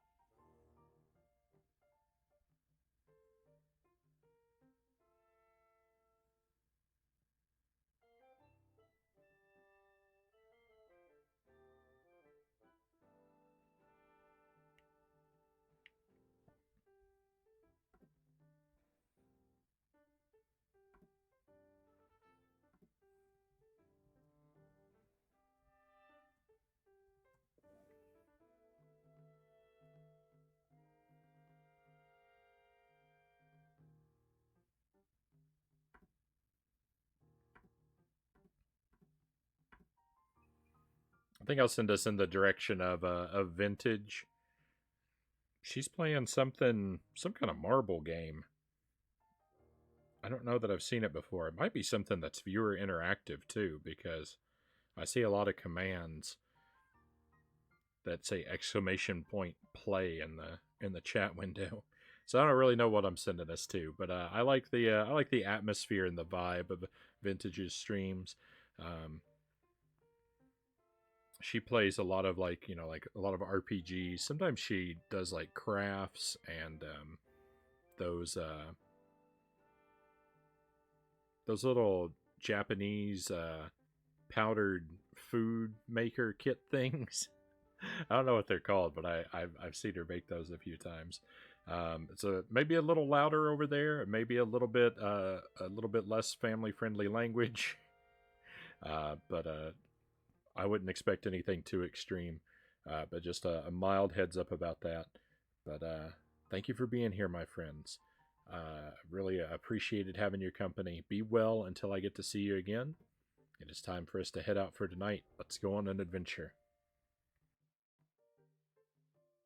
I think I'll send us in the direction of vintage. She's playing something, some kind of marble game. I don't know that I've seen it before. It might be something that's viewer interactive too, because I see a lot of commands that say exclamation point play in the chat window. So I don't really know what I'm sending us to, but I like the atmosphere and the vibe of Vintage's streams. Um, she plays a lot of like like a lot of RPGs. Sometimes she does like crafts and those those little Japanese powdered food maker kit things. I don't know what they're called, but I've seen her make those a few times. It's maybe a little louder over there, maybe a little bit less family friendly language, but I wouldn't expect anything too extreme. But just a mild heads up about that. But thank you for being here, my friends. Really appreciated having your company. Be well until I get to see you again. It is time for us to head out for tonight. Let's go on an adventure.